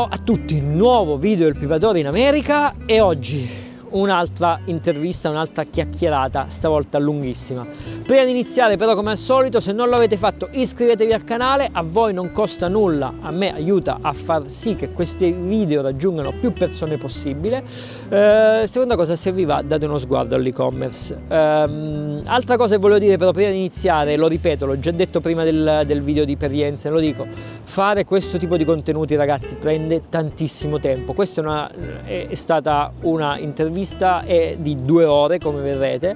Ciao a tutti, nuovo video del Pipatore in America e oggi un'altra intervista, un'altra chiacchierata, stavolta lunghissima. Prima di iniziare però, come al solito, se non l'avete fatto iscrivetevi al canale, a voi non costa nulla, a me aiuta a far sì che questi video raggiungano più persone possibile. Seconda cosa, se vi va date uno sguardo all'e-commerce. Altra cosa che volevo dire però prima di iniziare, lo ripeto, l'ho già detto prima del video di per Jensen, lo dico, fare questo tipo di contenuti, ragazzi, prende tantissimo tempo. Questa è stata una intervista di 2 ore, come vedrete,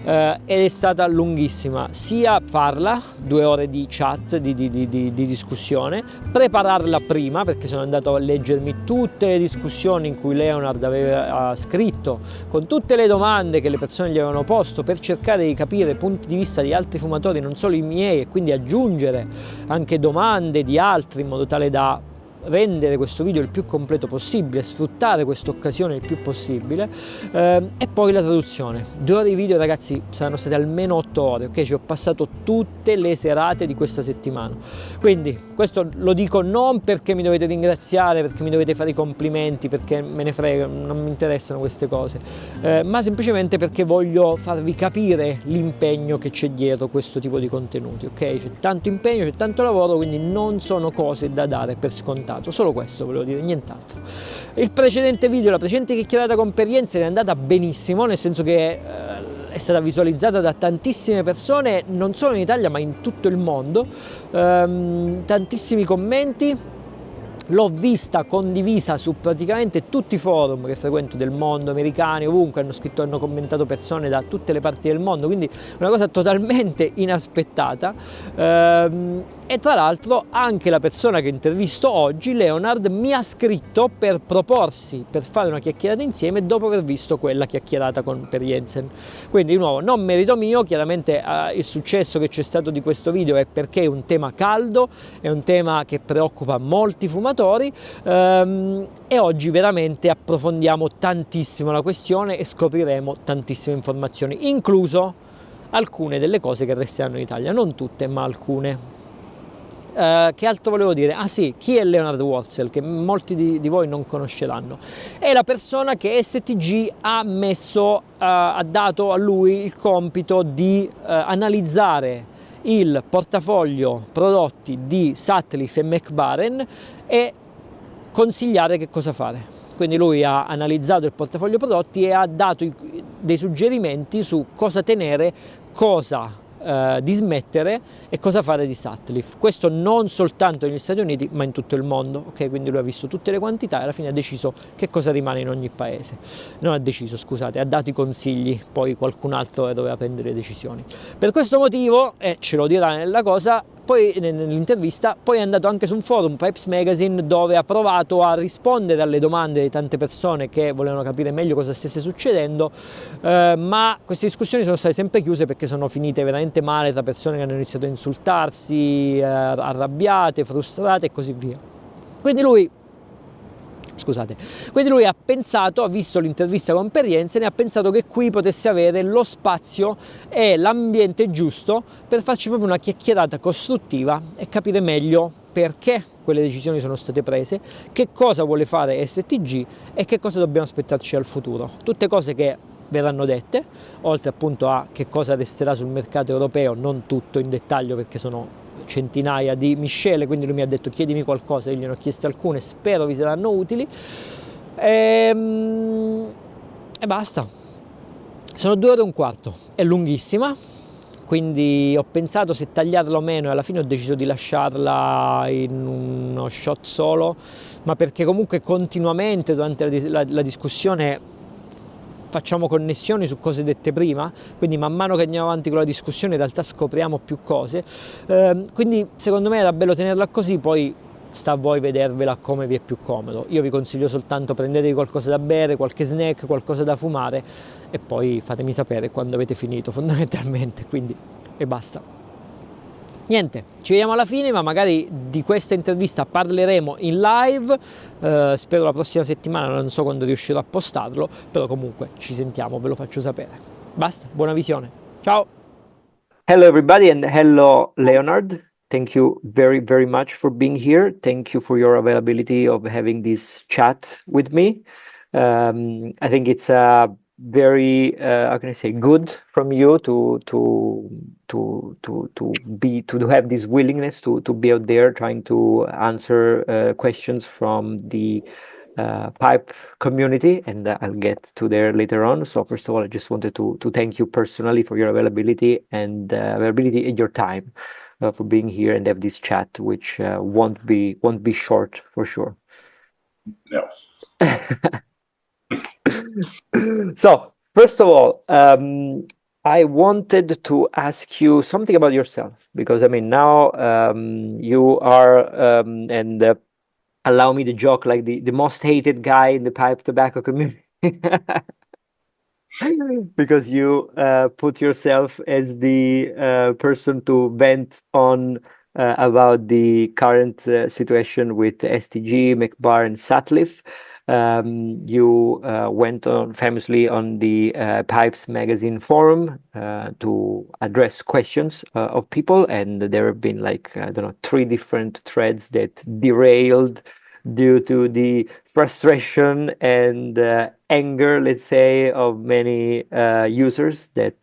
ed è stata lunghissima. Sia parla, 2 ore di chat, di discussione, prepararla prima, perché sono andato a leggermi tutte le discussioni in cui Leonard aveva scritto, con tutte le domande che le persone gli avevano posto, per cercare di capire punti di vista di altri fumatori, non solo i miei, e quindi aggiungere anche domande di altri in modo tale da rendere questo video il più completo possibile, sfruttare questa occasione il più possibile, e poi la traduzione. 2 ore di video, ragazzi, saranno state almeno 8 ore, ok? Ci ho passato tutte le serate di questa settimana, quindi questo lo dico non perché mi dovete ringraziare, perché mi dovete fare i complimenti, perché me ne frega, non mi interessano queste cose, ma semplicemente perché voglio farvi capire l'impegno che c'è dietro questo tipo di contenuti, ok? C'è tanto impegno, c'è tanto lavoro, quindi non sono cose da dare per scontate. Solo questo volevo dire, nient'altro. Il precedente video, la precedente chiacchierata con Jensen è andata benissimo, nel senso che è stata visualizzata da tantissime persone, non solo in Italia ma in tutto il mondo, tantissimi commenti. L'ho vista condivisa su praticamente tutti i forum che frequento del mondo, americani, ovunque hanno scritto, hanno commentato persone da tutte le parti del mondo, quindi una cosa totalmente inaspettata. E tra l'altro anche la persona che intervisto oggi, Leonard, mi ha scritto per proporsi, per fare una chiacchierata insieme dopo aver visto quella chiacchierata con Jensen. Quindi di nuovo, non merito mio, chiaramente il successo che c'è stato di questo video è perché è un tema caldo, è un tema che preoccupa molti fumatori, e oggi veramente approfondiamo tantissimo la questione e scopriremo tantissime informazioni, incluso alcune delle cose che resteranno in Italia, non tutte ma alcune. Che altro volevo dire? Ah sì, chi è Leonard Wortzel, che molti di voi non conosceranno? È la persona che STG ha dato a lui il compito di analizzare il portafoglio prodotti di Sutliff e MacBaren e consigliare che cosa fare. Quindi lui ha analizzato il portafoglio prodotti e ha dato dei suggerimenti su cosa tenere, cosa dismettere e cosa fare di Sutliff. Questo non soltanto negli Stati Uniti ma in tutto il mondo, ok? Quindi lui ha visto tutte le quantità e alla fine ha deciso che cosa rimane in ogni paese. Non ha deciso, scusate, ha dato i consigli, poi qualcun altro doveva prendere le decisioni. Per questo motivo, e ce lo dirà nella cosa, poi nell'intervista, poi è andato anche su un forum, Pipes Magazine, dove ha provato a rispondere alle domande di tante persone che volevano capire meglio cosa stesse succedendo, ma queste discussioni sono state sempre chiuse perché sono finite veramente male tra persone che hanno iniziato a insultarsi, arrabbiate, frustrate e così via. Quindi lui ha pensato, ha visto l'intervista con Jensen e ha pensato che qui potesse avere lo spazio e l'ambiente giusto per farci proprio una chiacchierata costruttiva e capire meglio perché quelle decisioni sono state prese, che cosa vuole fare STG e che cosa dobbiamo aspettarci al futuro. Tutte cose che verranno dette, oltre appunto a che cosa resterà sul mercato europeo, non tutto in dettaglio perché sono centinaia di miscele, quindi lui mi ha detto chiedimi qualcosa, io gliene ho chieste alcune, spero vi saranno utili, e basta. Sono 2 ore e un quarto, è lunghissima, quindi ho pensato se tagliarla o meno e alla fine ho deciso di lasciarla in uno shot solo, ma perché comunque continuamente durante la discussione facciamo connessioni su cose dette prima, quindi man mano che andiamo avanti con la discussione in realtà scopriamo più cose, quindi secondo me era bello tenerla così, poi sta a voi vedervela come vi è più comodo. Io vi consiglio soltanto prendetevi qualcosa da bere, qualche snack, qualcosa da fumare e poi fatemi sapere quando avete finito fondamentalmente, quindi e basta. Niente, ci vediamo alla fine, ma magari di questa intervista parleremo in live, spero la prossima settimana, non so quando riuscirò a postarlo, però comunque ci sentiamo, ve lo faccio sapere. Basta, buona visione, ciao! Hello everybody and hello Leonard, thank you very, very much for being here. Thank you for your availability of having this chat with me. I think it's very how can I say, good from you to have this willingness to be out there trying to answer questions from the pipe community, and I'll get to there later on. So first of all, I just wanted to thank you personally for your availability and your time for being here and have this chat, which won't be short for sure. No. So first of all, I wanted to ask you something about yourself, because I mean now you are and allow me to joke, like the most hated guy in the pipe tobacco community. Because you put yourself as the person to vent on about the current situation with STG, MacBaren, Sutliff. You went on famously on the Pipes magazine forum to address questions of people, and there have been like, I don't know, 3 different threads that derailed due to the frustration and anger, let's say, of many users that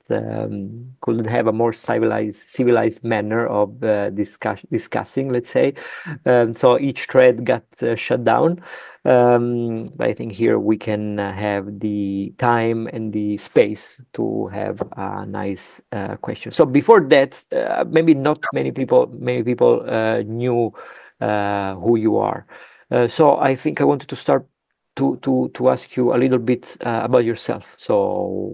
couldn't have a more civilized manner of discussing, let's say. So each thread got shut down. But I think here we can have the time and the space to have a nice question. So before that, maybe not many people knew who you are. So I think I wanted to start to ask you a little bit about yourself. So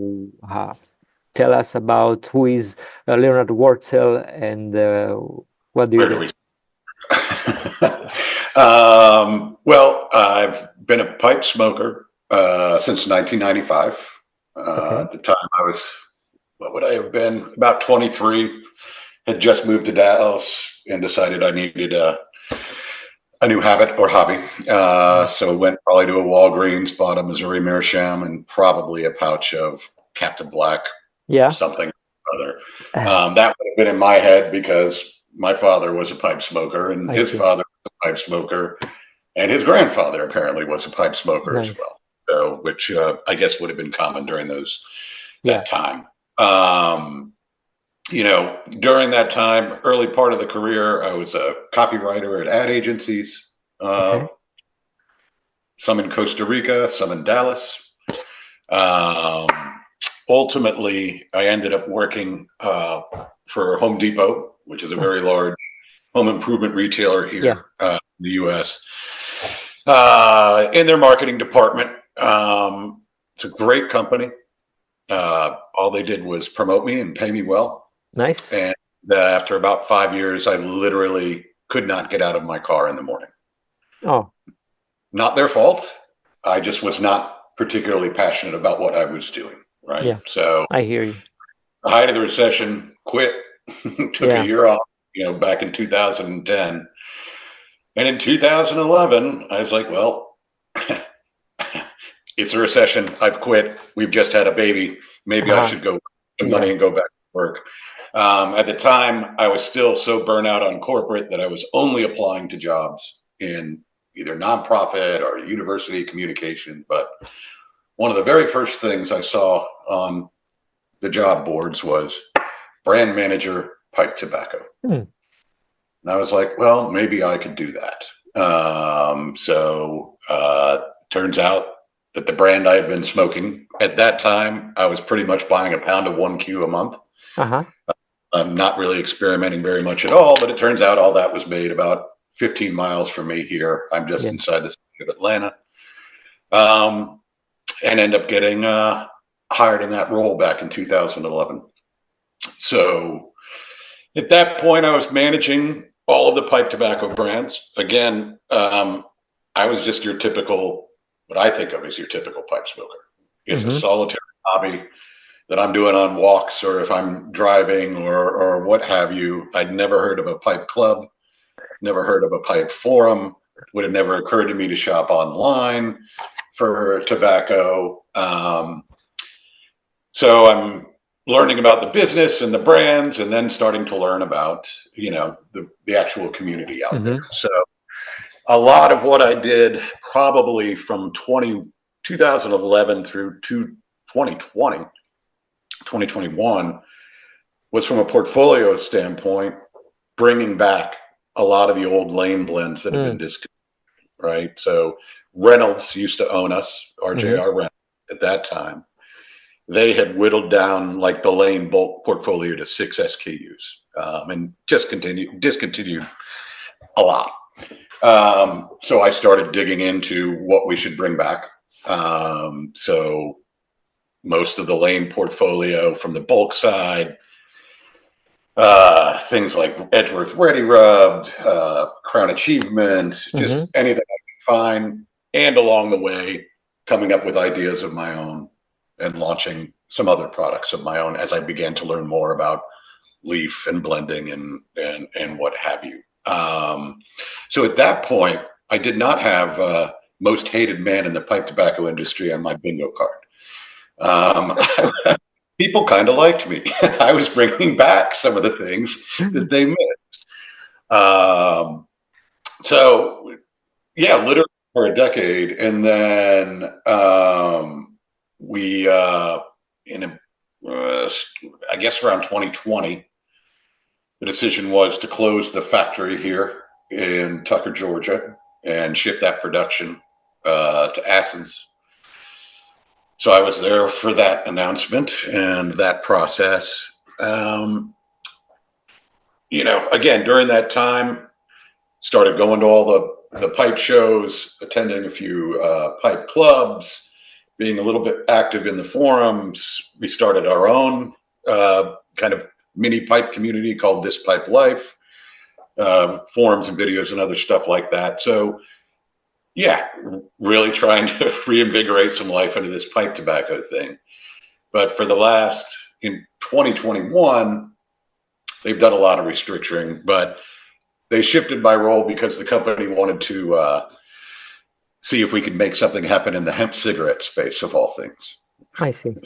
tell us about who is Leonard Wortzel, and what do you do? Well, I've been a pipe smoker since 1995. Okay. At the time, I was, what would I have been? About 23. Had just moved to Dallas and decided I needed a new habit or hobby. So went probably to a Walgreens, bought a Missouri Meerschaum and probably a pouch of Captain Black, Yeah. something or other. That would have been in my head because my father was a pipe smoker and his father was a pipe smoker, and his grandfather apparently was a pipe smoker as well. So, which I guess would have been common during that time. You know, during that time, early part of the career, I was a copywriter at ad agencies, some in Costa Rica, some in Dallas. Ultimately, I ended up working for Home Depot, which is a very large home improvement retailer here in the U.S., in their marketing department. It's a great company. All they did was promote me and pay me well. Nice. And after about 5 years, I literally could not get out of my car in the morning. Oh. Not their fault. I just was not particularly passionate about what I was doing. Right. Yeah. So I hear you. The height of the recession, quit, took a year off, back in 2010. And in 2011, I was like, well, it's a recession. I've quit. We've just had a baby. Maybe I should go get money and go back to work. At the time, I was still so burnt out on corporate that I was only applying to jobs in either nonprofit or university communication. But one of the very first things I saw on the job boards was brand manager pipe tobacco. And I was like, well, maybe I could do that. Turns out that the brand I had been smoking at that time, I was pretty much buying a pound of 1Q a month. I'm not really experimenting very much at all, but it turns out all that was made about 15 miles from me here. I'm just inside the city of Atlanta, and end up getting hired in that role back in 2011. So at that point, I was managing all of the pipe tobacco brands. Again, I was just your typical, what I think of as your typical pipe smoker. It's a solitary hobby that I'm doing on walks, or if I'm driving or what have you. I'd never heard of a pipe club, never heard of a pipe forum. Would have never occurred to me to shop online for tobacco. So I'm learning about the business and the brands, and then starting to learn about, the actual community out there. So a lot of what I did probably from 2011 through to 2021 was from a portfolio standpoint, bringing back a lot of the old lane blends that have been discontinued, right? So Reynolds used to own us, RJR Reynolds at that time. They had whittled down like the lane bulk portfolio to 6 SKUs, and just discontinued a lot. So I started digging into what we should bring back. So most of the lane portfolio from the bulk side, things like Edgeworth Ready Rubbed, Crown Achievement, just anything I could find, and along the way coming up with ideas of my own and launching some other products of my own as I began to learn more about leaf and blending and what have you. So at that point, I did not have most hated man in the pipe tobacco industry on my bingo card. People kind of liked me. I was bringing back some of the things that they missed. So yeah, literally for a decade. And then we, I guess around 2020, the decision was to close the factory here in Tucker, Georgia, and shift that production to Athens. So I was there for that announcement and that process. Again, during that time, started going to all the pipe shows, attending a few pipe clubs, being a little bit active in the forums. We started our own kind of mini pipe community called This Pipe Life, forums and videos and other stuff like that. So yeah, really trying to reinvigorate some life into this pipe tobacco thing. But for the in 2021, they've done a lot of restructuring, but they shifted my role because the company wanted to see if we could make something happen in the hemp cigarette space, of all things. I see.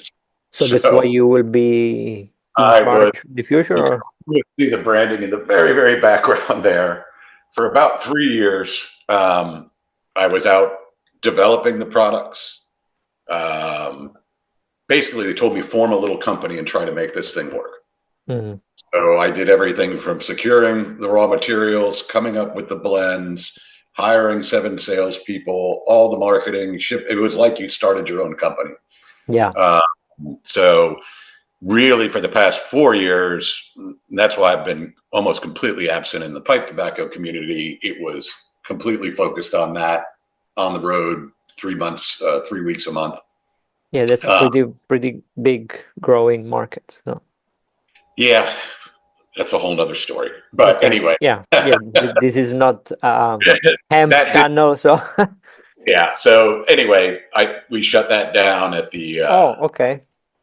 So that's why you will be in charge in the future? Or? You see the branding in the very, very background there. For about 3 years, I was out developing the products. Basically, they told me form a little company and try to make this thing work. So I did everything from securing the raw materials, coming up with the blends, hiring 7 salespeople, all the marketing. It was like you started your own company. Yeah. So really for the past 4 years, that's why I've been almost completely absent in the pipe tobacco community. It was completely focused on that, on the road, 3 months, 3 weeks a month. Yeah, that's a pretty big growing market. So. Yeah, that's a whole nother story. But okay. Anyway. Yeah. This is not hemp channel, so. Yeah. So anyway, we shut that down at the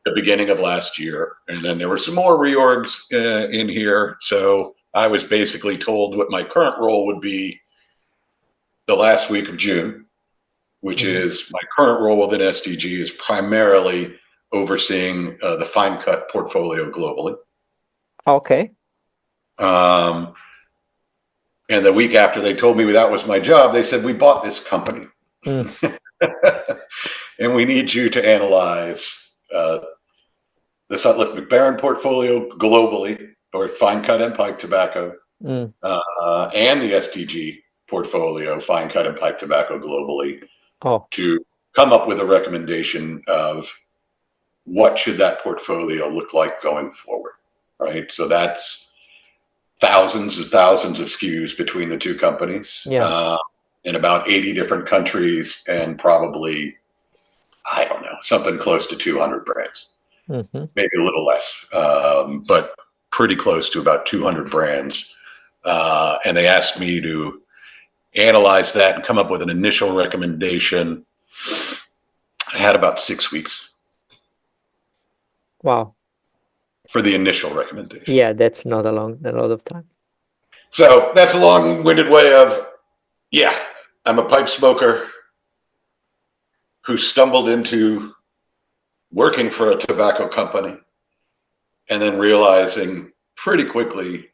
the beginning of last year, and then there were some more reorgs in here. So I was basically told what my current role would be the last week of June, which is my current role within STG is primarily overseeing the fine cut portfolio globally. Okay. And the week after they told me that was my job, they said, we bought this company. And we need you to analyze the Sutliff MacBaren portfolio globally, or fine cut and pipe tobacco, and the STG portfolio, fine cut and pipe tobacco globally, to come up with a recommendation of what should that portfolio look like going forward, right? So that's thousands of SKUs between the two companies, in about 80 different countries, and probably, I don't know, something close to 200 brands, maybe a little less, but pretty close to about 200 brands. And they asked me to analyze that and come up with an initial recommendation. I had about 6 weeks. Wow. For the initial recommendation. Yeah, that's not a lot of time. So that's a long-winded way of, I'm a pipe smoker who stumbled into working for a tobacco company and then realizing pretty quickly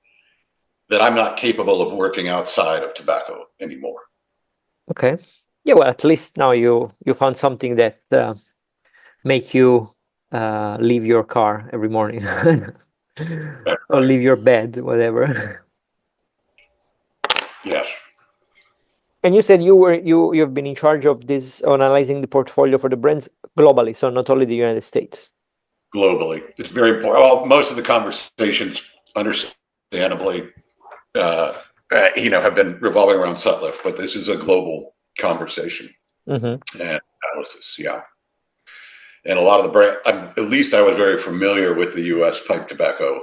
that I'm not capable of working outside of tobacco anymore. Okay. Yeah, well, at least now you found something that make you leave your car every morning or leave your bed, whatever. Yes. And you said you've been in charge of this, analyzing the portfolio for the brands globally, so not only the United States. Globally, it's very important. Well, most of the conversations, understandably, have been revolving around Sutliff, but this is a global conversation and analysis. Yeah. And a lot of the brand, at least I was very familiar with the U.S. pipe tobacco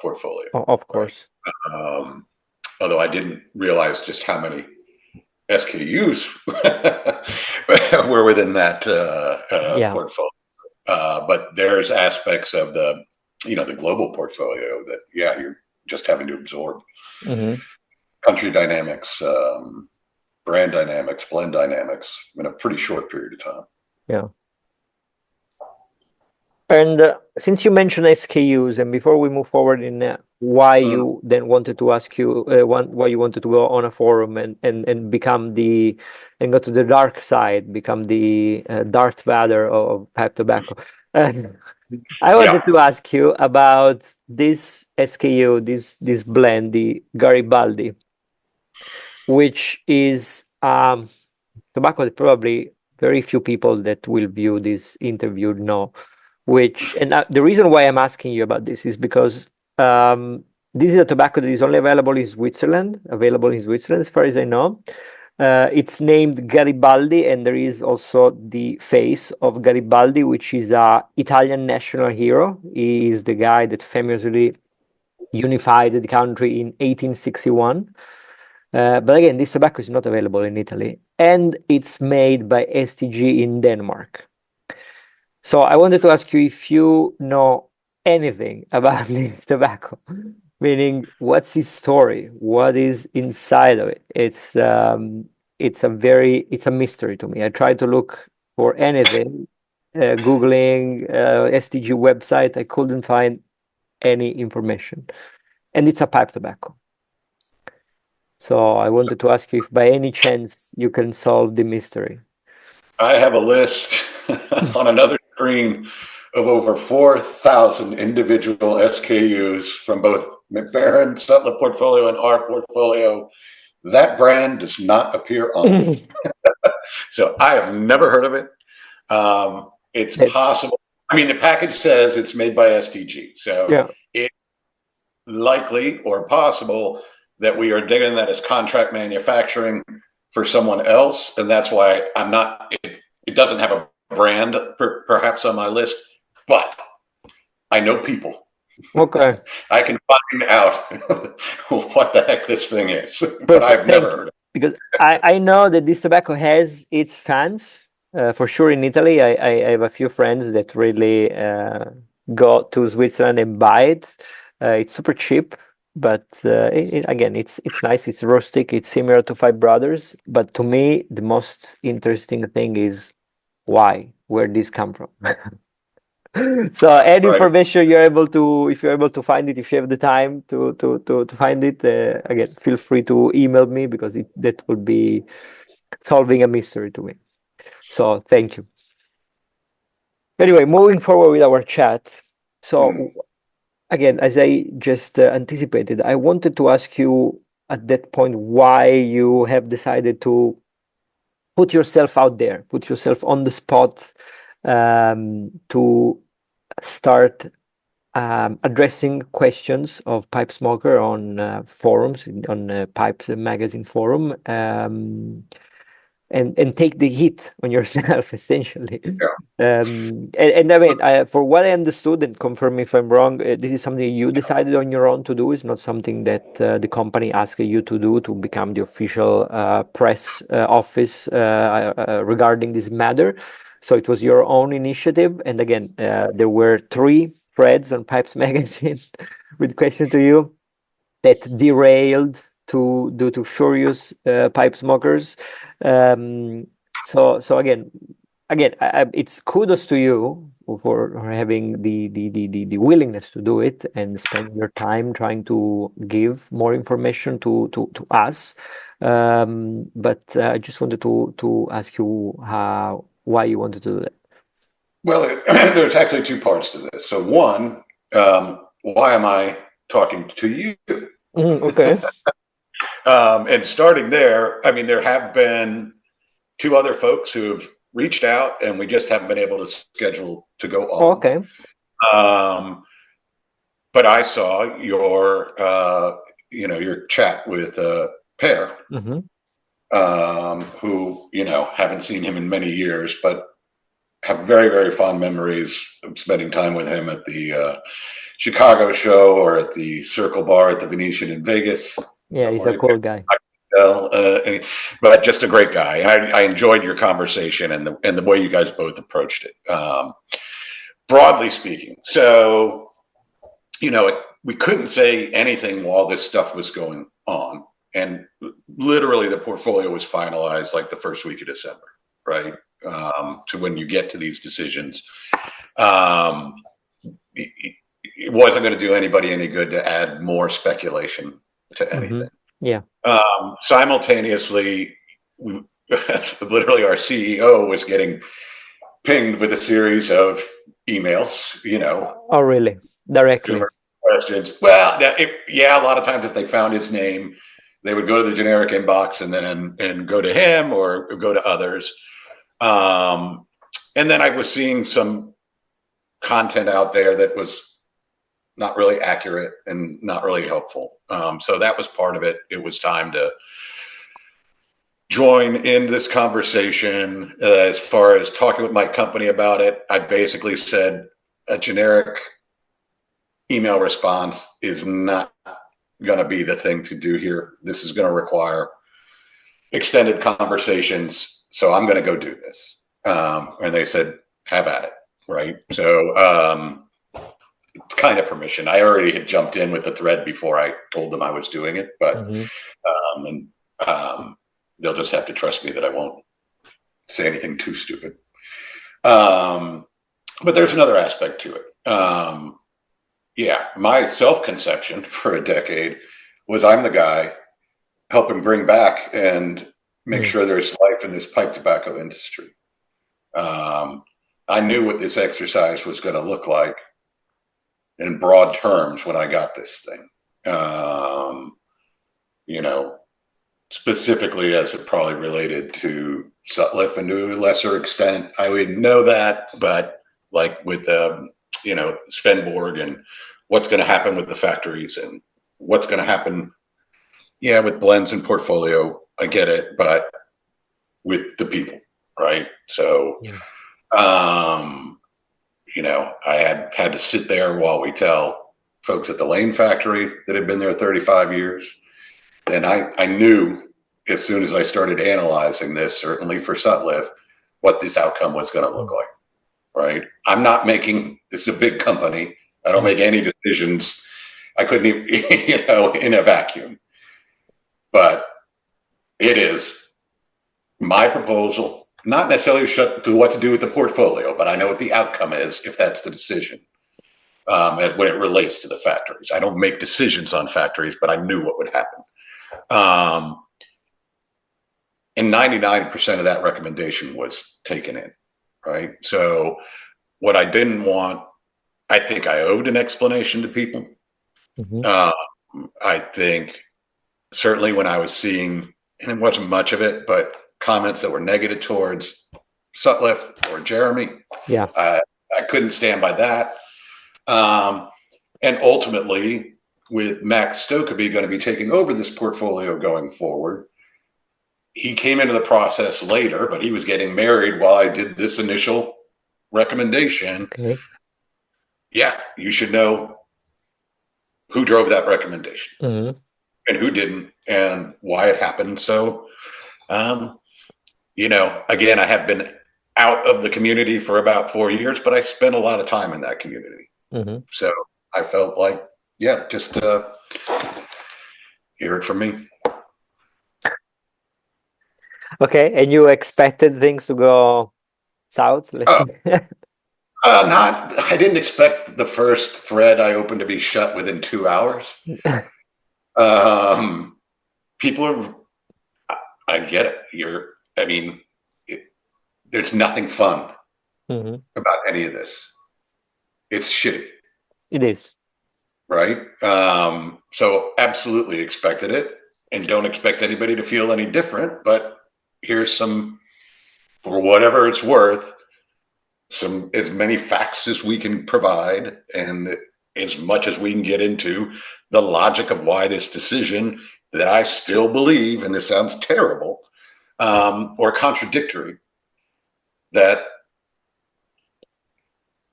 portfolio. Oh, of course. Right? Although I didn't realize just how many SKUs were within that portfolio. But there's aspects of the global portfolio that, you're just having to absorb. Country dynamics, brand dynamics, blend dynamics in a pretty short period of time. Yeah. And since you mentioned SKUs, and before we move forward in why you then wanted to ask you why you wanted to go on a forum and become and go to the dark side, become the Darth Vader of pipe tobacco. I wanted to ask you about this SKU, this blend, the Garibaldi, which is tobacco that probably very few people that will view this interview know. The reason why I'm asking you about this is because this is a tobacco that is only available in Switzerland, as far as I know. It's named Garibaldi, and there is also the face of Garibaldi, which is a Italian national hero. He is the guy that famously unified the country in 1861. But again, this tobacco is not available in Italy, and it's made by STG in Denmark. So I wanted to ask you if you know anything about this tobacco, meaning what's his story, what is inside of it. It's a mystery to me. I tried to look for anything, Googling STG website. I couldn't find any information, and it's a pipe tobacco. So I wanted to ask you if by any chance you can solve the mystery. I have a list on another screen of over 4,000 individual SKUs from both MacBaren, Sutliff portfolio, and our portfolio. That brand does not appear on. So I have never heard of it. It's possible. I mean, the package says it's made by STG. So it's likely or possible that we are digging that as contract manufacturing for someone else, and that's why I'm not. It doesn't have a brand perhaps on my list, but I know people. Okay. I can find out what the heck this thing is, but I've never heard of it. Because I know that this tobacco has its fans for sure in Italy. I have a few friends that really go to Switzerland and buy it. It's super cheap. But again, it's nice. It's rustic. It's similar to Five Brothers. But to me, the most interesting thing is where this come from. So any information you're able to, if you're able to find it, if you have the time to find it, again, feel free to email me because that would be solving a mystery to me. So thank you. Anyway, moving forward with our chat. So. Again, as I just anticipated, I wanted to ask you at that point why you have decided to put yourself out there, put yourself on the spot to start addressing questions of pipe smoker on forums, on Pipes Magazine forum, and take the hit on yourself, essentially. And I mean, for what I understood, and confirm me if I'm wrong, this is something you decided on your own to do. It's not something that the company asked you to do to become the official press office regarding this matter. So it was your own initiative. And again, there were 3 threads on Pipes Magazine with questions to you that derailed due to furious pipe smokers. So again, it's kudos to you for having the willingness to do it and spend your time trying to give more information to us. But I just wanted to ask you why you wanted to do that. Well, there's actually two parts to this. So one, why am I talking to you? Okay. And starting there, I mean, there have been two other folks who have reached out, and we just haven't been able to schedule to go on. Okay. But I saw your, your chat with Per, who, haven't seen him in many years, but have very, very fond memories of spending time with him at the Chicago show or at the Circle Bar at the Venetian in Vegas. Yeah, he's a cool guy. But just a great guy. I enjoyed your conversation and the way you guys both approached it. Broadly speaking, so we couldn't say anything while this stuff was going on, and literally the portfolio was finalized like the first week of December, right? To when you get to these decisions, it wasn't going to do anybody any good to add more speculation to anything. Yeah. Simultaneously, literally our CEO was getting pinged with a series of emails, Oh, really? Directly? Questions. Well, a lot of times if they found his name, they would go to the generic inbox and go to him or go to others. And then I was seeing some content out there that was not really accurate and not really helpful. So that was part of it. It was time to join in this conversation. As far as talking with my company about it, I basically said a generic email response is not going to be the thing to do here. This is going to require extended conversations. So I'm going to go do this. And they said, have at it. Right. So it's kind of permission. I already had jumped in with the thread before I told them I was doing it, but they'll just have to trust me that I won't say anything too stupid. But there's another aspect to it. My self-conception for a decade was I'm the guy helping bring back and make sure there's life in this pipe tobacco industry. I knew what this exercise was going to look like in broad terms when I got this thing. Specifically as it probably related to Sutliff, and to a lesser extent, I would know that, but like with Svenborg and what's going to happen with the factories and what's going to happen, with blends and portfolio, I get it, but with the people, right? So, I had to sit there while we tell folks at the Lane factory that had been there 35 years. And I knew as soon as I started analyzing this, certainly for Sutliff, what this outcome was going to look like, right? I'm not making, this is a big company. I don't make any decisions. I couldn't even, in a vacuum. But it is my proposal, not necessarily to what to do with the portfolio, but I know what the outcome is if that's the decision. When it relates to the factories, I don't make decisions on factories, but I knew what would happen. And 99% of that recommendation was taken in, right? So what I didn't want, I think I owed an explanation to people. I think certainly when I was seeing, and it wasn't much of it, but comments that were negative towards Sutliff or Jeremy, I couldn't stand by that. And ultimately, with Max Stokeby going to be taking over this portfolio going forward, he came into the process later, but he was getting married while I did this initial recommendation. Okay. You should know who drove that recommendation and who didn't and why it happened. So, again, I have been out of the community for about 4 years, but I spent a lot of time in that community. So I felt like, just hear it from me. Okay, and you expected things to go south? I didn't expect the first thread I opened to be shut within 2 hours. People are, I get it. There's nothing fun about any of this. It's shitty. It is. Right? So absolutely expected it and don't expect anybody to feel any different, but here's some, for whatever it's worth, as many facts as we can provide and as much as we can get into the logic of why this decision that I still believe, and this sounds terrible, or contradictory, that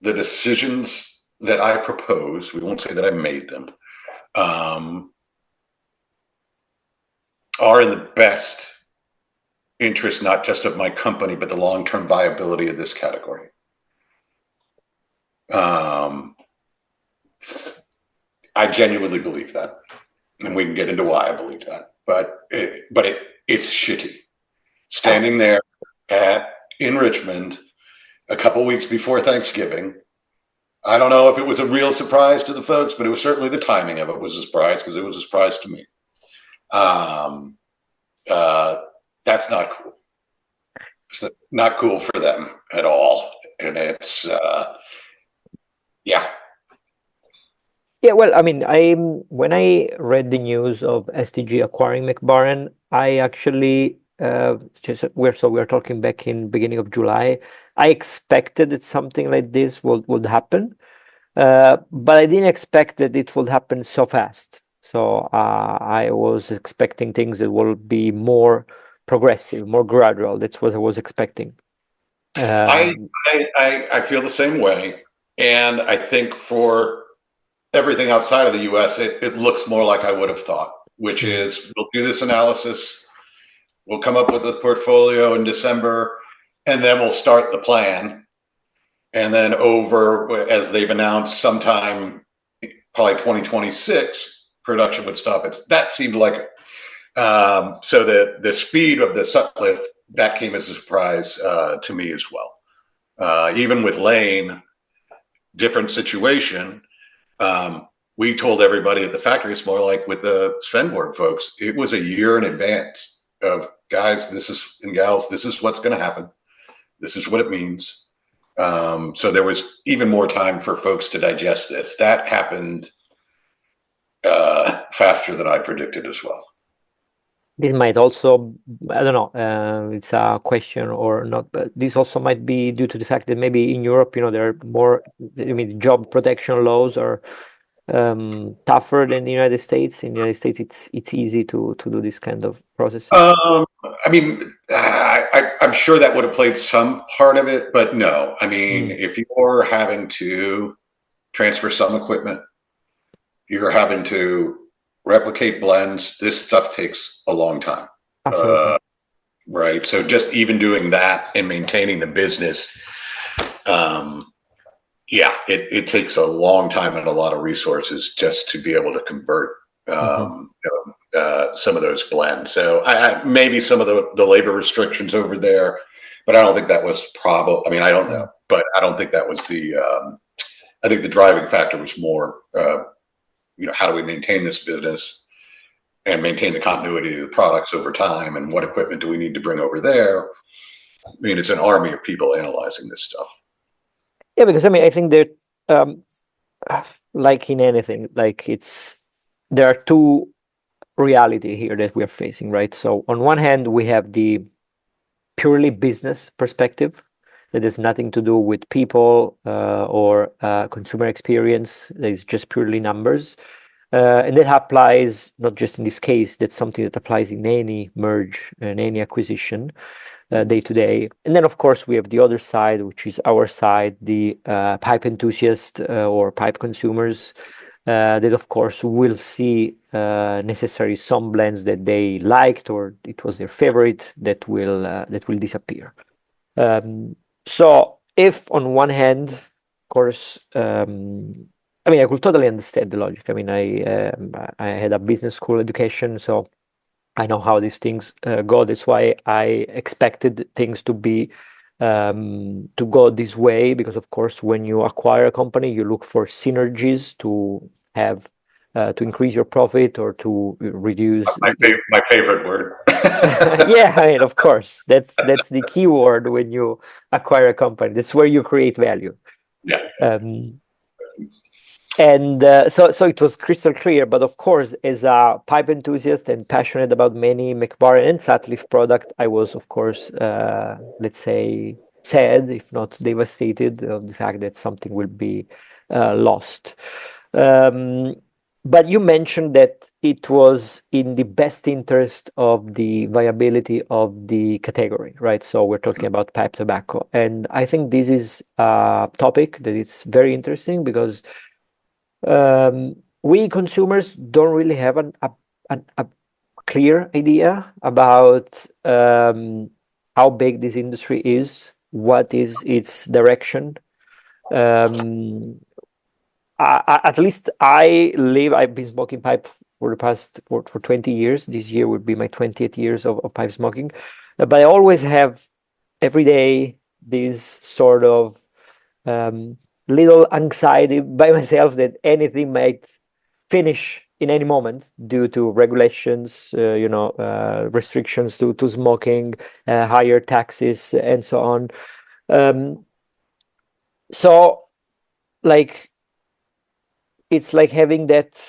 the decisions that I propose, we won't say that I made them, are in the best interest, not just of my company, but the long-term viability of this category. I genuinely believe that, and we can get into why I believe that. But it's shitty. Standing there in Richmond a couple weeks before Thanksgiving. I don't know if it was a real surprise to the folks, but it was certainly the timing of it was a surprise, because it was a surprise to me. That's not cool. It's not cool for them at all. And it's, yeah. Yeah, well, I mean, when I read the news of STG acquiring MacBaren, I actually we're talking back in beginning of July. I expected that something like this would happen, but I didn't expect that it would happen so fast. So I was expecting things that will be more progressive, more gradual. That's what I was expecting. I feel the same way, and I think for everything outside of the U.S., it looks more like I would have thought, which is we'll do this analysis, we'll come up with a portfolio in December, and then we'll start the plan. And then as they've announced, sometime probably 2026, production would stop. That seemed like so the speed of the Sutliff, that came as a surprise to me as well. Even with Lane, different situation. We told everybody at the factory, it's more like with the Svenborg folks, it was a year in advance of, guys, and gals, this is what's going to happen. This is what it means. So there was even more time for folks to digest this. That happened faster than I predicted as well. This might also, I don't know, it's a question or not, but this also might be due to the fact that maybe in Europe, there are more, job protection laws are tougher than the United States. In the United States, it's easy to do this kind of process. I'm sure that would have played some part of it, but no. If you're having to transfer some equipment, you're having to replicate blends, this stuff takes a long time. Absolutely. Right. So just even doing that and maintaining the business, it takes a long time and a lot of resources just to be able to convert some of those blends. So maybe some of the labor restrictions over there, but I don't think that was I don't know, but I don't think that was I think the driving factor was more, how do we maintain this business and maintain the continuity of the products over time, and what equipment do we need to bring over there? It's an army of people analyzing this stuff. Yeah, because I think that like in anything, there are two reality here that we are facing, right? So on one hand, we have the purely business perspective that has nothing to do with people or consumer experience. That is just purely numbers. And that applies not just in this case, that's something that applies in any merge and any acquisition day to day. And then, of course, we have the other side, which is our side, the pipe enthusiast or pipe consumers that, of course, will see necessarily some blends that they liked or it was their favorite that will disappear. So if on one hand, of course, I could totally understand the logic. I had a business school education, so I know how these things go. That's why I expected things to be to go this way, because of course when you acquire a company you look for synergies to have to increase your profit or to reduce My favorite word. yeah, I mean, of course, that's the key word when you acquire a company. That's where you create value. Yeah. And so it was crystal clear. But of course, as a pipe enthusiast and passionate about many MacBaren and Sutliff product, I was, of course, let's say, sad, if not devastated, of the fact that something will be lost. But you mentioned that it was in the best interest of the viability of the category, right? So we're talking about pipe tobacco. And I think this is a topic that is very interesting because we consumers don't really have a clear idea about how big this industry is, what is its direction. At least I've been smoking pipe for the past for 20 years. This year would be my 20th years of pipe smoking. But I always have every day this sort of little anxiety by myself that anything might finish in any moment due to regulations, restrictions to smoking, higher taxes, and so on. So, like, it's like having that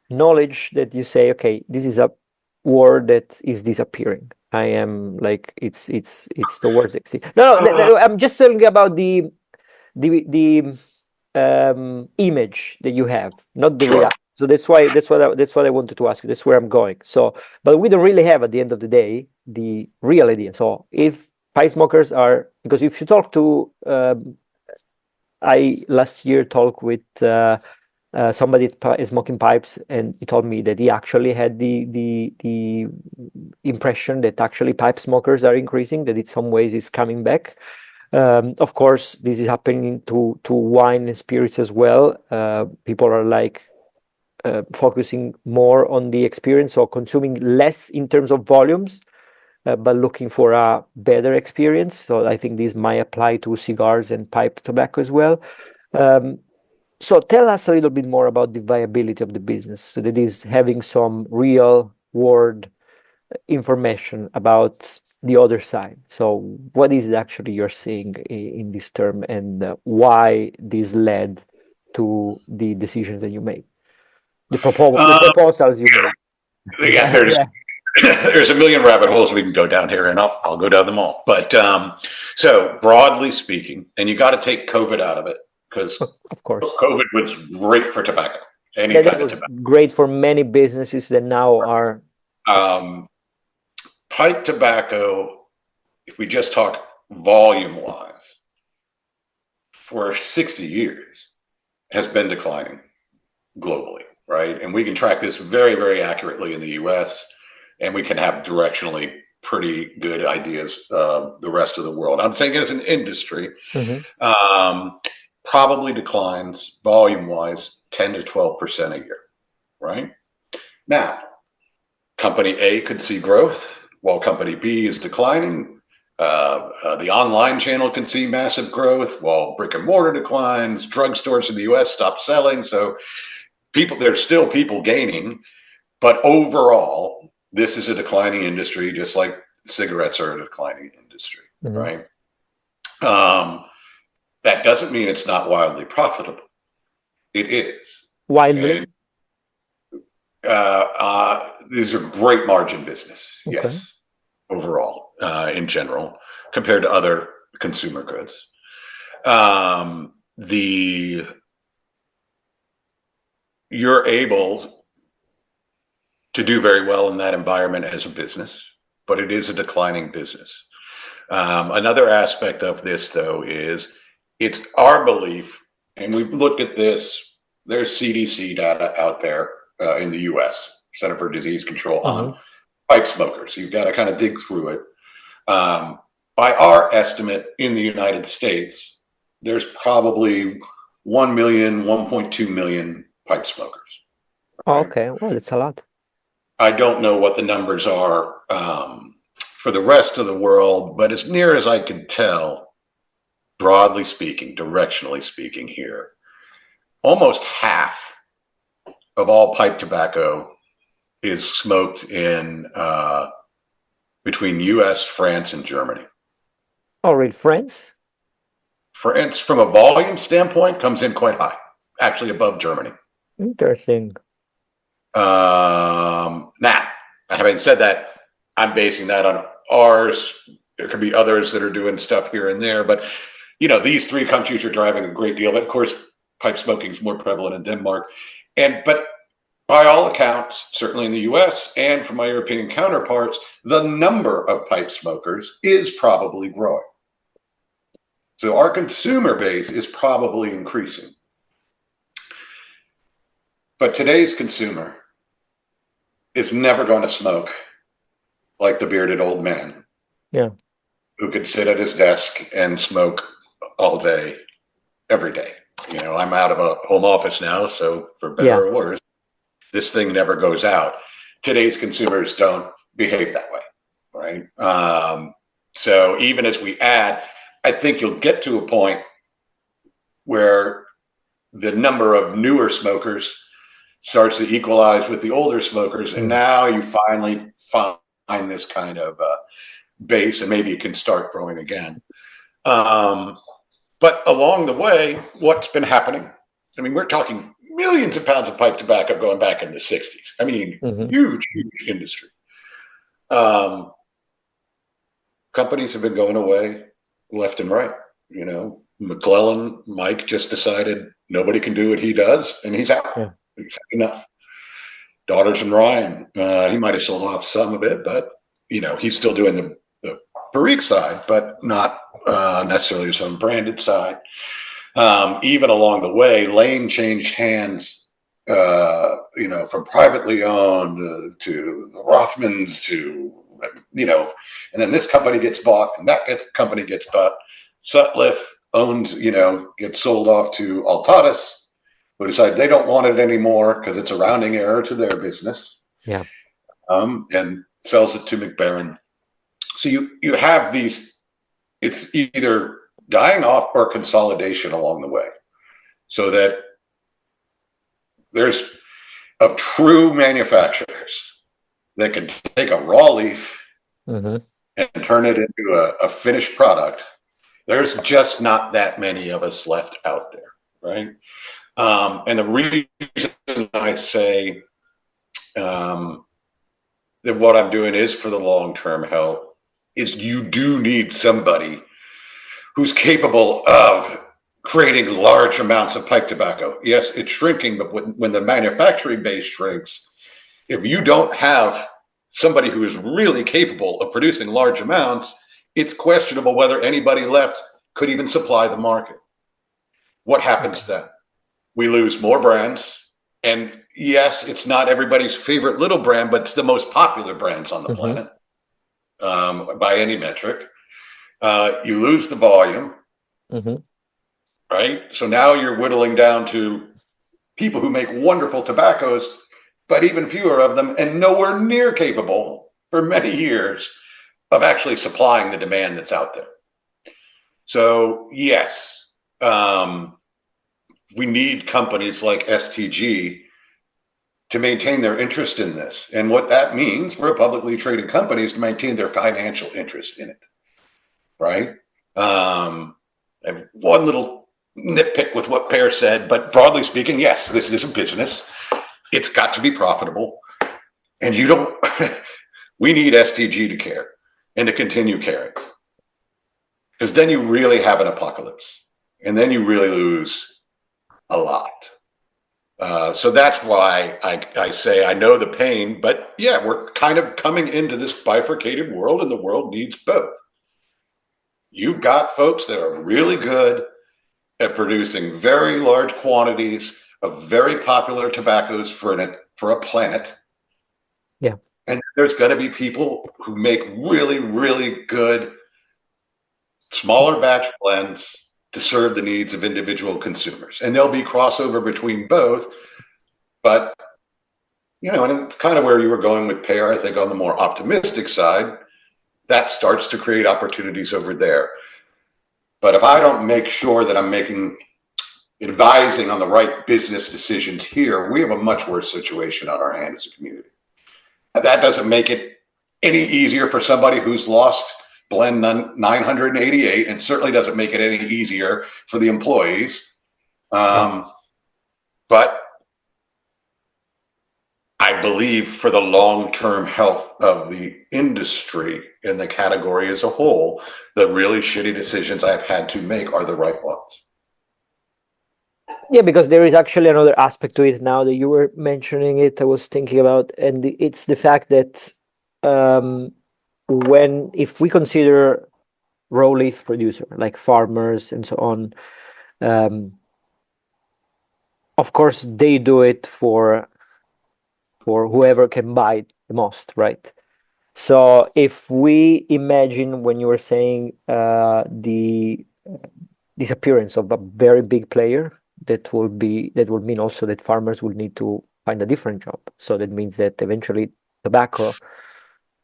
knowledge that you say, okay, this is a word that is disappearing. I am like, it's towards extinction. No, I'm just telling about the image that you have, not the Sure. reality. So that's what I wanted to ask you. That's where I'm going. So, but we don't really have at the end of the day the real idea. So if pipe smokers are, because if you talk to, I last year talked with somebody is smoking pipes, and he told me that he actually had the impression that actually pipe smokers are increasing, that in some ways is coming back. Of course, this is happening to wine and spirits as well. People are like focusing more on the experience, or consuming less in terms of volumes, but looking for a better experience. So I think this might apply to cigars and pipe tobacco as well. So tell us a little bit more about the viability of the business. So that is having some real world information about the other side. So what is it actually you're seeing in this term, and why this led to the decisions that you made, the proposals you made? Yeah, there's a million rabbit holes we can go down here, and I'll go down them all. But so broadly speaking, and you got to take COVID out of it, because Of course, COVID was great for tobacco, any that kind of was tobacco. great for many businesses that now are Pipe tobacco, if we just talk volume wise, for 60 years has been declining globally, right? And we can track this very, very accurately in the US, and we can have directionally pretty good ideas of the rest of the world. I'm saying as an industry, probably declines volume wise 10 to 12% a year, right? Now, company A could see growth while company B is declining. The online channel can see massive growth while brick and mortar declines. Drugstores in the US stop selling. So there's still people gaining, but overall, this is a declining industry, just like cigarettes are a declining industry, right? That doesn't mean it's not wildly profitable. It is. Wildly. These are great margin business, Okay. yes, overall, in general, compared to other consumer goods. You're able to do very well in that environment as a business, but it is a declining business. Another aspect of this, though, is it's our belief, and we've looked at this, there's CDC data out there in the US, Center for Disease Control, on pipe smokers. You've got to kind of dig through it. By our estimate in the United States, there's probably 1 million, 1.2 million pipe smokers. Right? Okay, well, it's a lot. I don't know what the numbers are for the rest of the world, but as near as I can tell, broadly speaking, directionally speaking here, almost half of all pipe tobacco is smoked in between US, France, and Germany. Oh, really? France? France, from a volume standpoint, comes in quite high, actually above Germany. Interesting. Now, having said that, I'm basing that on ours. There could be others that are doing stuff here and there, but these three countries are driving a great deal. But of course, pipe smoking is more prevalent in Denmark, but by all accounts, certainly in the US and from my European counterparts, the number of pipe smokers is probably growing. So our consumer base is probably increasing. But today's consumer is never going to smoke like the bearded old man. Yeah. Who could sit at his desk and smoke all day, every day. I'm out of a home office now, so for better or worse, this thing never goes out. Today's consumers don't behave that way, right? So even as we add, I think you'll get to a point where the number of newer smokers starts to equalize with the older smokers, and now you finally find this kind of base, and maybe it can start growing again. But along the way, what's been happening? I mean, we're talking millions of pounds of pipe tobacco going back in the 60s. I mean, huge industry. Companies have been going away left and right. McClellan, Mike just decided nobody can do what he does, and he's out. Yeah. He's had enough. Daughters and Ryan, he might have sold off some of it, but he's still doing the Perique side, but not necessarily his own branded side. Even along the way, Lane changed hands, from privately owned to the Rothmans to, and then this company gets bought and company gets bought. Sutliff owns, gets sold off to Altatis, who decide they don't want it anymore because it's a rounding error to their business. Yeah. And sells it to MacBaren. So you have these, it's either dying off or consolidation along the way, so that there's of true manufacturers that can take a raw leaf and turn it into a finished product. There's just not that many of us left out there, right? And the reason I say that what I'm doing is for the long-term health is you do need somebody who's capable of creating large amounts of pipe tobacco. Yes, it's shrinking, but when the manufacturing base shrinks, if you don't have somebody who is really capable of producing large amounts, it's questionable whether anybody left could even supply the market. What happens then? We lose more brands. And yes, it's not everybody's favorite little brand, but it's the most popular brands on the planet by any metric. You lose the volume, right? So now you're whittling down to people who make wonderful tobaccos, but even fewer of them, and nowhere near capable for many years of actually supplying the demand that's out there. So yes, we need companies like STG to maintain their interest in this. And what that means for a publicly traded company is to maintain their financial interest in it, right? I have one little nitpick with what Per said, but broadly speaking, yes, this is a business. It's got to be profitable. And we need STG to care and to continue caring. Because then you really have an apocalypse. And then you really lose a lot. So that's why I say I know the pain, but yeah, we're kind of coming into this bifurcated world, and the world needs both. You've got folks that are really good at producing very large quantities of very popular tobaccos for a planet. Yeah. And there's going to be people who make really, really good smaller batch blends to serve the needs of individual consumers. And there'll be crossover between both. But, and it's kind of where you were going with Per, I think on the more optimistic side, that starts to create opportunities over there. But if I don't make sure that I'm advising on the right business decisions here, we have a much worse situation on our hand as a community. That doesn't make it any easier for somebody who's lost blend 988, and certainly doesn't make it any easier for the employees. But I believe for the long-term health of the industry and the category as a whole, the really shitty decisions I've had to make are the right ones. Yeah, because there is actually another aspect to it now that you were mentioning it, I was thinking about, and it's the fact that if we consider raw leaf producer, like farmers and so on, of course they do it for whoever can buy it the most, right? So if we imagine, when you were saying the disappearance of a very big player, that will mean also that farmers will need to find a different job. So that means that eventually tobacco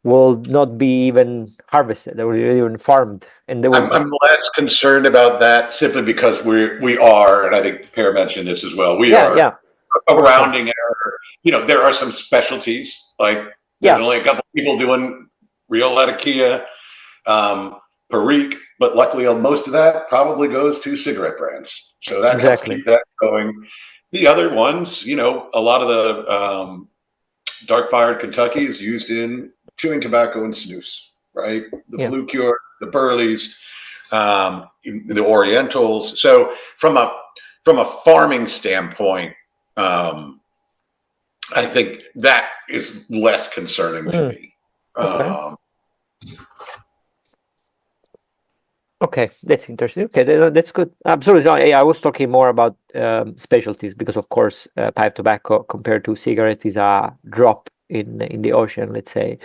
will not be even harvested, they will be even farmed, and I'm less concerned about that simply because we are, and I think Per mentioned this as well, we are a rounding error. You know, there are some specialties, like there's only a couple of people doing real Latakia, Perique, but luckily most of that probably goes to cigarette brands. So that helps keep that going. The other ones, you know, a lot of the dark fired Kentucky is used in chewing tobacco and snus, right? The Blue Cure, the Burleys, the Orientals. So from a farming standpoint, I think that is less concerning to me. Okay, that's interesting. Okay, that's good. Absolutely. I was talking more about specialties because, of course, pipe tobacco compared to cigarette is a drop in the ocean, let's say,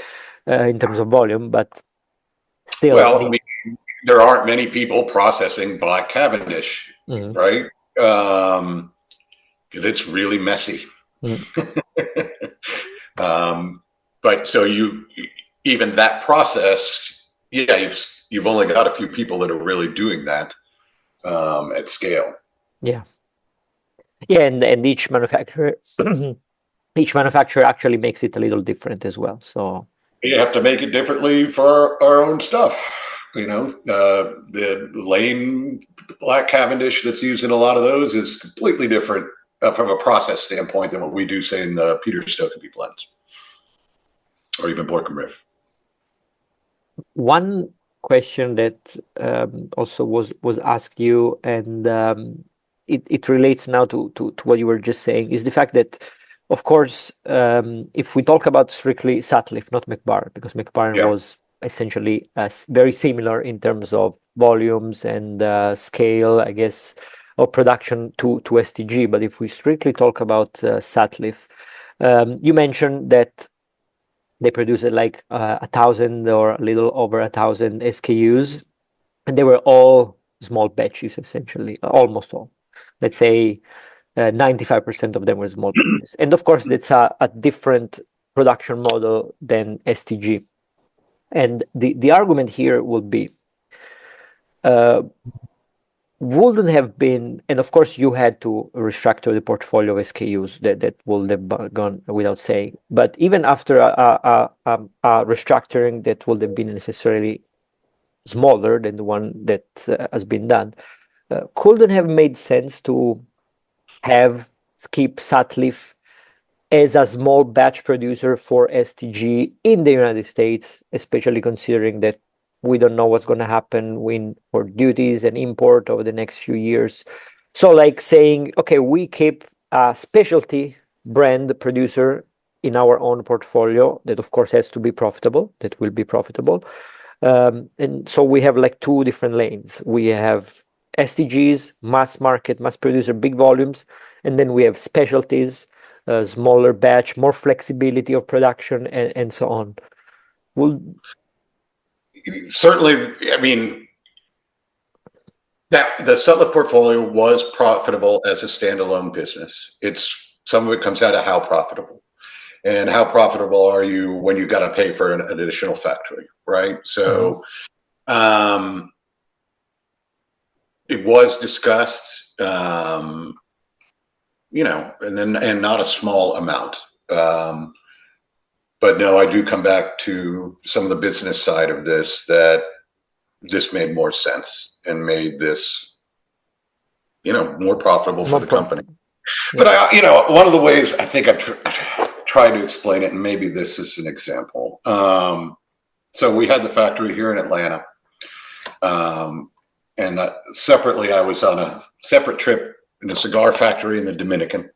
in terms of volume. But still, well, I mean, there aren't many people processing Black Cavendish, right? Because it's really messy. But so even that process, you've only got a few people that are really doing that at scale. Yeah, and each manufacturer actually makes it a little different as well. So you have to make it differently for our own stuff. You know, the Lane Black Cavendish that's used in a lot of those is completely different from a process standpoint than what we do, say, in the Peter Stokeby blends, or even Borkum Riff. One question that also was asked you, and it relates now to what you were just saying, is the fact that, of course, if we talk about strictly Sutliff, not MacBaren, because MacBaren was essentially very similar in terms of volumes and scale, I guess, of production to STG. But if we strictly talk about Sutliff, you mentioned that they produced like 1,000 or a little over 1,000 SKUs, and they were all small batches, essentially, almost all. Let's say 95% of them were small batches. And of course, that's a different production model than STG. And the argument here would be, wouldn't have been, and of course you had to restructure the portfolio of SKUs, that would have gone without saying. But even after a restructuring that would have been necessarily smaller than the one that has been done, couldn't have made sense to keep Sutliff as a small batch producer for STG in the United States, especially considering that we don't know what's going to happen for duties and import over the next few years. So like saying, okay, we keep a specialty brand producer in our own portfolio that of course has to be profitable, that will be profitable. And so we have like two different lanes. We have STGs, mass market, mass producer, big volumes, and then we have specialties, smaller batch, more flexibility of production, and so on. Certainly, I mean, that the Sutliff portfolio was profitable as a standalone business. Some of it comes down to how profitable. and how profitable are you when you got to pay for an additional factory, right? So it was discussed, and not a small amount. But no, I do come back to some of the business side of this, that this made more sense and made this, more profitable for the company. Yeah. But one of the ways I think I've tried to explain it, and maybe this is an example. So we had the factory here in Atlanta, and separately, I was on a separate trip in a cigar factory in the Dominican,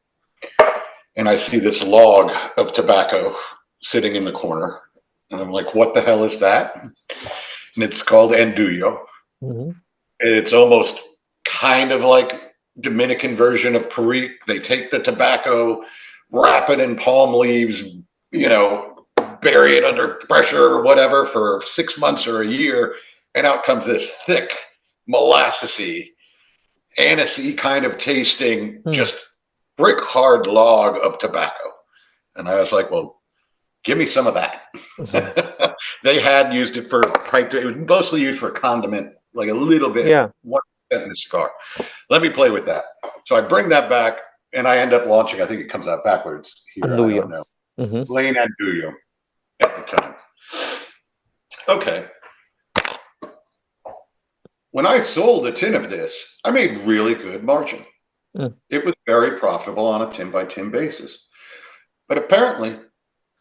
and I see this log of tobacco sitting in the corner, and I'm like, what the hell is that? And it's called Andullo. And it's almost kind of like Dominican version of Perique. They take the tobacco, wrap it in palm leaves, bury it under pressure or whatever for 6 months or a year, and out comes this thick, molassesy, anisey kind of tasting, just brick hard log of tobacco. And I was like, well, give me some of that. They had used it for, it was mostly used for condiment, like a little bit, 1% in a cigar. Let me play with that. So I bring that back, and I end up launching, I think it comes out backwards here, Andullo. I don't know. Lane Andullo at the time. Okay. When I sold a tin of this, I made really good margin. It was very profitable on a tin by tin basis. But apparently,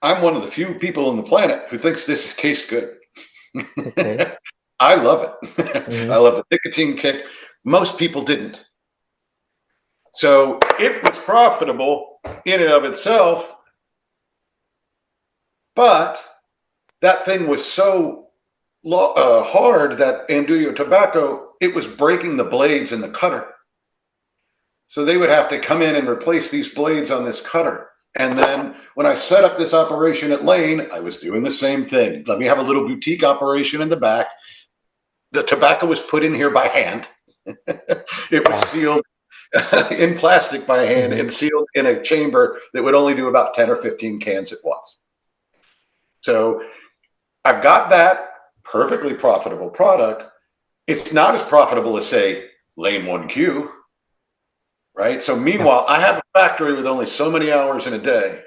I'm one of the few people on the planet who thinks this tastes good. Okay. I love it. I love the nicotine kick. Most people didn't. So it was profitable in and of itself, but that thing was so hard, that Andullo tobacco, it was breaking the blades in the cutter. So they would have to come in and replace these blades on this cutter. And then when I set up this operation at Lane, I was doing the same thing. Let me have a little boutique operation in the back. The tobacco was put in here by hand. It was sealed in plastic by hand and sealed in a chamber that would only do about 10 or 15 cans at once. So I've got that perfectly profitable product. It's not as profitable as, say, Lane 1Q. Right. So meanwhile, I have a factory with only so many hours in a day.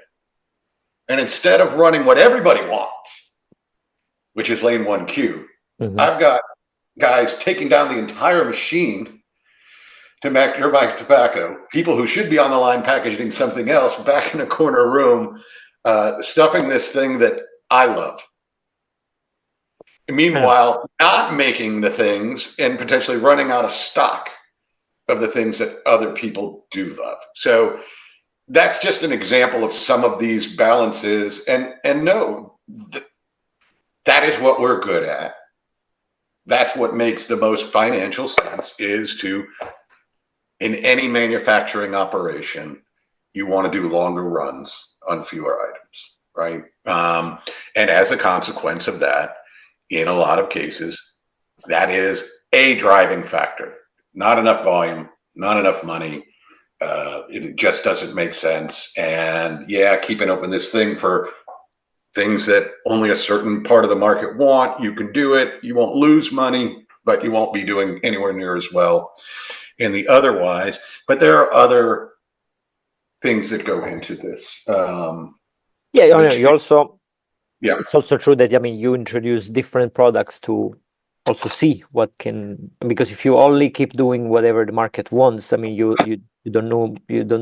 And instead of running what everybody wants, which is Lane 1Q, I've got guys taking down the entire machine to make tobacco. People who should be on the line packaging something else back in a corner room, stuffing this thing that I love. Meanwhile, not making the things and potentially running out of stock of the things that other people do love. So that's just an example of some of these balances. And no, that is what we're good at. That's what makes the most financial sense, is to, in any manufacturing operation, you want to do longer runs on fewer items, right? And as a consequence of that, in a lot of cases, that is a driving factor. Not enough volume, not enough money. It just doesn't make sense. And keeping open this thing for things that only a certain part of the market want. You can do it. You won't lose money, but you won't be doing anywhere near as well in the otherwise. But there are other things that go into this. You also. Yeah, it's also true that you introduce different products to also see what can, because if you only keep doing whatever the market wants, you don't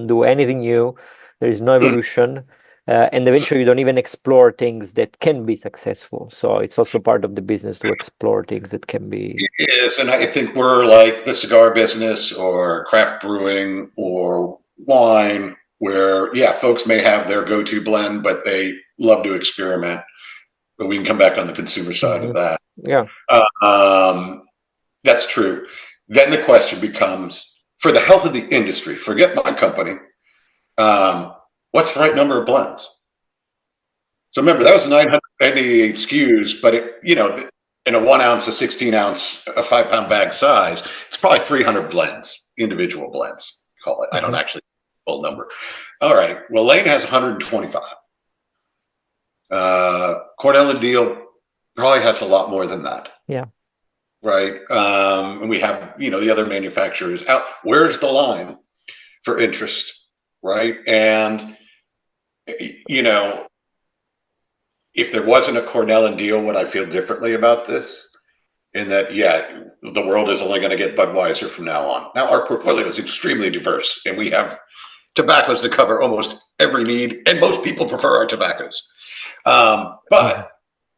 do anything new. There is no evolution, and eventually you don't even explore things that can be successful. So it's also part of the business to explore things that can be. It is, and I think we're like the cigar business or craft brewing or wine, where folks may have their go-to blend, but they love to experiment. But we can come back on the consumer side of that. Yeah. That's true. Then the question becomes, for the health of the industry, forget my company, what's the right number of blends? So remember, that was 988 SKUs, but in a 1 ounce, a 16 ounce, a 5 pound bag size, it's probably 300 blends, individual blends, call it. I don't actually full number. All right. Well, Lane has 125. Cornell and Deal probably has a lot more than that. Yeah. Right. And we have, the other manufacturers out. Where's the line for interest? Right. And, if there wasn't a Cornell and Deal, would I feel differently about this? In that, the world is only going to get Budweiser from now on. Now, our portfolio is extremely diverse, and we have tobaccos that cover almost every need, and most people prefer our tobaccos. But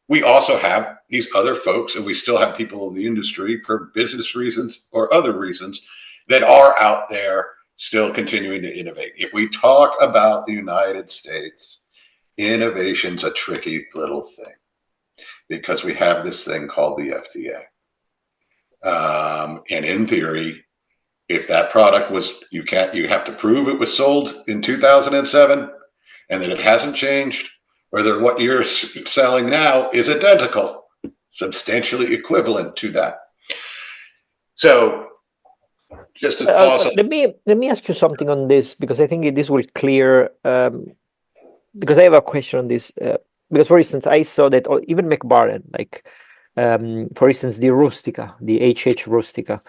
we also have these other folks, and we still have people in the industry for business reasons or other reasons that are out there still continuing to innovate. If we talk about the United States, innovation's a tricky little thing because we have this thing called the FDA. And in theory, if that product was, you have to prove it was sold in 2007 and that it hasn't changed, or that what you're selling now is identical, substantially equivalent to that. So just to pause. Let me ask you something on this, because I think this will clear, because I have a question on this, because for instance, I saw that even MacBaren, like, for instance, the Rustica, the HH Rustica,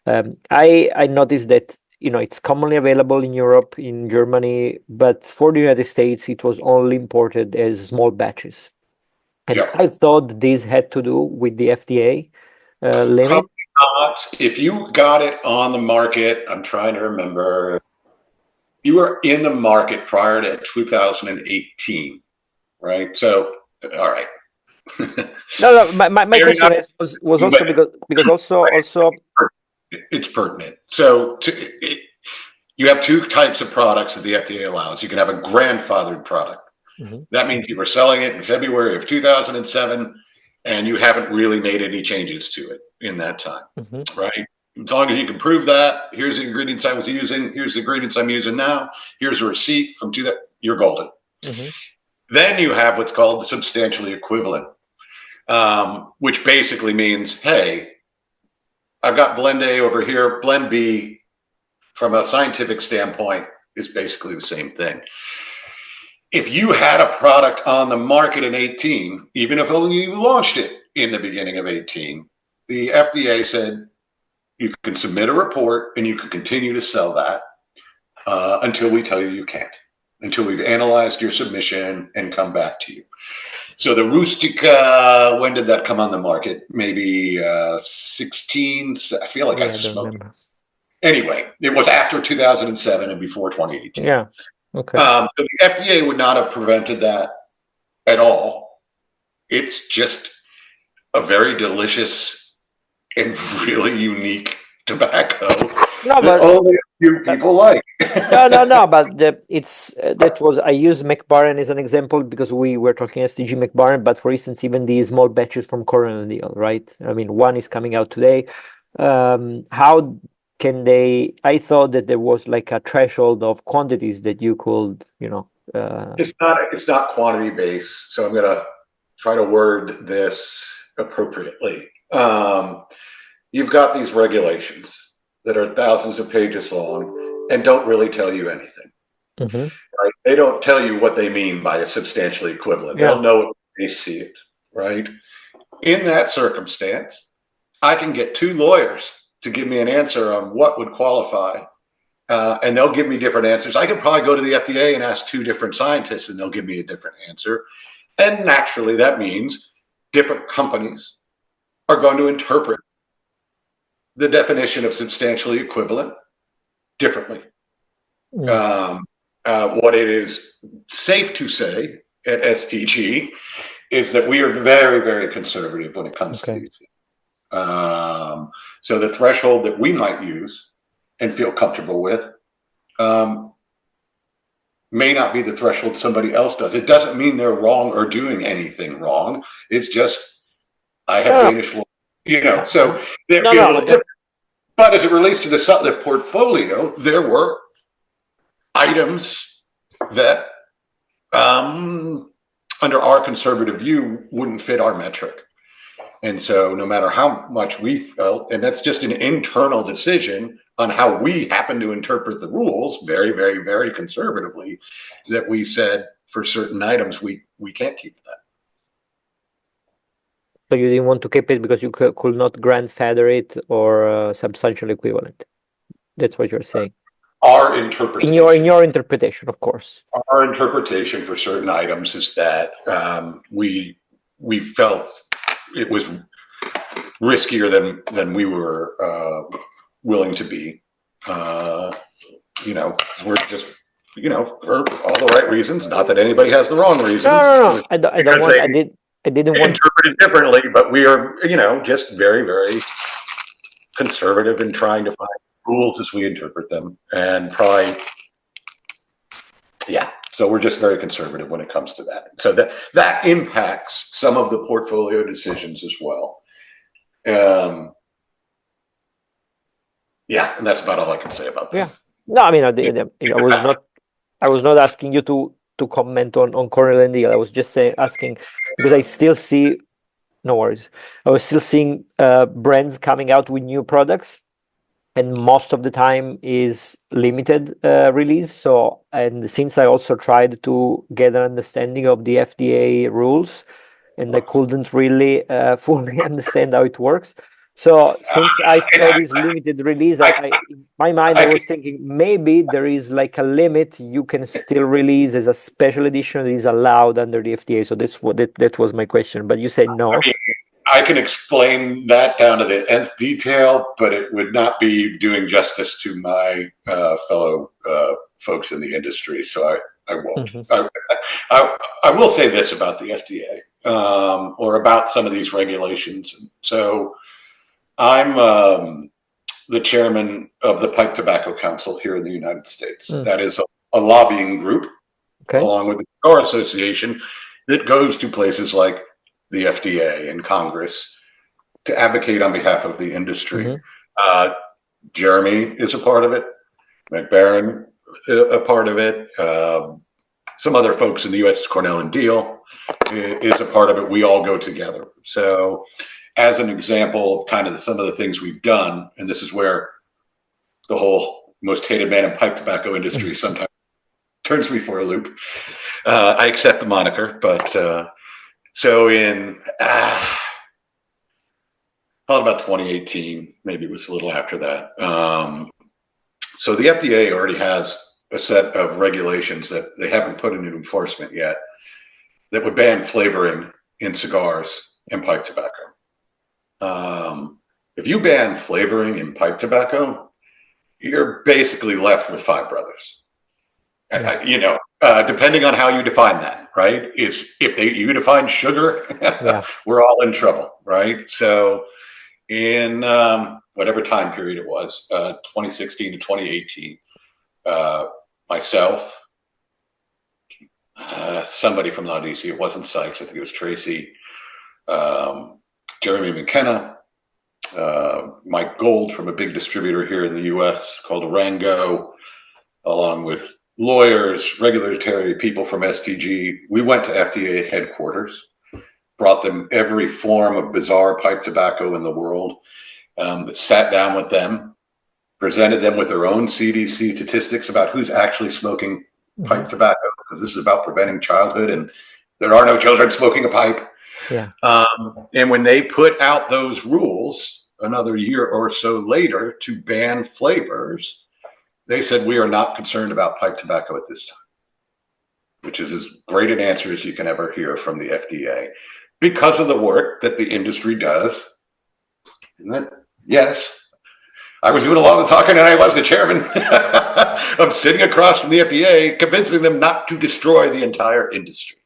I noticed that, it's commonly available in Europe, in Germany, but for the United States, it was only imported as small batches. And I thought this had to do with the FDA limit. If you got it on the market, I'm trying to remember, you were in the market prior to 2018, right? So, all right. No. My question was also because also it's pertinent. So you have two types of products that the FDA allows. You can have a grandfathered product. Mm-hmm. That means you were selling it in February of 2007, and you haven't really made any changes to it in that time, right? As long as you can prove that, here's the ingredients I was using, here's the ingredients I'm using now, here's a receipt from you're golden. Mm-hmm. Then you have what's called the substantially equivalent, which basically means, hey, I've got blend A over here, blend B, from a scientific standpoint, is basically the same thing. If you had a product on the market in 18, even if only you launched it in the beginning of 18, the FDA said you can submit a report and you can continue to sell that until we tell you can't, until we've analyzed your submission and come back to you. So the Rustica, when did that come on the market? Maybe 16. I feel like I just smoked it. Anyway, it was after 2007 and before 2018. Yeah. Okay. So the FDA would not have prevented that at all. It's just a very delicious and really unique tobacco that only a few people like. No. But I use MacBaren as an example because we were talking STG MacBaren. But for instance, even these small batches from Cornell and Deal, right? I mean, one is coming out today. How can they? I thought that there was like a threshold of quantities that you could, It's not quantity based. So I'm gonna try to word this appropriately. You've got these regulations that are thousands of pages long and don't really tell you anything. Mm-hmm. Right? They don't tell you what they mean by a substantially equivalent. Yeah. They'll know it when they see it, right? In that circumstance, I can get two lawyers to give me an answer on what would qualify, and they'll give me different answers. I could probably go to the FDA and ask two different scientists, and they'll give me a different answer. And naturally, that means different companies are going to interpret the definition of substantially equivalent differently. What it is safe to say at STG is that we are very, very conservative when it comes to these things. So the threshold that we might use and feel comfortable with may not be the threshold somebody else does. It doesn't mean they're wrong or doing anything wrong. It's just I have Danish law, so they're a little different. But as it relates to the Sutliff portfolio, there were items that, under our conservative view, wouldn't fit our metric. And so no matter how much we felt, and that's just an internal decision on how we happen to interpret the rules very, very, very conservatively, that we said, for certain items, we can't keep that. So you didn't want to keep it because you could not grandfather it or substantial equivalent. That's what you're saying. Our interpretation. In your interpretation, of course. Our interpretation for certain items is that we felt it was riskier than we were willing to be. We're just, for all the right reasons. Not that anybody has the wrong reasons. No. I don't want. I didn't want to interpret it differently, but we are, just very, very conservative in trying to find rules as we interpret them, and probably, yeah. So we're just very conservative when it comes to that. So that impacts some of the portfolio decisions as well. Yeah, and that's about all I can say about that. Yeah. No, I mean, I was not asking you to comment on Cornell and Deal. I was just asking because I still see. No worries. I was still seeing brands coming out with new products, and most of the time is limited release. So, and since I also tried to get an understanding of the FDA rules, and I couldn't really fully understand how it works. So since I saw this limited release, in my mind I was thinking maybe there is like a limit you can still release as a special edition that is allowed under the FDA. So that was my question. But you say no. I can explain that down to the nth detail, but it would not be doing justice to my fellow folks in the industry. So I won't. Mm-hmm. I will say this about the FDA or about some of these regulations. So I'm the chairman of the Pipe Tobacco Council here in the United States. Mm. That is a lobbying group, along with the Cigar Association, that goes to places like the FDA and Congress to advocate on behalf of the industry. Mm-hmm. Jeremy is a part of it. MacBaren, a part of it. Some other folks in the U.S., Cornell and Deal, is a part of it. We all go together. So as an example of kind of some of the things we've done, and this is where the whole most hated man in pipe tobacco industry sometimes turns me for a loop. I accept the moniker, but so in probably about 2018, maybe it was a little after that. So the FDA already has a set of regulations that they haven't put into enforcement yet that would ban flavoring in cigars and pipe tobacco. If you ban flavoring in pipe tobacco, you're basically left with five brothers. Depending on how you define that, right? If you define sugar, we're all in trouble, right? So in whatever time period it was, 2016 to 2018, myself, somebody from DC, it wasn't Sykes, I think it was Tracy, Jeremy McKenna, Mike Gold from a big distributor here in the US called Rango, along with lawyers, regulatory people from STG. We went to FDA headquarters, brought them every form of bizarre pipe tobacco in the world, sat down with them, presented them with their own CDC statistics about who's actually smoking pipe tobacco, because this is about preventing childhood, and there are no children smoking a pipe. Yeah. And when they put out those rules another year or so later to ban flavors, they said, we are not concerned about pipe tobacco at this time, which is as great an answer as you can ever hear from the FDA because of the work that the industry does. And then, yes, I was doing a lot of the talking, and I was the chairman. I'm sitting across from the FDA, convincing them not to destroy the entire industry.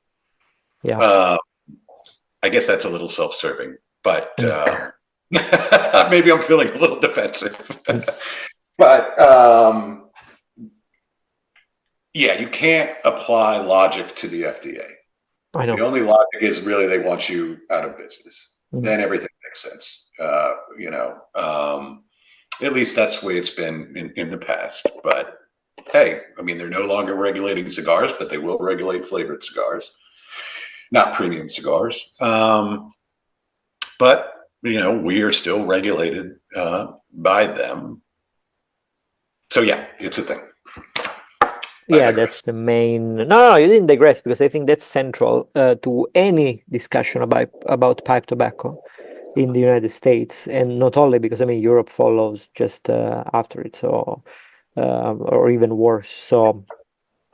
Yeah. I guess that's a little self-serving, but maybe I'm feeling a little defensive. But you can't apply logic to the FDA. I know. The only logic is really they want you out of business. Then everything makes sense. At least that's the way it's been in the past. But hey, I mean, they're no longer regulating cigars, but they will regulate flavored cigars, not premium cigars. But we are still regulated by them. So yeah, it's a thing. Yeah, that's the main. No, you didn't digress, because I think that's central to any discussion about pipe tobacco in the United States, and not only because I mean Europe follows just after it, so or even worse. So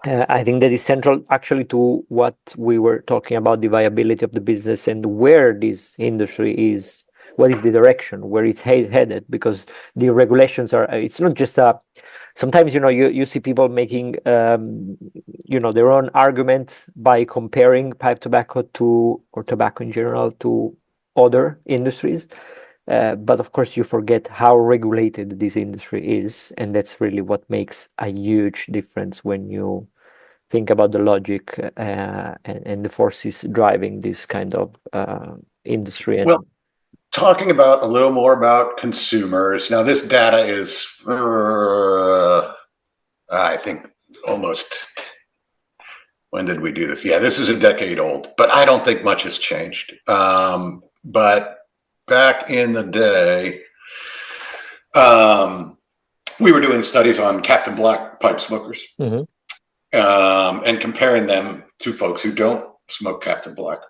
I think that is central actually to what we were talking about, the viability of the business and where this industry is, what is the direction, where it's headed, because the regulations are, it's not just a, sometimes, you see people making, their own argument by comparing pipe tobacco to, or tobacco in general, to other industries. But of course, you forget how regulated this industry is, and that's really what makes a huge difference when you think about the logic and the forces driving this kind of industry. And Well, talking about a little more about consumers. Now, this data is, I think, almost. When did we do this? Yeah, this is a decade old, but I don't think much has changed. But back in the day, we were doing studies on Captain Black pipe smokers, and comparing them to folks who don't smoke Captain Black.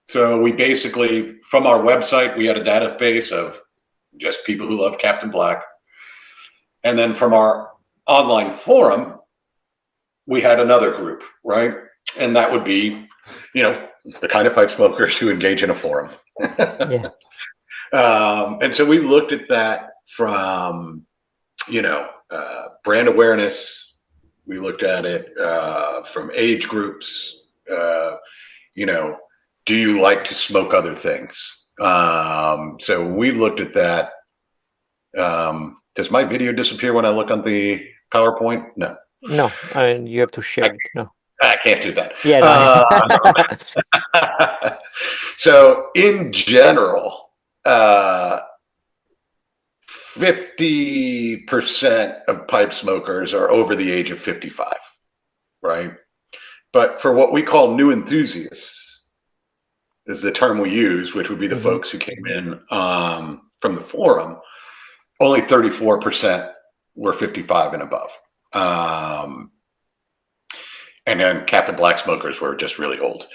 So we basically, from our website, we had a database of just people who love Captain Black. And then from our online forum, we had another group, right? And that would be, the kind of pipe smokers who engage in a forum. yeah. And so we looked at that from, brand awareness. We looked at it from age groups. Do you like to smoke other things? So we looked at that. Does my video disappear when I look on the PowerPoint? No. No, I mean, you have to share it. No. I can't do that. Yeah. No. So in general, 50% of pipe smokers are over the age of 55, right? But for what we call new enthusiasts, is the term we use, which would be the folks who came in from the forum, only 34% were 55 and above. And then Captain Black smokers were just really old.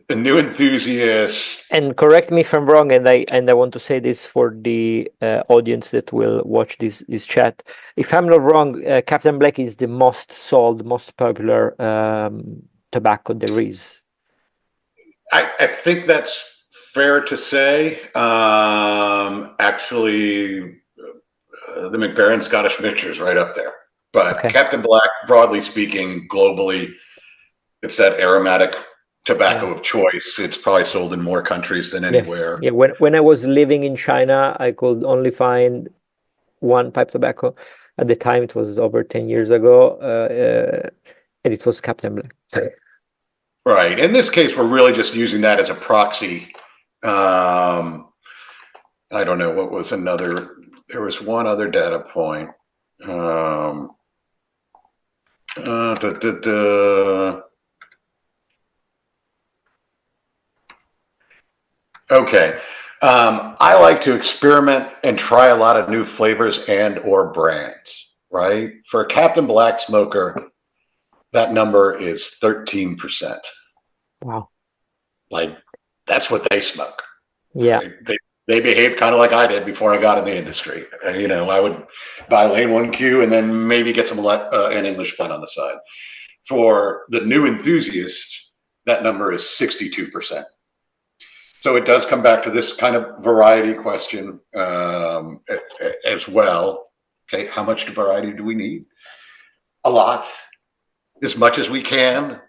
The new enthusiasts. And correct me if I'm wrong, and I want to say this for the audience that will watch this chat. If I'm not wrong, Captain Black is the most sold, most popular tobacco there is. I think that's fair to say. Actually, the MacBaren Scottish Mixture is right up there. But okay. Captain Black, broadly speaking, globally, it's that aromatic tobacco of choice. It's probably sold in more countries than anywhere. Yeah. When I was living in China, I could only find one pipe tobacco. At the time, it was over 10 years ago, and it was Captain Black. Right. In this case, we're really just using that as a proxy. I don't know what was another. There was one other data point. Okay. I like to experiment and try a lot of new flavors and or brands, right? For a Captain Black smoker, that number is 13%. Wow. Like, that's what they smoke. Yeah. They behave kind of like I did before I got in the industry. I would buy Lane 1Q and then maybe get some an English blend on the side. For the new enthusiast, that number is 62%. So it does come back to this kind of variety question as well. Okay, how much variety do we need? A lot, as much as we can.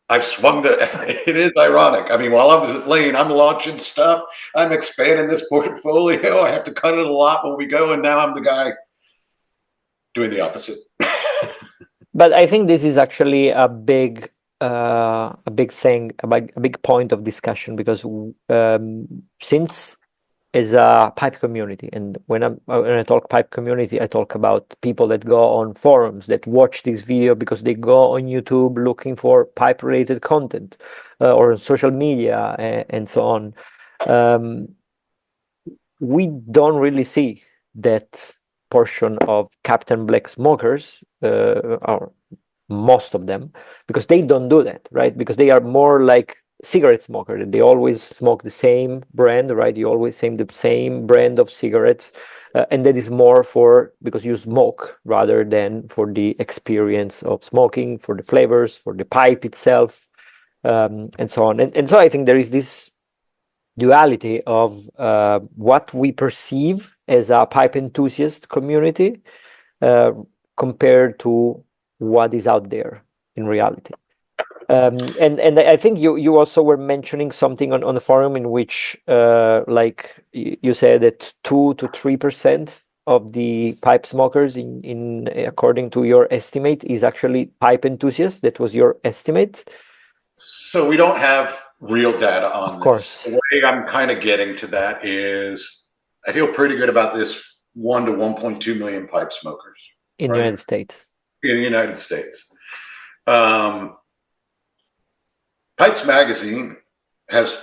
I've swung it is ironic. I mean, while I was at Lane, I'm launching stuff. I'm expanding this portfolio. I have to cut it a lot when we go, and now I'm the guy doing the opposite. But I think this is actually a big thing, a big point of discussion, because since as a pipe community, and when I talk pipe community, I talk about people that go on forums, that watch this video because they go on YouTube looking for pipe related content, or social media and so on. We don't really see that portion of Captain Black smokers, or most of them, because they don't do that, right? Because they are more like cigarette smoker. They always smoke the same brand, right? You always same the same brand of cigarettes, and that is more for because you smoke rather than for the experience of smoking, for the flavors, for the pipe itself, and so on. And so I think there is this duality of what we perceive as a pipe enthusiast community compared to what is out there in reality. And I think you also were mentioning something on the forum in which like you said that 2 to 3% of the pipe smokers in according to your estimate is actually pipe enthusiasts. That was your estimate. So we don't have real data on Of course. this. The way I'm kind of getting to that is I feel pretty good about this 1 to 1.2 million pipe smokers In the United States. in the United States. Pipes Magazine has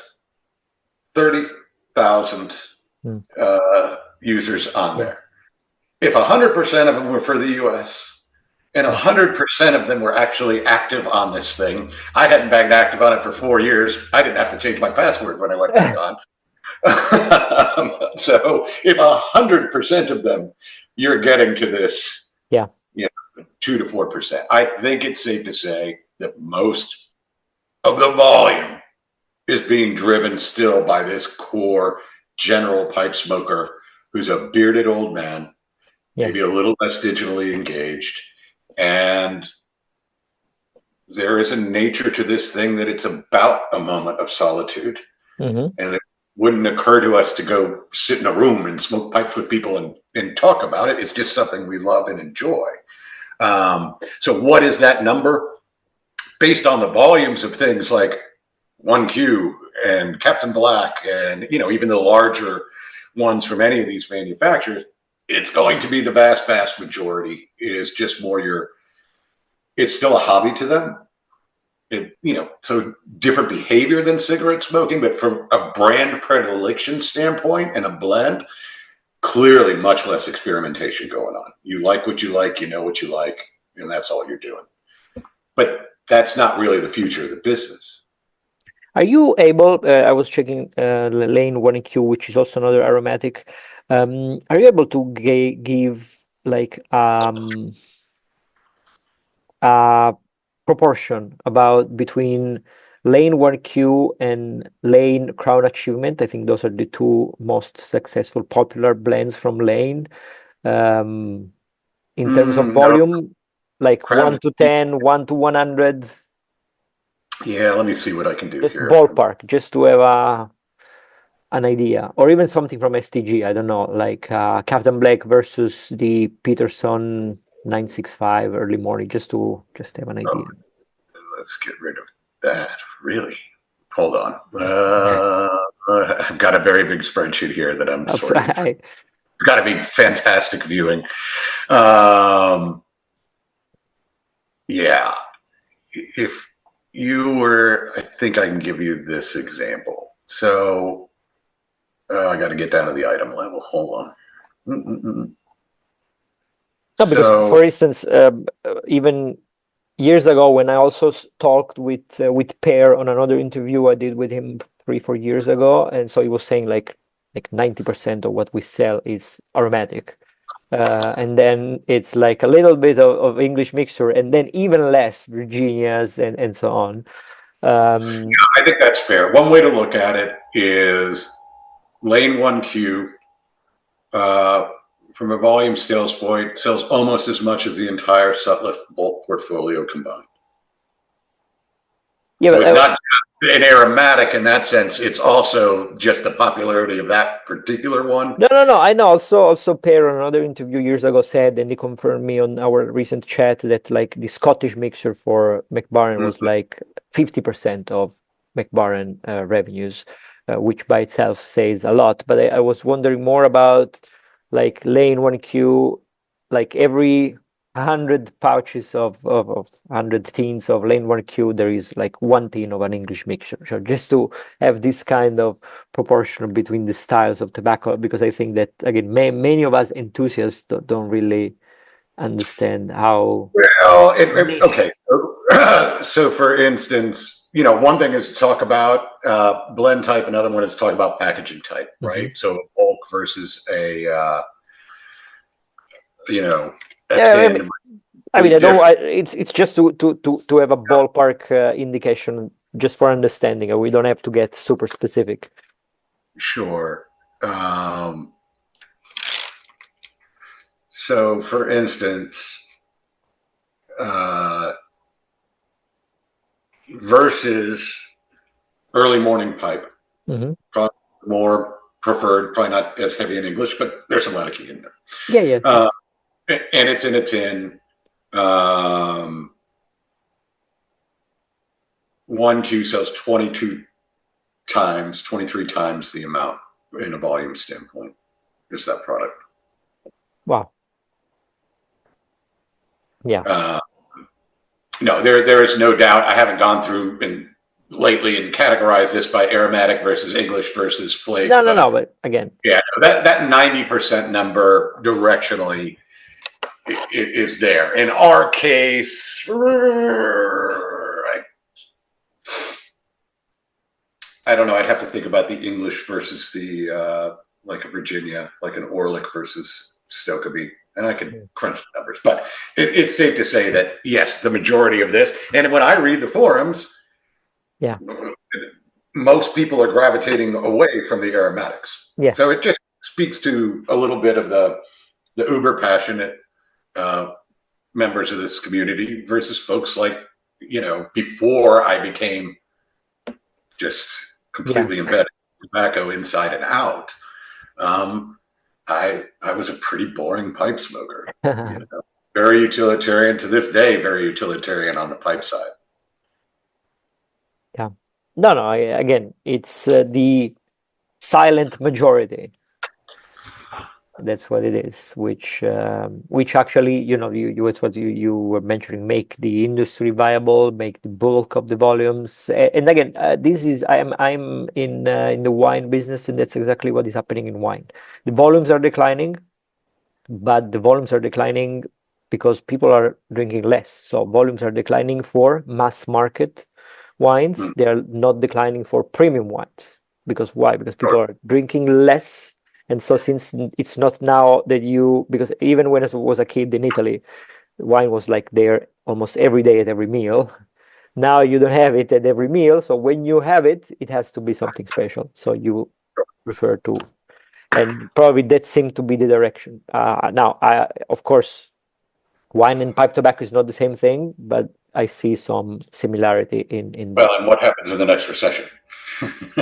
30,000 users on there. If 100% of them were for the US and 100% of them were actually active on this thing, I hadn't been active on it for 4 years. I didn't have to change my password when I went back on. So if 100% of them, you're getting to this, 2 to 4%. I think it's safe to say that most of the volume is being driven still by this core general pipe smoker who's a bearded old man, maybe a little less digitally engaged. And there is a nature to this thing that it's about a moment of solitude. And it wouldn't occur to us to go sit in a room and smoke pipes with people and talk about it. It's just something we love and enjoy. So what is that number? Based on the volumes of things like 1Q and Captain Black and, even the larger ones from any of these manufacturers, it's going to be the vast, vast majority is just more it's still a hobby to them. So different behavior than cigarette smoking, but from a brand predilection standpoint and a blend, clearly much less experimentation going on. You like what you like, you know what you like, and that's all you're doing. But that's not really the future of the business. Are you able, I was checking Lane 1Q, which is also another aromatic. Are you able to give like a proportion between Lane 1Q and Lane Crown Achievement? I think those are the two most successful, popular blends from Lane. In terms of volume, like Crown 1 to 10, 1 to 100. Yeah, let me see what I can do just here. Ballpark, just to have an idea, or even something from STG. I don't know, like Captain Black versus the Peterson 965 early morning, just to have an idea. Let's get rid of that. Really? Hold on. I've got a very big spreadsheet here that I'm sorting. It's got to be fantastic viewing. Yeah. If you were, I think I can give you this example. So I got to get down to the item level. Hold on. No, because for instance, even years ago when I also talked with Per on another interview I did with him 3-4 years ago, and so he was saying like 90% of what we sell is aromatic. And then it's like a little bit of English mixture, and then even less Virginias and so on. I think that's fair. One way to look at it is Lane 1Q, from a volume sales point, sells almost as much as the entire Sutliff bulk portfolio combined. Yeah, so it's not an aromatic in that sense. It's also just the popularity of that particular one. No. I know. Also, Per on another interview years ago said, and he confirmed me on our recent chat, that like the Scottish mixer for MacBaren was like 50% of MacBaren revenues, which by itself says a lot. But I was wondering more about like Lane 1Q, like every 100 pouches of 100 tins of Lane Q, there is like 1 tin of an English mixture. So just to have this kind of proportion between the styles of tobacco, because I think that, again, many of us enthusiasts don't really understand how Well, niche. okay. So, for instance, one thing is to talk about blend type, another one is to talk about packaging type, right? Mhm. So, bulk versus a Yeah, tin, I mean, pretty I don't. different. It's just to have a ballpark indication, just for understanding. We don't have to get super specific. Sure. Um, so, for instance, uh, versus early morning pipe, Hmm. probably more preferred, probably not as heavy in English, but there's some latitude in there. Yeah, yeah. Uh, and it's in a tin. Um, 1Q sells 22 times, 23 times the amount in a volume standpoint is that product. Wow. Yeah. Uh, no, there is no doubt. I haven't gone through and lately and categorized this by aromatic versus English versus flake, No, no, but no. But again, yeah, that 90% number directionally is there. In our case, I don't know. I'd have to think about the English versus the like a Virginia, like an Orlick versus Stokeby, and I could crunch the numbers. But it's safe to say that yes, the majority of this, and when I read the forums, yeah, most people are gravitating away from the aromatics. yeah, So it just speaks to a little bit of the uber passionate uh, members of this community versus folks like before I became just yeah. completely embedded in tobacco inside and out. Um, I was a pretty boring pipe smoker, very utilitarian to this day, very utilitarian on the pipe side. Yeah. No, no. Again, it's the silent majority. That's what it is, which actually, it's what you were mentioning, make the industry viable, make the bulk of the volumes. And again, this is I'm in the wine business, and that's exactly what is happening in wine. The volumes are declining, but the volumes are declining because people are drinking less. So volumes are declining for mass market wines. Mm. They are not declining for premium wines. Because why? Because people Sure. are drinking less. And so since it's not now that because even when I was a kid in Italy, wine was like there almost every day at every meal. Now you don't have it at every meal. So when you have it, it has to be something special. So you refer to, and probably that seemed to be the direction. Now, of course, wine and pipe tobacco is not the same thing, but I see some similarity in Well, this. and what happens in the next recession?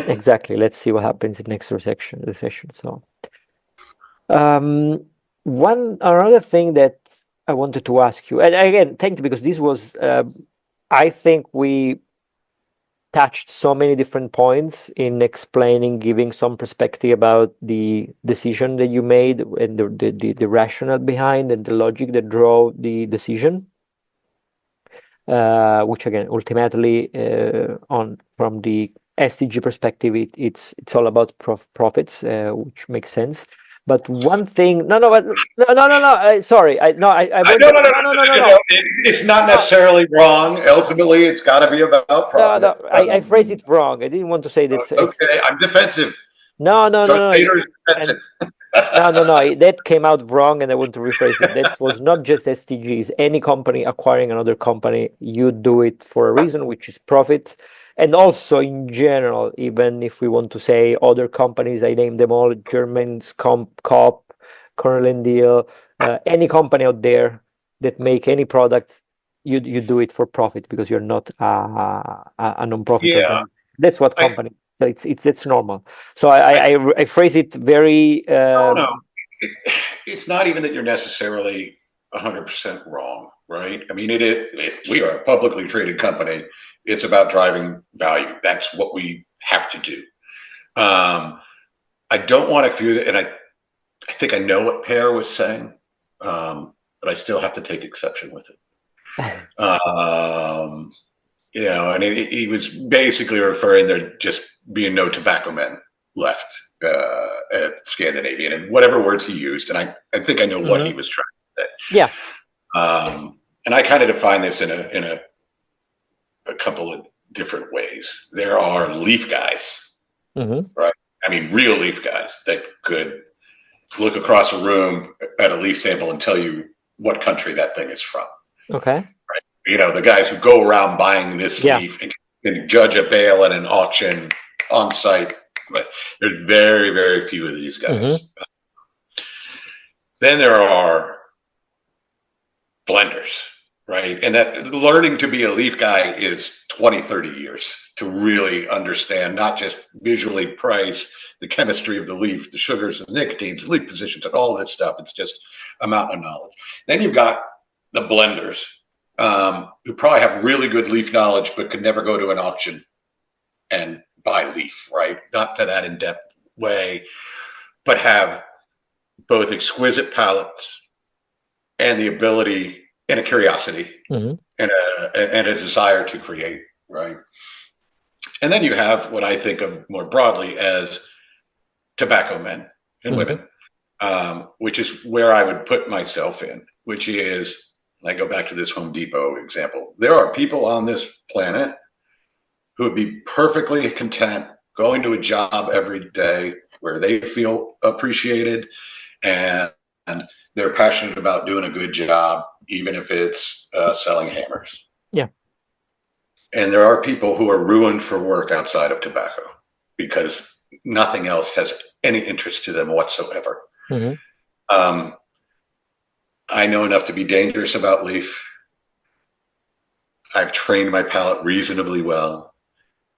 Exactly. Let's see what happens in next recession. So, um, one another thing that I wanted to ask you, and again, thank you, because this was, I think we touched so many different points in explaining, giving some perspective about the decision that you made and the rationale behind and the logic that drove the decision. Which again, ultimately, on from the STG perspective, it's all about profits, which makes sense. But one thing, no, no, but no. Sorry, I I want no, to, no, no, no, no, no, no, no, no, it's not no. necessarily wrong. Ultimately, it's got to be about No, no, profit. I phrased it wrong. I didn't want to say that. Okay, I'm defensive. No, no, no, Darth no. Vader is And defensive. no, no, no. That came out wrong, and I want to rephrase it. That was not just STGs. Any company acquiring another company, you do it for a reason, which is profit. And also in general, even if we want to say other companies, I name them all: Germans, Coop, Cornell Deal, any company out there that make any product, you do it for profit because you're not a non-profit Yeah, organization. That's what I company. So it's normal. So I phrase it very. don't know. It's not even that you're necessarily 100% wrong, right? I mean, we are a publicly traded company. It's about driving value. That's what we have to do. Um, I don't want to confuse it, and I think I know what Pear was saying. Um, but I still have to take exception with it. And he was basically referring there just being no tobacco men left at Scandinavian, and whatever words he used, and I think I know what he was trying to say. Yeah. And I kind of define this in a couple of different ways. There are leaf guys, right? I mean, real leaf guys that could look across a room at a leaf sample and tell you what country that thing is from. Okay. Right? The guys who go around buying this leaf and can judge a bale at an auction on site. But there's very, very few of these guys. Then there are blenders, right? And that learning to be a leaf guy is 20, 30 years to really understand, not just visually price, the chemistry of the leaf, the sugars, the nicotines, leaf positions, and all this stuff. It's just a mountain of knowledge. Then you've got the blenders who probably have really good leaf knowledge, but could never go to an auction and buy leaf, right? Not to that in-depth way, but have both exquisite palates and the ability and a curiosity and a desire to create, right? And then you have what I think of more broadly as tobacco men and women, which is where I would put myself in, which is, I go back to this Home Depot example. There are people on this planet who would be perfectly content going to a job every day where they feel appreciated and they're passionate about doing a good job, even if it's selling hammers. Yeah. And there are people who are ruined for work outside of tobacco because nothing else has any interest to them whatsoever. I know enough to be dangerous about leaf. I've trained my palate reasonably well.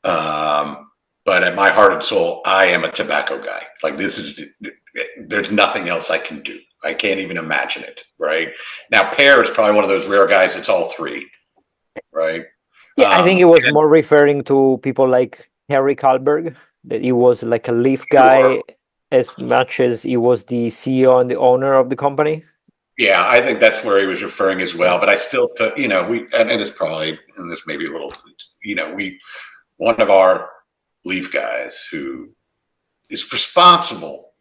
But at my heart and soul, I am a tobacco guy. Like there's nothing else I can do. I can't even imagine it, right? Now, Pear is probably one of those rare guys that's all three, right? Yeah, I think it was more referring to people like Harry Kalberg, that he was like a leaf guy as much as he was the CEO and the owner of the company. Yeah, I think that's where he was referring as well. But I still, and it's probably, and this may be a little, one of our leaf guys who is responsible,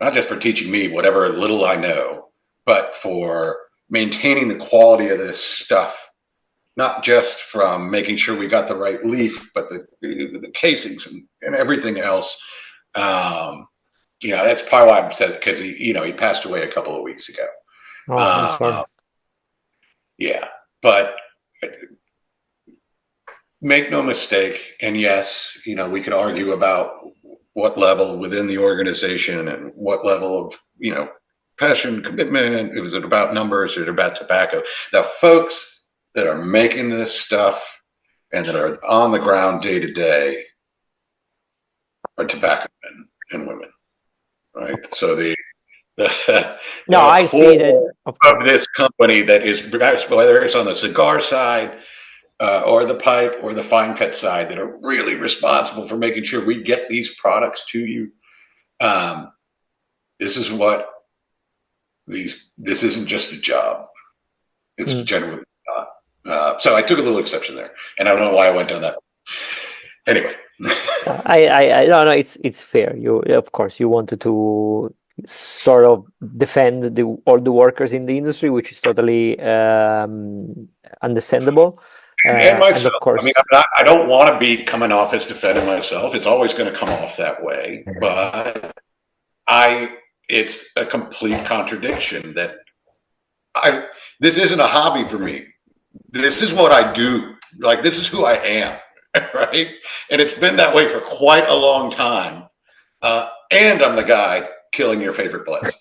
not just for teaching me whatever little I know, but for maintaining the quality of this stuff, not just from making sure we got the right leaf, but the casings and everything else. That's probably why I'm upset, because he passed away a couple of weeks ago. Oh, I'm sorry. Yeah, but make no mistake, and yes, we could argue about what level within the organization and what level of, passion, commitment, is it about numbers, is it about tobacco? The folks that are making this stuff and that are on the ground day to day are tobacco men and women, right? So I see that of this company that is, whether it's on the cigar side, or the pipe or the fine cut side, that are really responsible for making sure we get these products to you. This is what this isn't just a job. It's generally not. So I took a little exception there, and I don't know why I went down that. Anyway. I no, it's fair. You, of course, you wanted to sort of defend all the workers in the industry, which is totally understandable. And myself. And of course, I mean, I don't want to be coming off as defending myself. It's always going to come off that way. But it's a complete contradiction that this isn't a hobby for me. This is what I do. Like, this is who I am, right? And it's been that way for quite a long time. And I'm the guy killing your favorite place.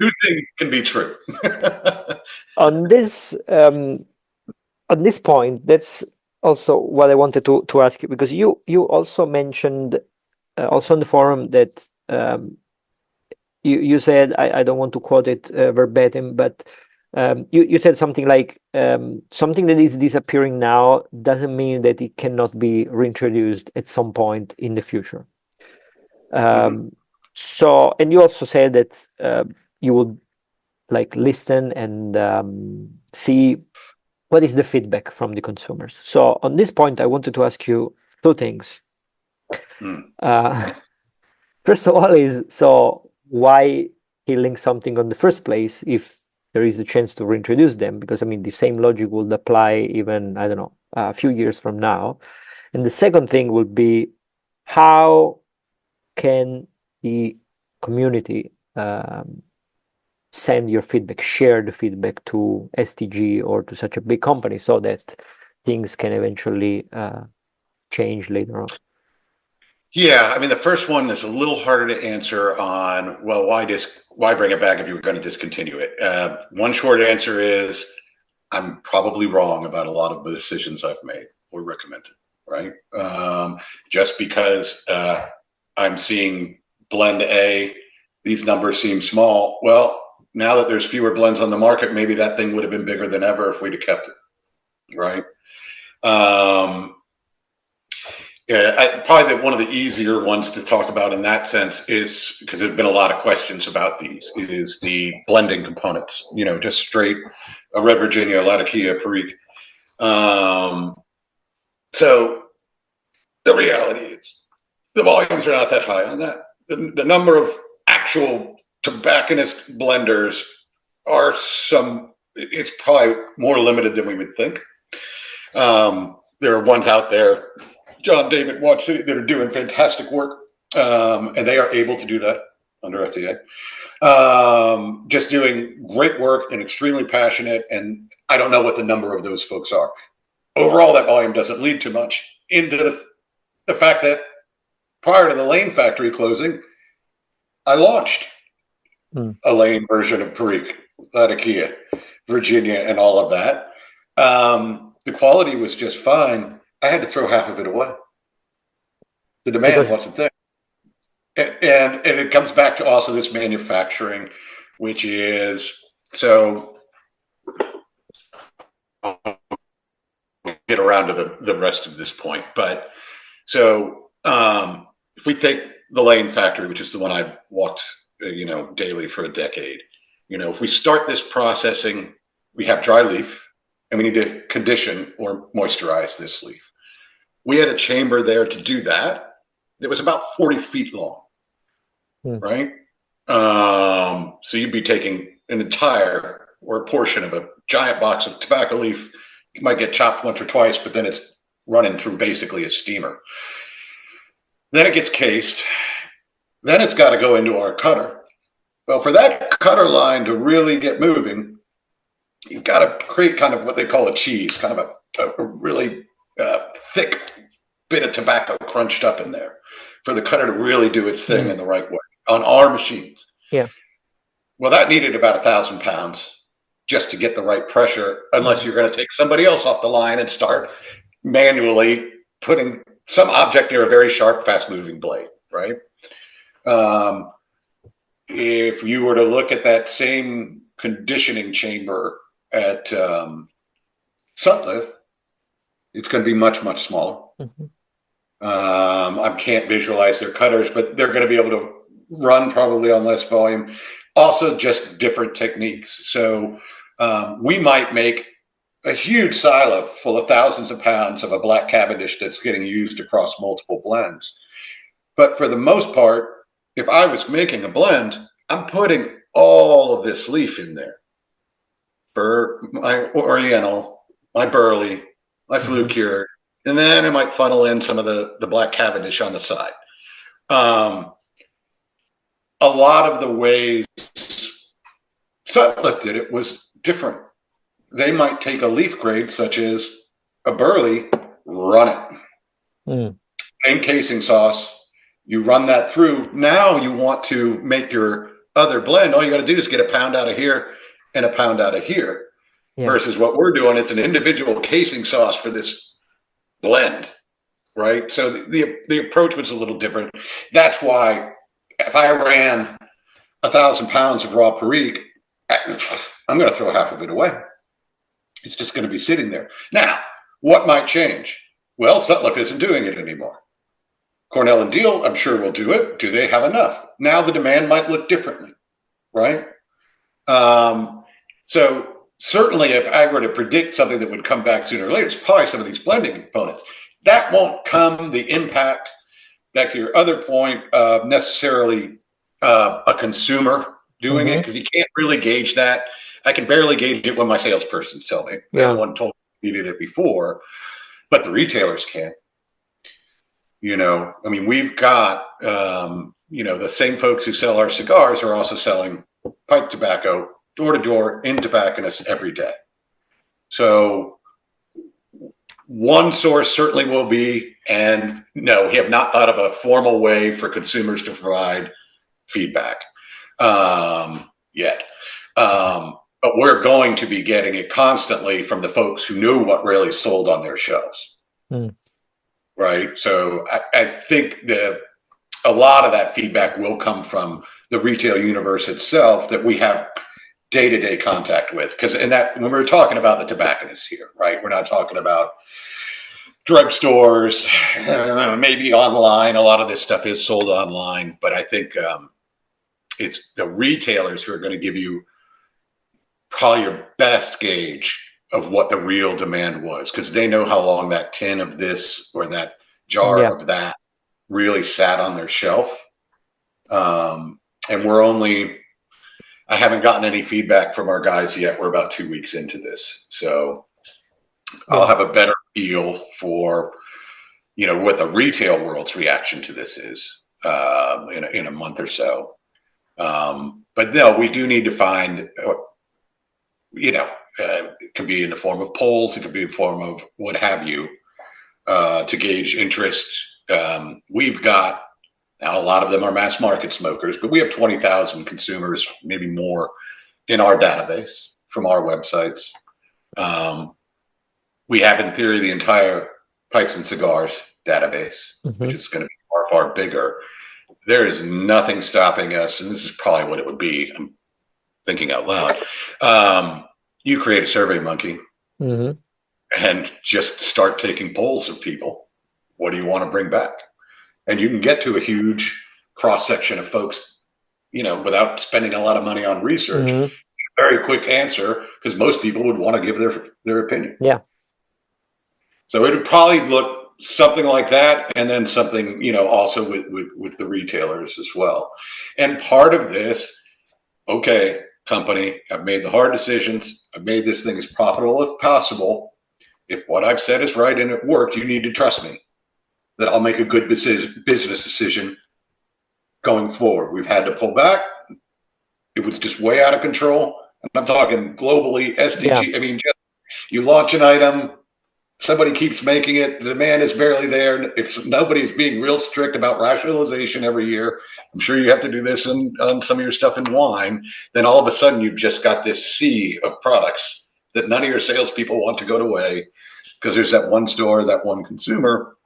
Two things can be true. On this point, that's also what I wanted to ask you, because you also mentioned also on the forum that you said, I don't want to quote it verbatim, but you said something like something that is disappearing now doesn't mean that it cannot be reintroduced at some point in the future. So, and you also said that you would like listen and see what is the feedback from the consumers. So on this point, I wanted to ask you two things. First of all is, so why killing something on the first place if there is a chance to reintroduce them? Because I mean, the same logic would apply even, I don't know, a few years from now. And the second thing would be, how can the community send your feedback, share the feedback to STG or to such a big company so that things can eventually change later on? Yeah, I mean, the first one is a little harder to answer on, well, why bring it back if you were going to discontinue it? One short answer is I'm probably wrong about a lot of the decisions I've made or recommended, right? Just because I'm seeing blend A, these numbers seem small. Well, now that there's fewer blends on the market, maybe that thing would have been bigger than ever if we'd have kept it, right? Yeah, probably one of the easier ones to talk about in that sense is, because there's been a lot of questions about these, is the blending components, just straight a Red Virginia, Latakia, Perique. So the reality is the volumes are not that high on that. The number of actual tobacconist blenders it's probably more limited than we would think. There are ones out there, John David Watts, that are doing fantastic work, and they are able to do that under FDA. Just doing great work and extremely passionate, and I don't know what the number of those folks are. Overall, that volume doesn't lead too much into the fact that prior to the Lane factory closing, I launched a Lane version of Perique, Latakia, Virginia, and all of that. The quality was just fine. I had to throw half of it away. The demand wasn't there. And it comes back to also this manufacturing, which is, so I'll get around to the rest of this point. But so if we take the Lane factory, which is the one I've walked, daily for a decade, if we start this processing, we have dry leaf and we need to condition or moisturize this leaf. We had a chamber there to do that. It was about 40 feet long, right? So you'd be taking an entire or a portion of a giant box of tobacco leaf. You might get chopped once or twice, but then it's running through basically a steamer. Then it gets cased. Then it's got to go into our cutter. Well, for that cutter line to really get moving, you've got to create kind of what they call a cheese, kind of a really thick bit of tobacco crunched up in there for the cutter to really do its thing in the right way on our machines. Yeah. Well, that needed about 1,000 pounds just to get the right pressure, unless you're going to take somebody else off the line and start manually putting some object near a very sharp, fast-moving blade, right? If you were to look at that same conditioning chamber at Sutliff, it's going to be much, much smaller. I can't visualize their cutters, but they're going to be able to run probably on less volume. Also, just different techniques. So we might make a huge silo full of thousands of pounds of a black Cavendish that's getting used across multiple blends. But for the most part, if I was making a blend, I'm putting all of this leaf in there for my Oriental, my Burley, my Flue Cured, and then I might funnel in some of the black Cavendish on the side. A lot of the ways Sutliff did it was different. They might take a leaf grade such as a Burley, run it. Same casing sauce. You run that through. Now you want to make your other blend. All you got to do is get a pound out of here and a pound out of here. Yeah. Versus what we're doing, it's an individual casing sauce for this blend, right? So the approach was a little different. That's why if I ran 1,000 pounds of raw Perique, I'm going to throw half of it away. It's just going to be sitting there. Now, what might change? Well, Sutliff isn't doing it anymore. Cornell and Deal, I'm sure, will do it. Do they have enough? Now the demand might look differently, right? So certainly if I were to predict something that would come back sooner or later, it's probably some of these blending components. That won't come the impact, back to your other point, of necessarily a consumer doing it, because you can't really gauge that. I can barely gauge it when my salespersons tell me. No one told me you did it before, but the retailers can. I mean, we've got, the same folks who sell our cigars are also selling pipe tobacco door to door in tobacconists every day. So one source certainly will be, and no, we have not thought of a formal way for consumers to provide feedback yet. But we're going to be getting it constantly from the folks who knew what really sold on their shelves. Right. So I think that a lot of that feedback will come from the retail universe itself that we have day-to-day contact with. Because when we're talking about the tobacconists here, right, we're not talking about drugstores, maybe online. A lot of this stuff is sold online, but I think it's the retailers who are going to give you probably your best gauge of what the real demand was, because they know how long that tin of this or that jar of that really sat on their shelf. And I haven't gotten any feedback from our guys yet. We're about 2 weeks into this. So I'll have a better feel for, what the retail world's reaction to this is in a month or so. But no, we do need to find, it could be in the form of polls, it could be in the form of what have you, to gauge interest. We've got, now a lot of them are mass market smokers, but we have 20,000 consumers, maybe more, in our database from our websites. We have, in theory, the entire pipes and cigars database, which is going to be far, far bigger. There is nothing stopping us, and this is probably what it would be. I'm thinking out loud. You create a survey monkey and just start taking polls of people. What do you want to bring back? And you can get to a huge cross section of folks, without spending a lot of money on research. Very quick answer, because most people would want to give their opinion. Yeah. So it would probably look something like that, and then something, also with the retailers as well. And part of this, okay, company, I've made the hard decisions. I've made this thing as profitable as possible. If what I've said is right and it worked, you need to trust me that I'll make a good business decision going forward. We've had to pull back. It was just way out of control. I'm talking globally, STG. I mean, just, you launch an item, somebody keeps making it, the demand is barely there. If nobody's being real strict about rationalization every year, I'm sure you have to do this on some of your stuff in wine, then all of a sudden you've just got this sea of products that none of your salespeople want to go away, because there's that one store, that one consumer.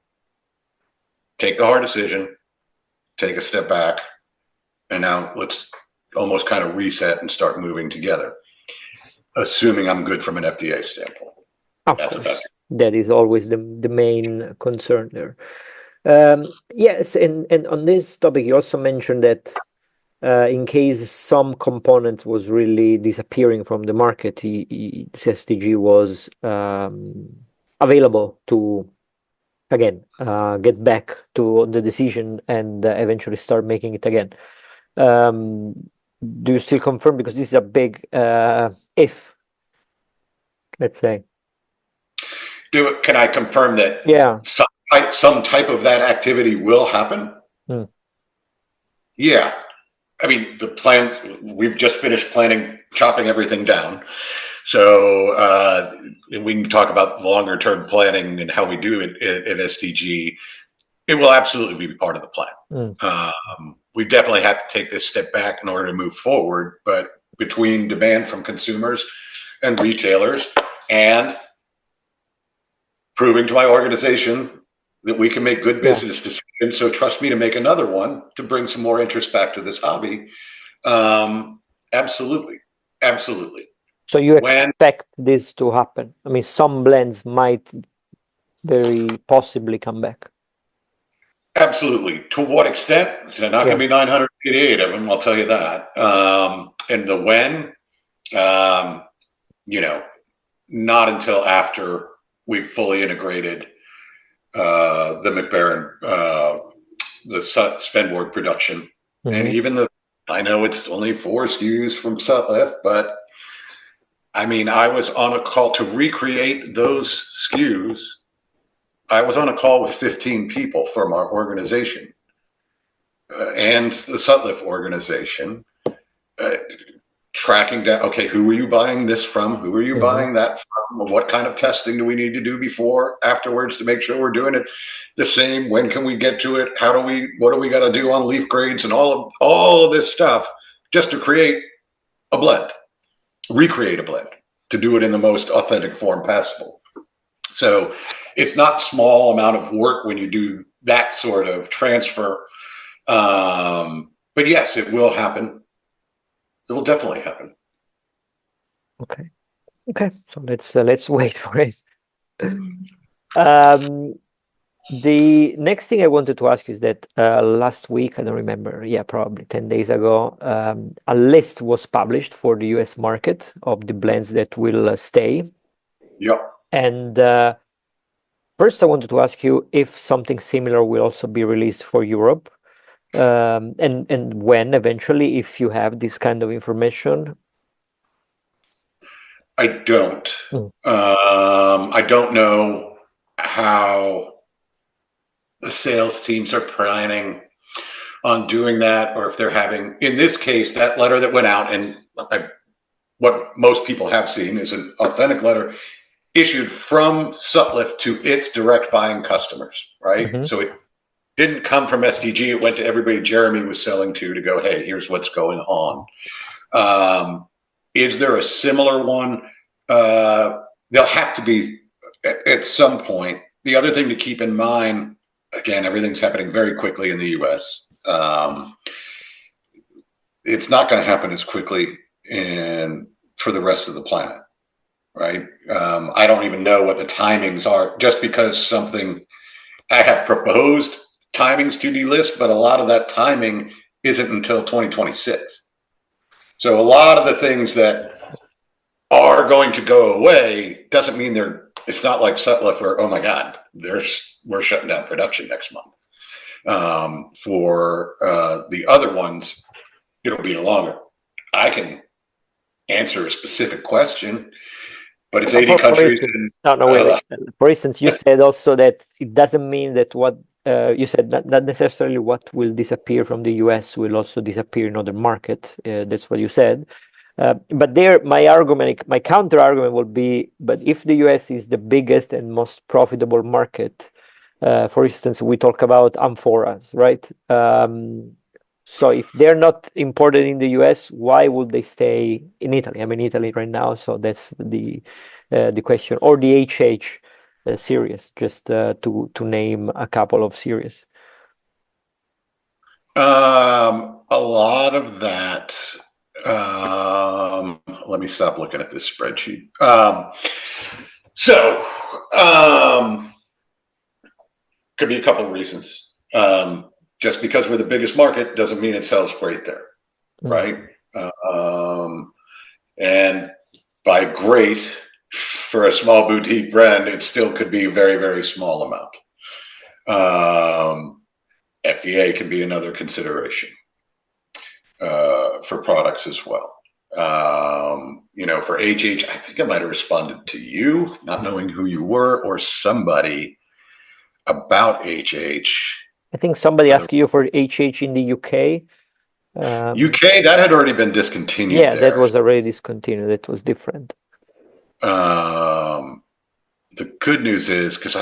Take the hard decision, take a step back, and now let's almost kind of reset and start moving together, assuming I'm good from an FDA standpoint. Of course, that is always the main concern there. Yes, and on this topic, you also mentioned that in case some component was really disappearing from the market, the STG was available to, again, get back to the decision and eventually start making it again. Do you still confirm? Because this is a big if, let's say. Can I confirm that some type of that activity will happen? Yeah. I mean, the plans, we've just finished chopping everything down. So we can talk about longer term planning and how we do it at STG. It will absolutely be part of the plan. We definitely have to take this step back in order to move forward, but between demand from consumers and retailers and proving to my organization that we can make good business decisions, so trust me to make another one to bring some more interest back to this hobby. Absolutely. So you expect this to happen? I mean, some blends might very possibly come back. Absolutely. To what extent? They're not going to be 988 of them, I'll tell you that. And the when, You know, not until after we've fully integrated the MacBaren, the Svenborg production, and even I know it's only 4 SKUs from Sutliff, but I mean, I was on a call to recreate those SKUs. I was on a call with 15 people from our organization and the Sutliff organization, tracking down, okay, who are you buying this from? Who are you buying that from? What kind of testing do we need to do before, afterwards to make sure we're doing it the same? When can we get to it? What do we got to do on leaf grades and all of this stuff just to create a blend, recreate a blend, to do it in the most authentic form possible. So it's not small amount of work when you do that sort of transfer. But yes, it will happen. It will definitely happen. Okay. So let's wait for it. The next thing I wanted to ask you is that last week, I don't remember, probably 10 days ago, a list was published for the US market of the blends that will stay. Yep. And first, I wanted to ask you if something similar will also be released for Europe, and when eventually, if you have this kind of information. I don't. I don't know how the sales teams are planning on doing that, or if they're having, in this case, that letter that went out, and what most people have seen is an authentic letter issued from Sutliff to its direct buying customers, right? So it didn't come from STG. It went to everybody Jeremy was selling to go, hey, here's what's going on. Is there a similar one? There'll have to be at some point. The other thing to keep in mind, again, everything's happening very quickly in the US. It's not going to happen as quickly for the rest of the planet, right? I don't even know what the timings are, just because I have proposed timings to delist, but a lot of that timing isn't until 2026. So a lot of the things that are going to go away doesn't mean it's not like Sutliff where, oh my God, we're shutting down production next month. For the other ones, it'll be longer. I can answer a specific question, but it's 80 countries. For instance, you said also that it doesn't mean that what you said not necessarily what will disappear from the US will also disappear in other markets. That's what you said. But my counter argument will be, but if the US is the biggest and most profitable market, for instance, we talk about amphoras, right? So if they're not imported in the US, why would they stay in Italy? I'm in Italy right now, so that's the question. Or the HH series, just to name a couple of series. A lot of that. Let me stop looking at this spreadsheet. Could be a couple of reasons. Just because we're the biggest market doesn't mean it sells great there, right? And by great, for a small boutique brand, it still could be a very, very small amount. FDA can be another consideration for products as well. For HH, I think I might have responded to you, not knowing who you were, or somebody about HH. I think somebody asked you for HH in the UK. UK, that had already been discontinued. Yeah, that was already discontinued. It was different. The good news is, because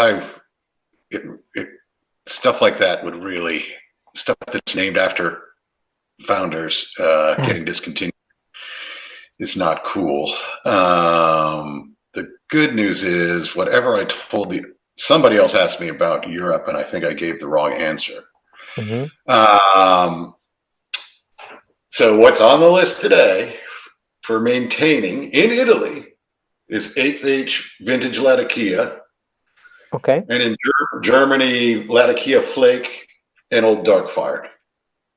stuff like that would really, stuff that's named after founders getting discontinued is not cool. The good news is, whatever I told somebody else asked me about Europe, and I think I gave the wrong answer. So what's on the list today for maintaining in Italy is 8th vintage Latakia. Okay. And in Germany, Latakia Flake and Old Dark Fired.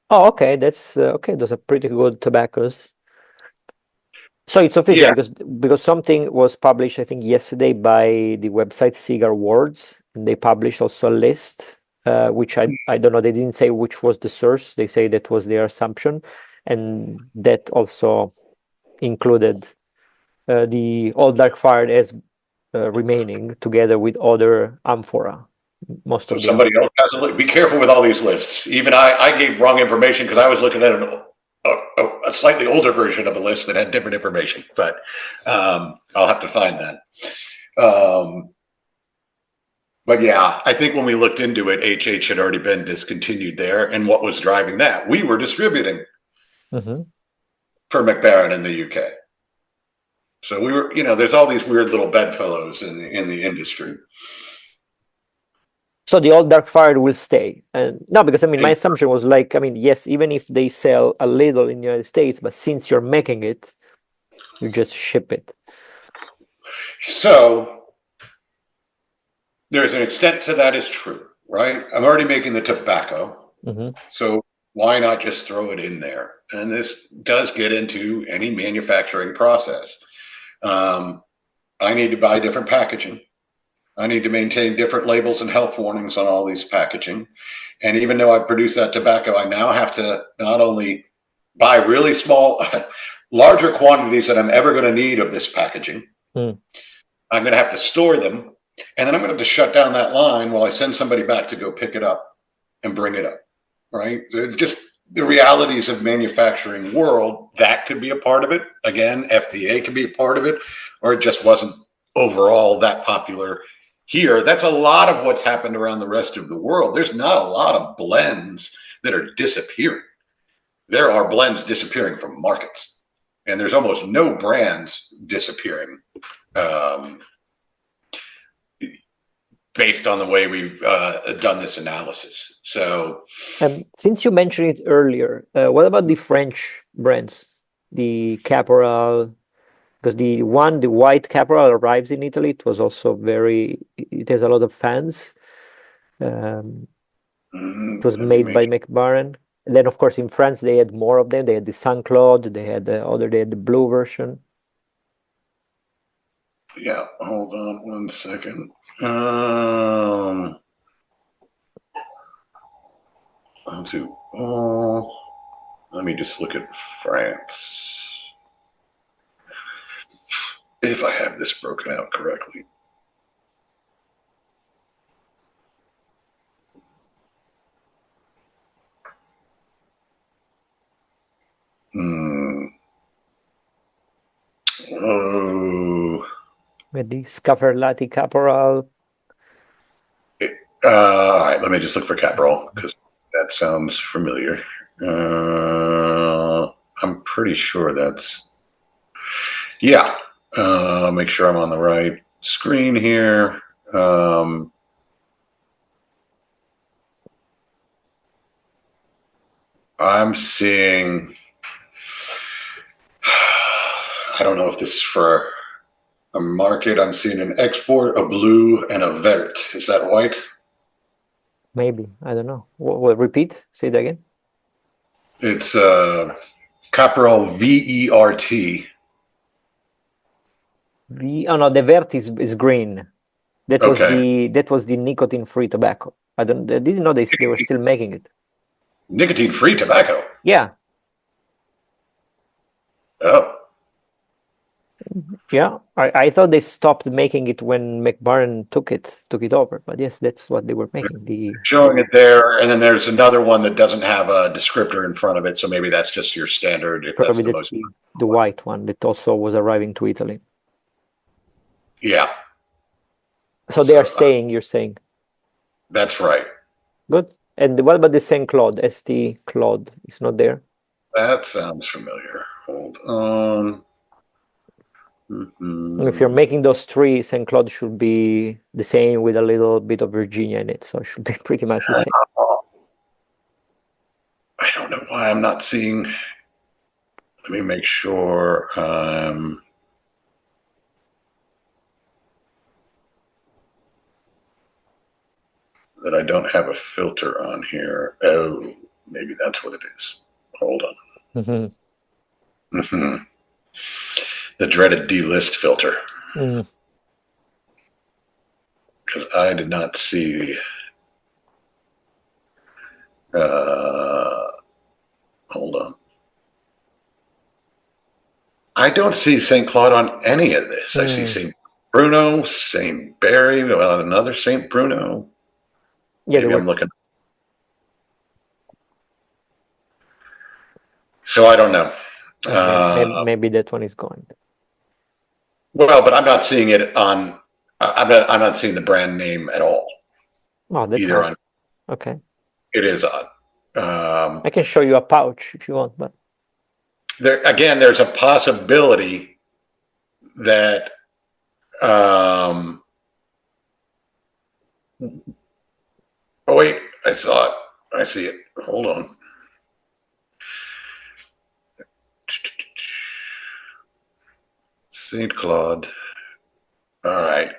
Oh, okay. That's okay. Those are pretty good tobaccos. So it's official Yeah. because something was published, I think, yesterday by the website Cigar Words, and they published also a list, which I don't know. They didn't say which was the source. They say that was their assumption, and that also included the Old Dark Fire as remaining together with other amphora. Most So of them. somebody else has a look. Be careful with all these lists. Even I gave wrong information because I was looking at a slightly older version of a list that had different information, but I'll have to find that. But yeah, I think when we looked into it, HH had already been discontinued there. And what was driving that? We were distributing for MacBaren in the UK. So we were, there's all these weird little bedfellows in the industry. So the Old Dark Fire will stay, and no, because I mean, my assumption was like, I mean, yes, even if they sell a little in the United States, but since you're making it, you just ship it. So there's an extent to that is true, right? I'm already making the tobacco, so why not just throw it in there? And this does get into any manufacturing process. I need to buy different packaging. I need to maintain different labels and health warnings on all these packaging. And even though I produce that tobacco, I now have to not only buy really small, larger quantities that I'm ever going to need of this packaging. I'm going to have to store them. And then I'm going to have to shut down that line while I send somebody back to go pick it up and bring it up. Right? It's just the realities of manufacturing world. That could be a part of it. Again, FDA could be a part of it, or it just wasn't overall that popular here. That's a lot of what's happened around the rest of the world. There's not a lot of blends that are disappearing. There are blends disappearing from markets, and there's almost no brands disappearing based on the way we've done this analysis. So since you mentioned it earlier, what about the French brands, the Caporal? Because the white Caporal arrives in Italy. It was also it has a lot of fans. It was made by MacBaren. And then, of course, in France, they had more of them. They had the Saint Claude. They had the blue version. Yeah, hold on one second. Let me just look at France. If I have this broken out correctly. With the Scaferlati Caporal. All right, let me just look for Caporal because that sounds familiar. I'm pretty sure that's. Yeah. Make sure I'm on the right screen here. I'm seeing. I don't know if this is for a market. I'm seeing an export, a blue, and a vert. Is that white? Maybe. I don't know. Well, repeat. Say it again. It's Caporal VERT. Oh no, the vert is green. That Okay. was the nicotine-free tobacco. I didn't know they were still making it. Nicotine-free tobacco? Yeah. Oh. Yeah. I thought they stopped making it when MacBaren took it over. But yes, that's what they were making. Showing it there, and then there's another one that doesn't have a descriptor in front of it, so maybe that's just your standard. If probably that's the white one that also was arriving to Italy. Yeah. So they are staying, you're saying? That's right. Good. And what about the Saint Claude? ST Claude is not there? That sounds familiar. Hold on. If you're making those three, Saint Claude should be the same with a little bit of Virginia in it, so it should be pretty much the same. I don't know why I'm not seeing. Let me make sure. That I don't have a filter on here. Oh, maybe that's what it is. Hold on. the dreaded delist filter. Mm. Because I did not see. Hold on. I don't see St. Claude on any of this. I see St. Bruno, St. Barry, well, another St. Bruno. Yeah, maybe I'm looking. So I don't know. Maybe that one is going. Well, but I'm not seeing it on. I'm not seeing the brand name at all. Oh, that's either odd. on. Okay. It is odd. I can show you a pouch if you want, but there again, there's a possibility that. Oh wait, I saw it. I see it. Hold on. St. Claude. All right.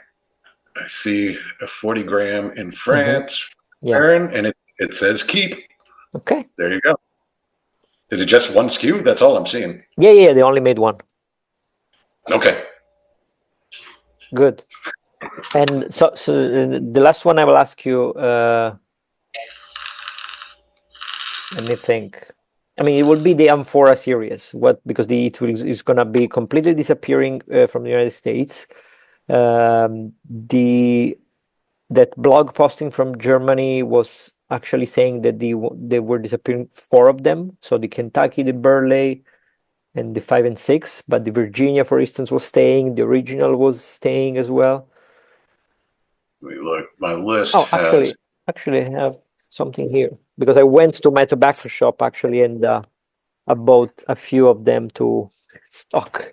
I see a 40 gram in France, and it says keep. Okay. There you go. Is it just one SKU? That's all I'm seeing. Yeah, they only made one. Okay. Good. And so the last one I will ask you, let me think. I mean, it will be the Amphora series. Because is gonna be completely disappearing from the United States. That blog posting from Germany was actually saying that they were disappearing 4 of them. So the Kentucky, the Burley, and the 5 and 6. But the Virginia, for instance, was staying. The original was staying as well. Let me look. My list. Oh, actually, I have something here because I went to my tobacco shop actually, and I bought a few of them to stock.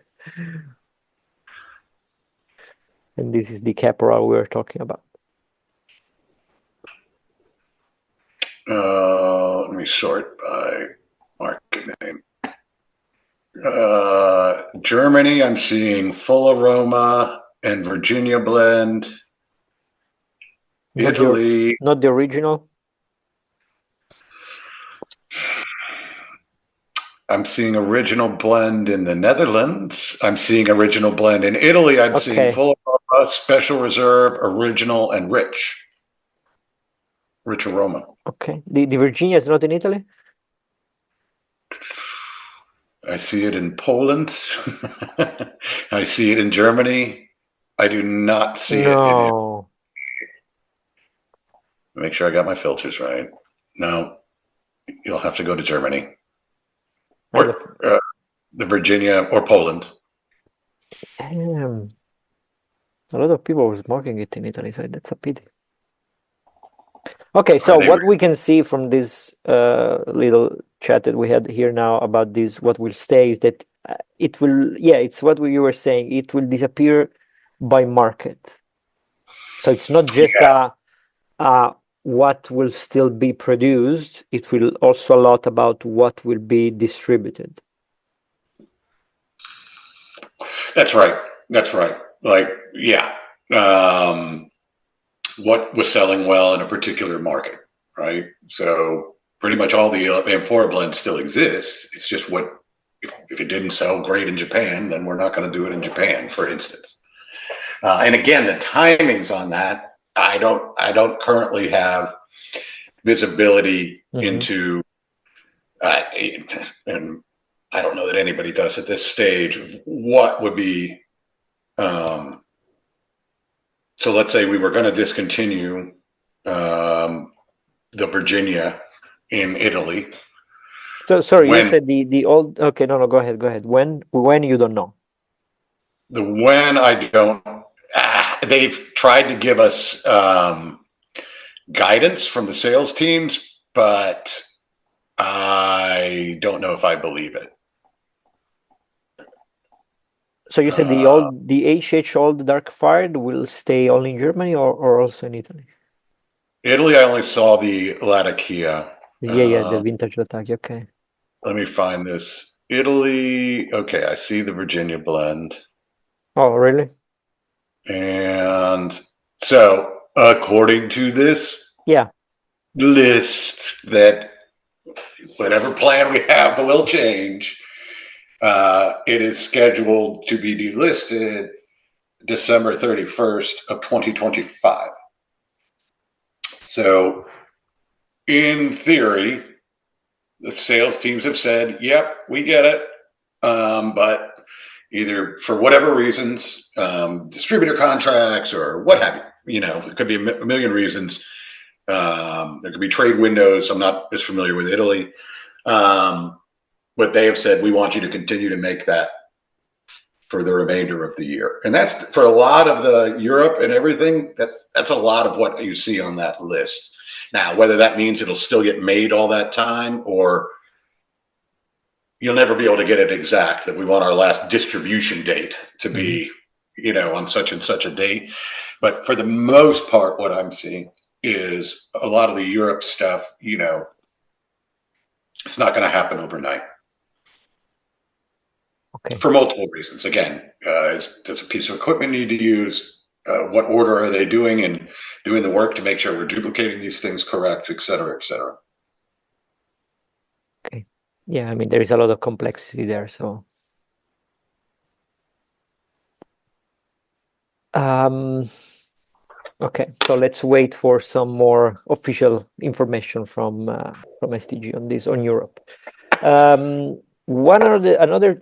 And this is the Caporal we were talking about. Let me sort by market name. Germany, I'm seeing Full Aroma and Virginia Blend. Italy. Not the original. I'm seeing Original Blend in the Netherlands. I'm seeing Original Blend in Italy. I'm seeing Full Aroma, Special Reserve, Original, and Rich Aroma. Okay. The Virginia is not in Italy? I see it in Poland. I see it in Germany. I do not see it in. Make sure I got my filters right. No, you'll have to go to Germany. Or the Virginia or Poland. A lot of people were smoking it in Italy, so that's a pity. Okay, so what we can see from this little chat that we had here now about this, what will stay is that it will, it's what you were saying, it will disappear by market. So it's not just what will still be produced, it will also a lot about what will be distributed. That's right. Like, what was selling well in a particular market, right? So pretty much all the Amphora blends still exist. It's just if it didn't sell great in Japan, then we're not going to do it in Japan, for instance. And again, the timings on that, I don't currently have visibility into, and I don't know that anybody does at this stage, what would be, so let's say we were going to discontinue the Virginia in Italy. So sorry, you said the old, okay, no, go ahead. When you don't know? The when I don't, they've tried to give us guidance from the sales teams, but I don't know if I believe it. So you said the HH old dark fired will stay only in Germany or also in Italy? Italy, I only saw the Latakia. The vintage Latakia, okay. Let me find this. Italy, okay, I see the Virginia blend. Oh, really? And so, according to this list, that whatever plan we have will change, It is scheduled to be delisted December 31st of 2025. So in theory, the sales teams have said, yep, we get it. But either for whatever reasons, distributor contracts or what have you, it could be a million reasons. There could be trade windows. I'm not as familiar with Italy. But they have said, we want you to continue to make that for the remainder of the year. And that's for a lot of the Europe and everything. That's a lot of what you see on that list. Now, whether that means it'll still get made all that time, or you'll never be able to get it exact, that we want our last distribution date to be, on such and such a date. But for the most part, what I'm seeing is a lot of the Europe stuff, it's not going to happen overnight. Okay. For multiple reasons. Again, does a piece of equipment need to use? What order are they doing and doing the work to make sure we're duplicating these things correct, et cetera, et cetera. Okay. Yeah, I mean, there is a lot of complexity there. So, okay. So let's wait for some more official information from STG on this, on Europe. Another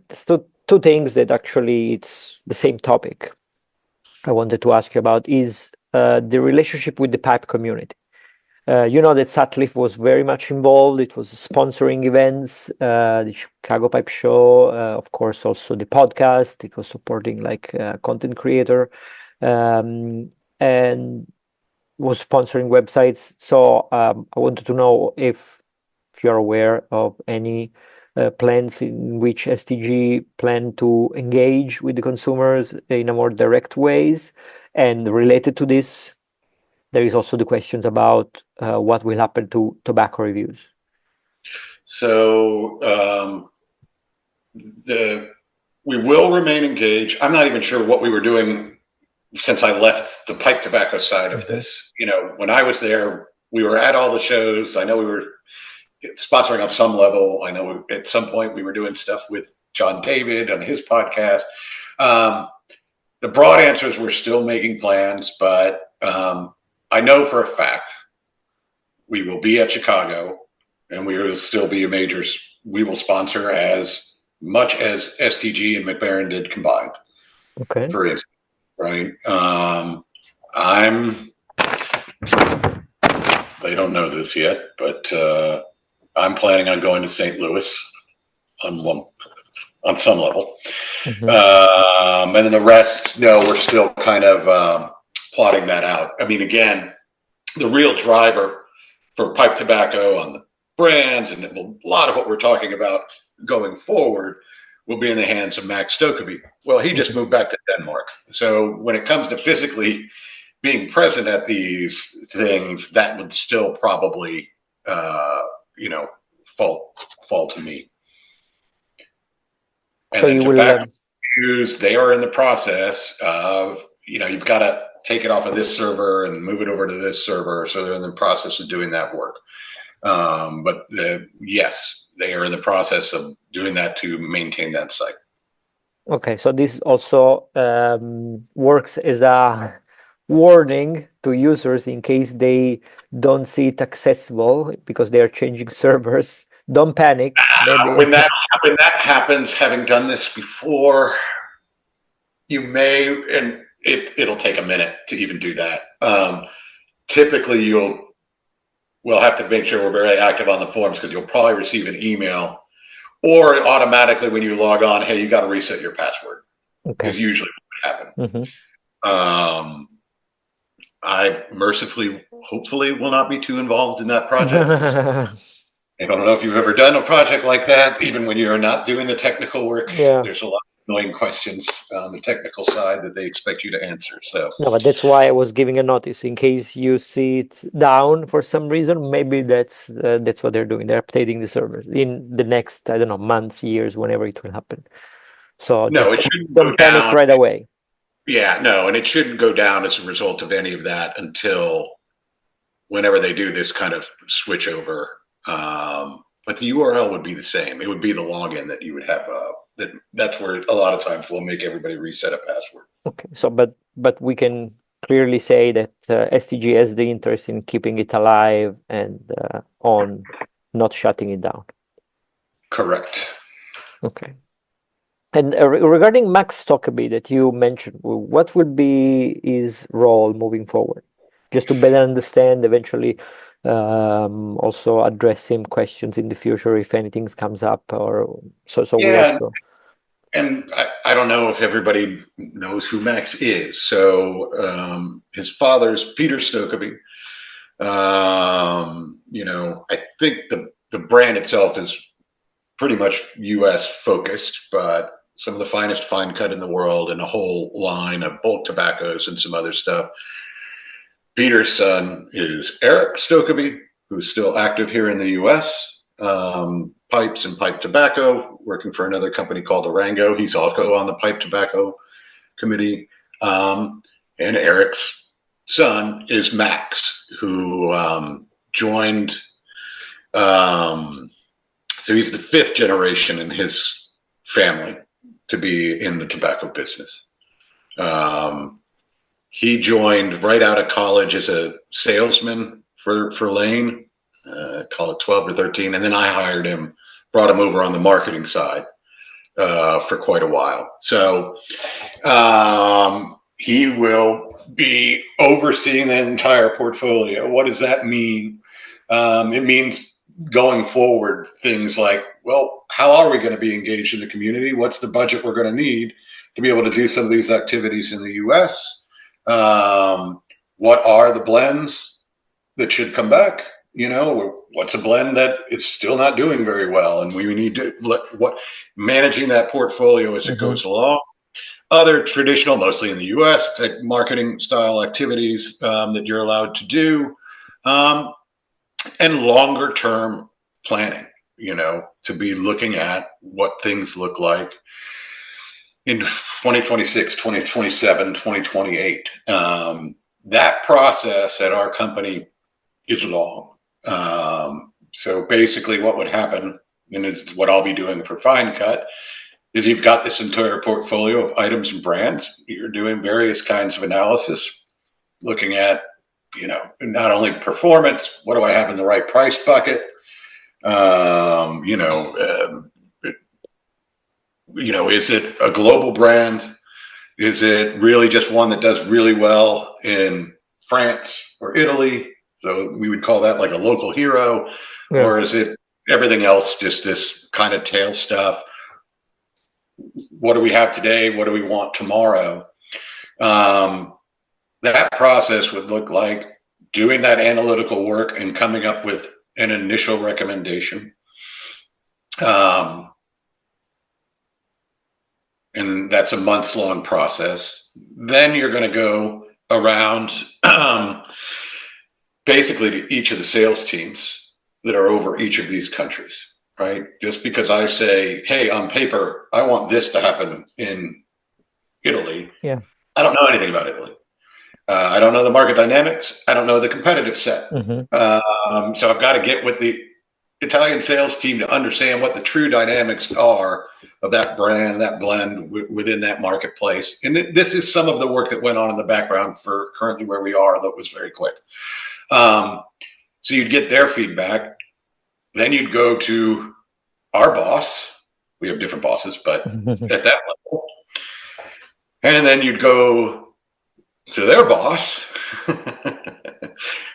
two things that actually it's the same topic I wanted to ask you about is the relationship with the pipe community. You know that Sutliff was very much involved. It was sponsoring events, the Chicago Pipe Show, of course, also the podcast. It was supporting like content creator, and was sponsoring websites. So I wanted to know if you're aware of any plans in which STG plan to engage with the consumers in a more direct ways. And related to this, there is also the questions about what will happen to tobacco reviews. So we will remain engaged. I'm not even sure what we were doing since I left the pipe tobacco side of this. When I was there, we were at all the shows. I know we were sponsoring on some level. I know at some point we were doing stuff with John David on his podcast. The broad answer is we're still making plans, but I know for a fact we will be at Chicago, and we will still be a major. We will sponsor as much as STG and MacBaren did combined. Okay. For instance, right? They don't know this yet, but I'm planning on going to St. Louis on some level. And then the rest, no, we're still kind of plotting that out. I mean, again, the real driver for pipe tobacco on the brands and a lot of what we're talking about going forward will be in the hands of Max Stokkeby. Well, he just moved back to Denmark. So when it comes to physically being present at these things, that would still probably, fall to me. And so you will use, they are in the process of, you've got to take it off of this server and move it over to this server. So they're in the process of doing that work. But yes, they are in the process of doing that to maintain that site. Okay, so this also works as a warning to users in case they don't see it accessible because they are changing servers. Don't panic. When that happens, having done this before, you may, and it'll take a minute to even do that. Typically, we'll have to make sure we're very active on the forums because you'll probably receive an email, or automatically when you log on, hey, you got to reset your password. Okay. Is usually what would happen. I mercifully, hopefully, will not be too involved in that project. I don't know if you've ever done a project like that, even when you're not doing the technical work. Yeah. There's a lot of annoying questions on the technical side that they expect you to answer. So no, but that's why I was giving a notice in case you see it down for some reason. Maybe that's what they're doing. They're updating the servers in the next, I don't know, months, years, whenever it will happen. So no, it shouldn't don't panic down right away. Yeah, no, and it shouldn't go down as a result of any of that until whenever they do this kind of switch over. But the URL would be the same. It would be the login that you would have that's where a lot of times we'll make everybody reset a password. Okay, so but we can clearly say that STG has the interest in keeping it alive and on, not shutting it down. Correct. Okay. And regarding Max Stockeby that you mentioned, what would be his role moving forward? Just to better understand, eventually also address him questions in the future if anything comes up, or so we also. And I don't know if everybody knows who Max is. So his father's Peter Stokkeby. I think the brand itself is pretty much U.S. focused, but some of the finest fine cut in the world and a whole line of bulk tobaccos and some other stuff. Peter's son is Eric Stokkeby, who's still active here in the U.S. Pipes and pipe tobacco, working for another company called Arango. He's also on the pipe tobacco committee. And Eric's son is Max, who joined. So he's the fifth generation in his family to be in the tobacco business. He joined right out of college as a salesman for Lane, call it 12 or 13. And then I hired him, brought him over on the marketing side for quite a while. So he will be overseeing the entire portfolio. What does that mean? It means going forward, things like, well, how are we going to be engaged in the community? What's the budget we're going to need to be able to do some of these activities in the U.S.? What are the blends that should come back? What's a blend that is still not doing very well, and we need to managing that portfolio as it goes along. Other traditional, mostly in the U.S., marketing style activities that you're allowed to do, and longer term planning. To be looking at what things look like in 2026, 2027, 2028. That process at our company is long. So basically what would happen, and it's what I'll be doing for Fine Cut, is you've got this entire portfolio of items and brands. You're doing various kinds of analysis, looking at, not only performance, what do I have in the right price bucket? Is it a global brand? Is it really just one that does really well in France or Italy? So we would call that like a local hero. Yeah. Or is it everything else, just this kind of tail stuff? What do we have today? What do we want tomorrow? That process would look like doing that analytical work and coming up with an initial recommendation. And that's a months-long process. Then you're going to go around basically to each of the sales teams that are over each of these countries, right? Just because I say, hey, on paper, I want this to happen in Italy. Yeah. I don't know anything about Italy. I don't know the market dynamics. I don't know the competitive set. So I've got to get with the Italian sales team to understand what the true dynamics are of that brand, that blend within that marketplace. And this is some of the work that went on in the background for currently where we are, that was very quick. So you'd get their feedback. Then you'd go to our boss. We have different bosses, but at that level. And then you'd go to their boss.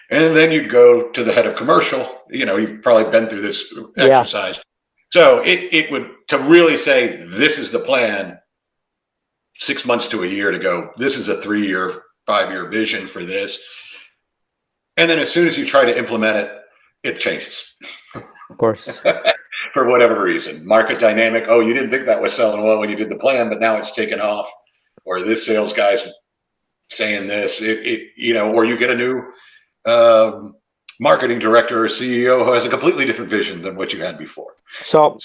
And then you'd go to the head of commercial. You've probably been through this exercise. So it would, to really say, this is the plan, 6 months to a year to go, this is a 3-year, 5-year vision for this. And then as soon as you try to implement it, it changes. Of course. For whatever reason. Market dynamic, oh, you didn't think that was selling well when you did the plan, but now it's taken off. Or this sales guy's saying this, or you get a new marketing director or CEO who has a completely different vision than what you had before. So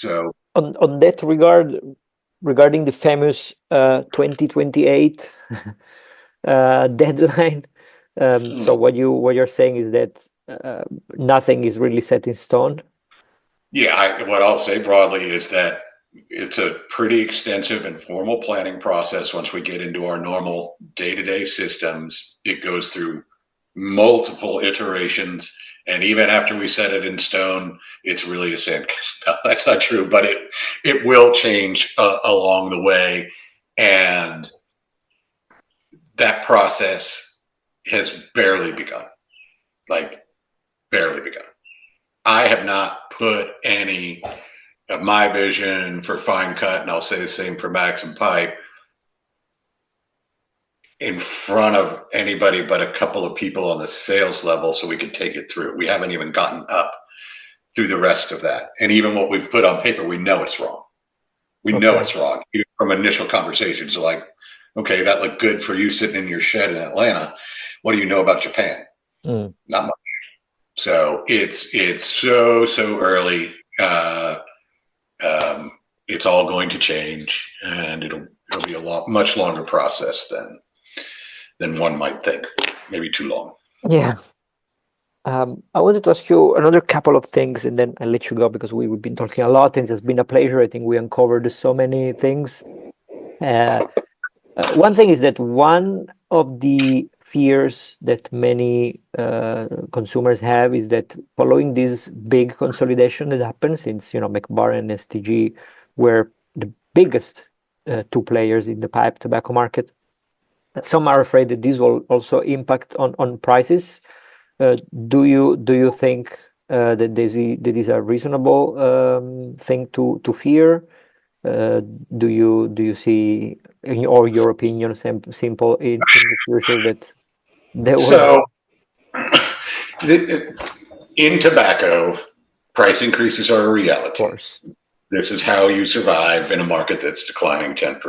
on that regarding the famous 2028 deadline, so what you're saying is that nothing is really set in stone? Yeah, what I'll say broadly is that it's a pretty extensive and formal planning process. Once we get into our normal day-to-day systems, it goes through multiple iterations. And even after we set it in stone, it's really a sandcastle. No, that's not true, but it will change along the way. And that process has barely begun, like barely begun. I have not put any of my vision for fine cut, and I'll say the same for Max and Pipe, in front of anybody but a couple of people on the sales level so we could take it through. We haven't even gotten up through the rest of that. And even what we've put on paper, we know it's wrong. We know it's wrong. From initial conversations, like, okay, that looked good for you sitting in your shed in Atlanta. What do you know about Japan? Not much. So it's so early. It's all going to change, and it'll be a much longer process than one might think. Maybe too long. Yeah. I wanted to ask you another couple of things, and then I'll let you go, because we've been talking a lot, and it's been a pleasure. I think we uncovered so many things. One thing is that one of the fears that many consumers have is that following this big consolidation that happened, since MacBaren and STG were the biggest two players in the pipe tobacco market, some are afraid that this will also impact on prices. Do you think that this is a reasonable thing to fear? Do you see, or your opinion, simple in the future, that there will? So, in tobacco, price increases are a reality. Of course. This is how you survive in a market that's declining 10%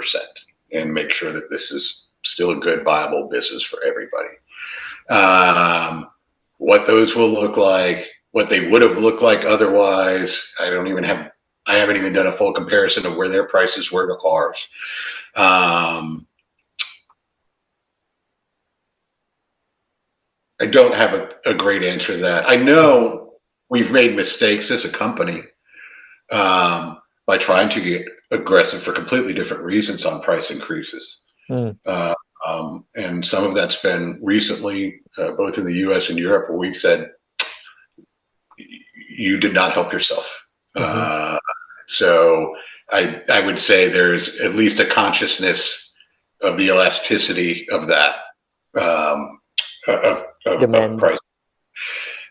and make sure that this is still a good, viable business for everybody. What those will look like, what they would have looked like otherwise, I haven't even done a full comparison of where their prices were to ours. I don't have a great answer to that. I know we've made mistakes as a company by trying to get aggressive for completely different reasons on price increases. And some of that's been recently, both in the US and Europe, where we've said, you did not help yourself. So I would say there's at least a consciousness of the elasticity of that, of price.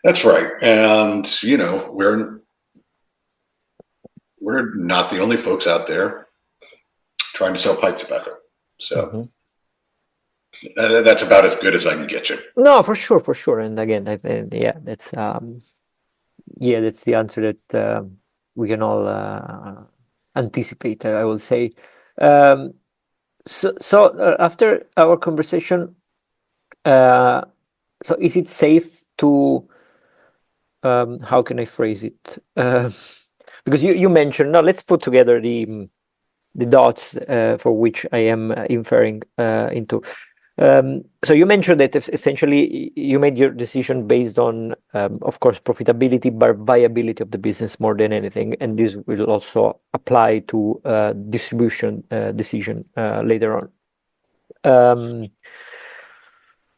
That's right. And, we're not the only folks out there trying to sell pipe tobacco. So that's about as good as I can get you. No, for sure. And again, that's the answer that we can all anticipate, I will say. So after our conversation, so is it safe to, how can I phrase it? Because you mentioned, now let's put together the dots for which I am inferring into. So you mentioned that essentially you made your decision based on, of course, profitability, but viability of the business more than anything, and this will also apply to distribution decision later on.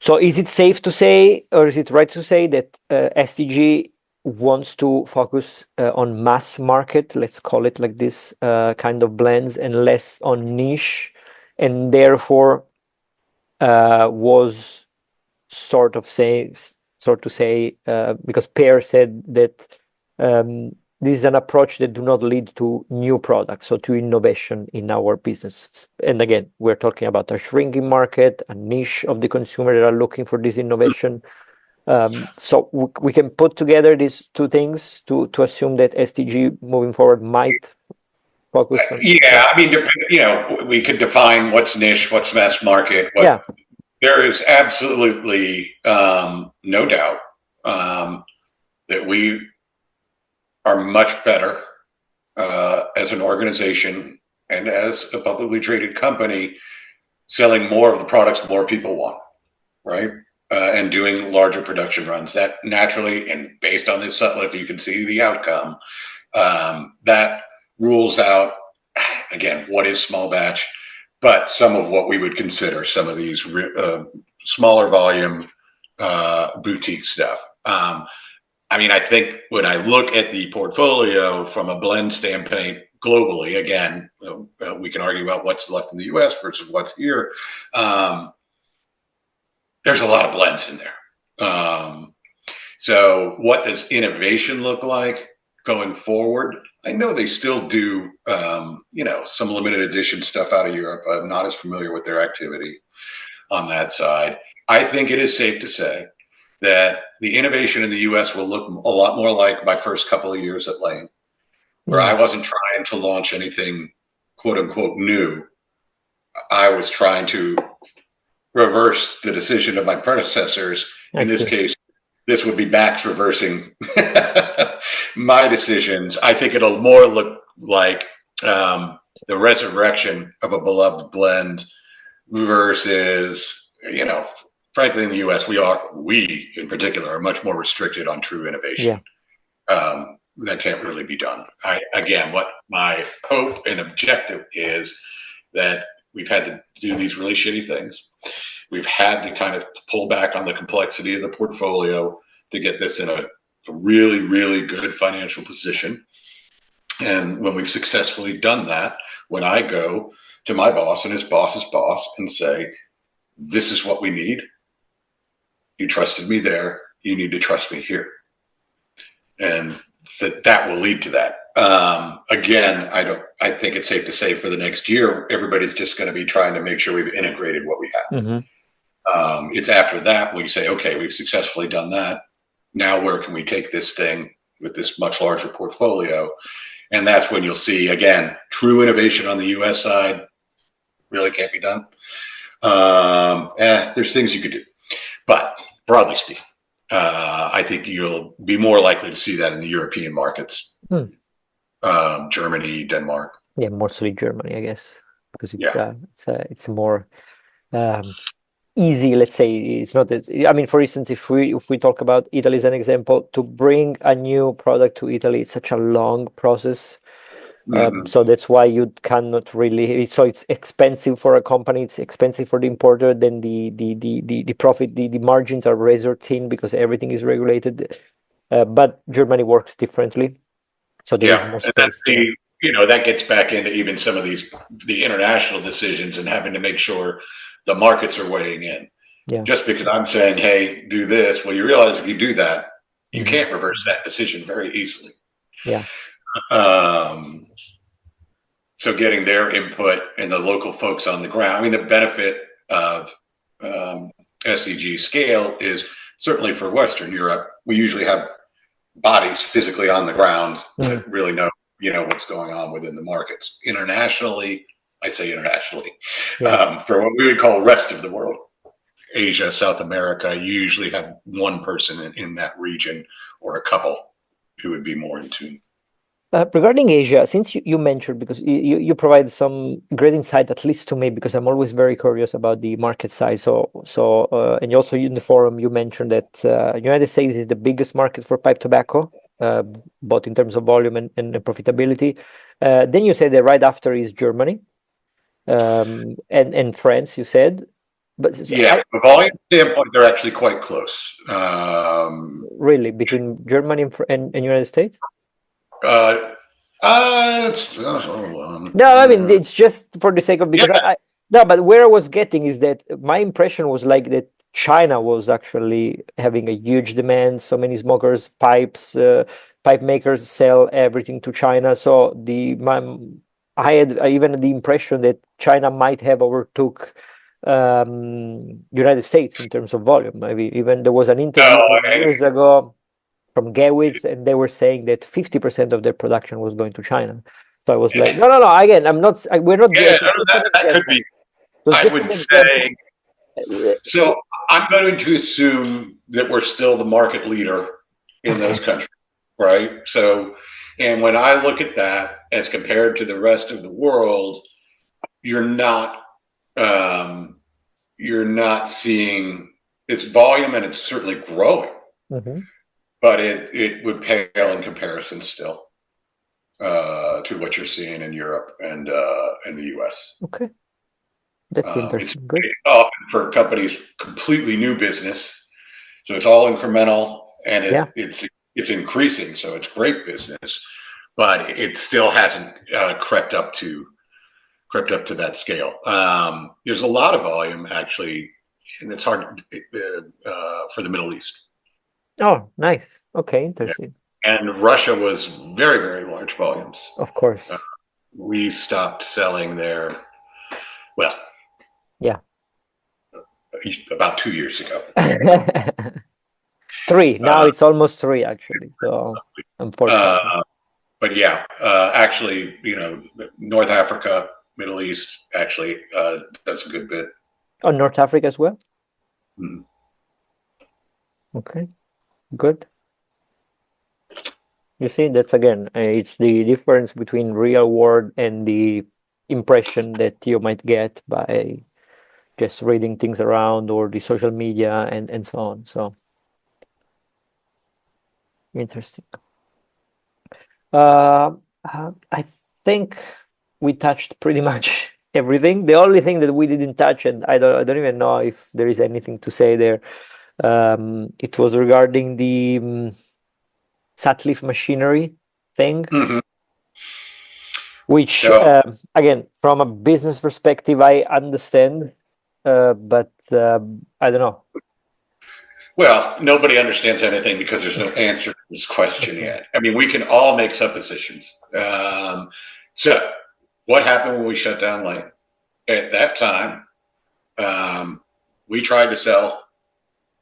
So is it safe to say, or is it right to say that STG wants to focus on mass market, let's call it like this, kind of blends, and less on niche, and therefore was sort to say, because Per said that this is an approach that do not lead to new products, so to innovation in our business. And again, we're talking about a shrinking market, a niche of the consumer that are looking for this innovation. So we can put together these two things to assume that STG moving forward might focus on. Yeah, I mean, we could define what's niche, what's mass market. There is absolutely no doubt that we are much better as an organization and as a publicly traded company selling more of the products more people want, right? And doing larger production runs. That naturally, and based on this Sutliff, you can see the outcome. That rules out again, what is small batch, but some of what we would consider some of these smaller volume boutique stuff. I mean, I think when I look at the portfolio from a blend standpoint globally, again, we can argue about what's left in the US versus what's here. There's a lot of blends in there. So what does innovation look like going forward? I know they still do, some limited edition stuff out of Europe. I'm not as familiar with their activity on that side. I think it is safe to say that the innovation in the US will look a lot more like my first couple of years at Lane, where I wasn't trying to launch anything quote unquote new. I was trying to reverse the decision of my predecessors. In this case, this would be Max reversing my decisions. I think it'll more look like the resurrection of a beloved blend versus, frankly, in the US, we in particular are much more restricted on true innovation. Yeah. That can't really be done. Again, what my hope and objective is that we've had to do these really shitty things. We've had to kind of pull back on the complexity of the portfolio to get this in a really, really good financial position. And when we've successfully done that, when I go to my boss and his boss's boss and say, this is what we need. You trusted me there. You need to trust me here. And that will lead to that. Again, I think it's safe to say for the next year, everybody's just going to be trying to make sure we've integrated what we have. Mm-hmm. It's after that when you say, okay, we've successfully done that. Now where can we take this thing with this much larger portfolio? And that's when you'll see, again, true innovation on the US side really can't be done. There's things you could do. But broadly speaking, I think you'll be more likely to see that in the European markets. Germany, Denmark. Yeah, mostly Germany, I guess, because it's more easy. Let's say it's not. I mean, for instance, if we talk about Italy as an example, to bring a new product to Italy, it's such a long process. So that's why you cannot really. So it's expensive for a company. It's expensive for the importer. Then the profit, the margins are razor thin because everything is regulated. But Germany works differently. So there is more space. That gets back into even some of the international decisions and having to make sure the markets are weighing in. Yeah. Just because I'm saying, hey, do this, well, you realize if you do that, you can't reverse that decision very easily. Yeah. So getting their input and the local folks on the ground. I mean, the benefit of STG scale is certainly for Western Europe. We usually have bodies physically on the ground that really know, what's going on within the markets. Internationally, I say internationally, for what we would call rest of the world, Asia, South America, you usually have one person in that region or a couple who would be more in tune. Regarding Asia, since you mentioned, because you provide some great insight, at least to me, because I'm always very curious about the market size. And also in the forum, you mentioned that United States is the biggest market for pipe tobacco, both in terms of volume and profitability. Then you said that right after is Germany and France, you said. But from volume standpoint, they're actually quite close. Really, between Germany and United States? No, I mean, it's just for the sake of, because but where I was getting is that my impression was like that China was actually having a huge demand. So many smokers, pipe makers sell everything to China. So I had even the impression that China might have overtook United States in terms of volume. Maybe even there was an interview years ago from Gewitz, and they were saying that 50% of their production was going to China. So I was like, no. Again, we're not. That could be. I would say. So I'm going to assume that we're still the market leader in those countries, right? So, and when I look at that as compared to the rest of the world, you're not seeing its volume, and it's certainly growing. But it would pale in comparison still. to what you're seeing in Europe and in the US. Okay, that's It's interesting. Good. often for companies completely new business, so it's all incremental and Yeah. it's increasing, so it's great business, but it still hasn't crept up to that scale. There's a lot of volume actually, and it's hard for the Middle East. Oh, nice. Okay, interesting. And Russia was very, very large volumes. Of course. We stopped selling there, well, Yeah. about 2 years ago. 3. Now it's almost 3 actually. So unfortunately. But yeah, actually, North Africa, Middle East actually does a good bit. Oh, North Africa as well? Mm-hmm. Okay, good. You see, that's again, it's the difference between real world and the impression that you might get by just reading things around or the social media and so on. So interesting. I think we touched pretty much everything. The only thing that we didn't touch, and I don't even know if there is anything to say there. It was regarding the Sutliff machinery thing, Mm-hmm. which So, again, from a business perspective, I understand, but I don't know. well, nobody understands anything because there's no answer to this question Okay. yet. I mean, we can all make suppositions. So, what happened when we shut down Lane? At that time, we tried to sell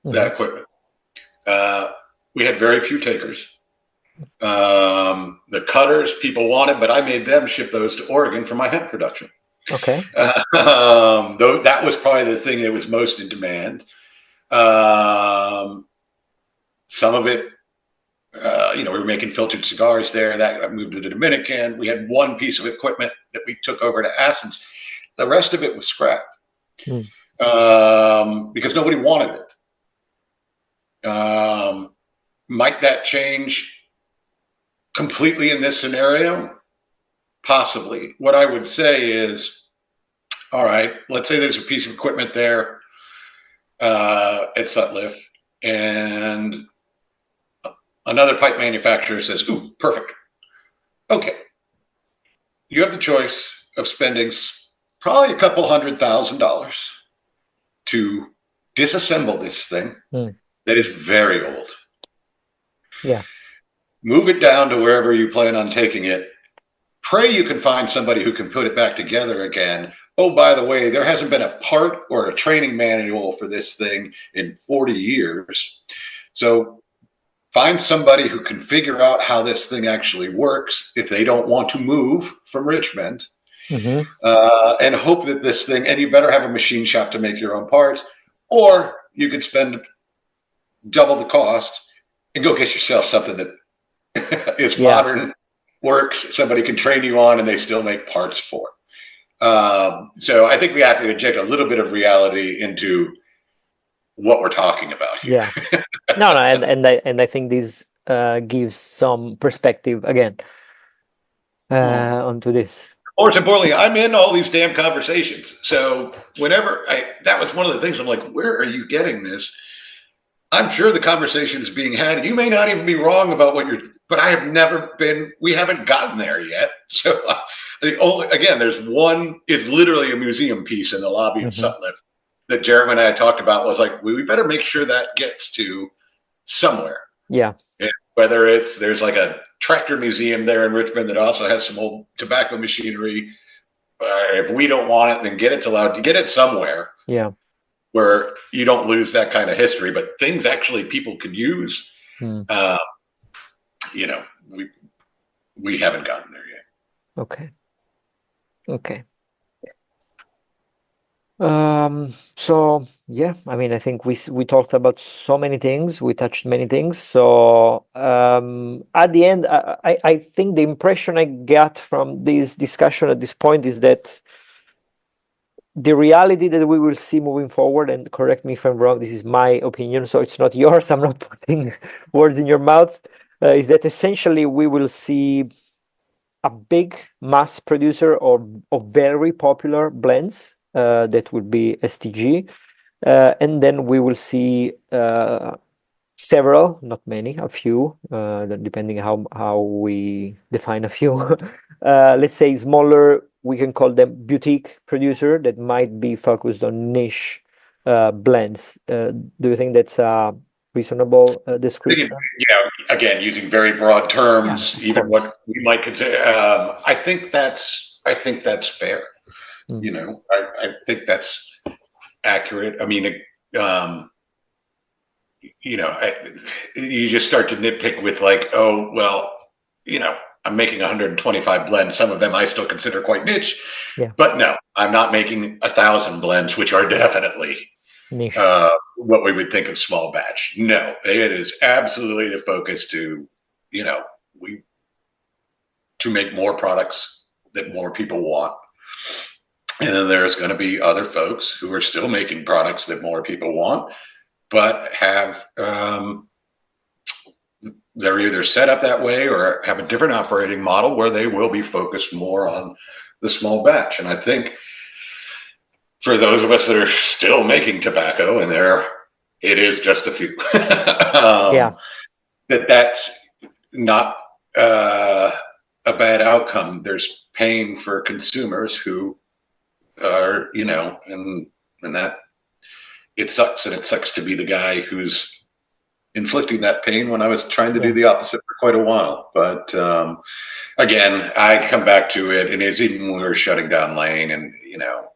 that equipment. We had very few takers. The cutters people wanted, but I made them ship those to Oregon for my hemp production. Okay. Though that was probably the thing that was most in demand. Some of it, we were making filtered cigars there. That got moved to the Dominican. We had one piece of equipment that we took over to Athens. The rest of it was scrapped because nobody wanted it. Might that change completely in this scenario? Possibly. What I would say is, all right, let's say there's a piece of equipment there at Sutliff, and another pipe manufacturer says, ooh, perfect. Okay. You have the choice of spending probably a couple $100,000 to disassemble this thing that is very old. Yeah. Move it down to wherever you plan on taking it. Pray you can find somebody who can put it back together again. Oh, by the way, there hasn't been a part or a training manual for this thing in 40 years. So find somebody who can figure out how this thing actually works if they don't want to move from Richmond. And hope that this thing, and you better have a machine shop to make your own parts, or you could spend double the cost and go get yourself something that is modern, works, somebody can train you on, and they still make parts for. So I think we have to inject a little bit of reality into what we're talking about here. Yeah. No, and I think this gives some perspective again onto this. More importantly, I'm in all these damn conversations. So whenever that was one of the things I'm like, where are you getting this? I'm sure the conversation is being had, and you may not even be wrong about what but I have never been, we haven't gotten there yet. So there's one, it's literally a museum piece in the lobby of Sutliff that Jeremy and I talked about. Was like, we better make sure that gets to somewhere. Yeah. And whether there's like a tractor museum there in Richmond that also has some old tobacco machinery. If we don't want it, then get it somewhere. Yeah. Where you don't lose that kind of history, but things actually people can use. We haven't gotten there yet. Okay. So yeah, I mean, I think we talked about so many things, we touched many things. So at the end, I think the impression I got from this discussion at this point is that the reality that we will see moving forward, and correct me if I'm wrong, this is my opinion, so it's not yours, I'm not putting words in your mouth, is that essentially we will see a big mass producer of very popular blends. That would be STG. And then we will see several, not many, a few, depending how we define a few. Let's say smaller, we can call them boutique producer that might be focused on niche blends. Do you think that's a reasonable description? Yeah, again, using very broad terms, of even course. what we might consider. I think that's fair. Mm. You know, I think that's accurate. I mean, you know, you just start to nitpick with like, oh, well, you know, I'm making 125 blends. Some of them I still consider quite niche, Yeah. but no, I'm not making 1,000 blends, which are definitely Niche. what we would think of small batch. No, it is absolutely the focus to, you know, to make more products that more people want. And then there's going to be other folks who are still making products that more people want, but have they're either set up that way or have a different operating model where they will be focused more on the small batch. And I think for those of us that are still making tobacco, and it is just a few, that's not a bad outcome. There's pain for consumers who are, you know, and that it sucks, and it sucks to be the guy who's inflicting that pain when I was trying to do the opposite for quite a while. But again, I come back to it, and it's even when we were shutting down Lane, and you know,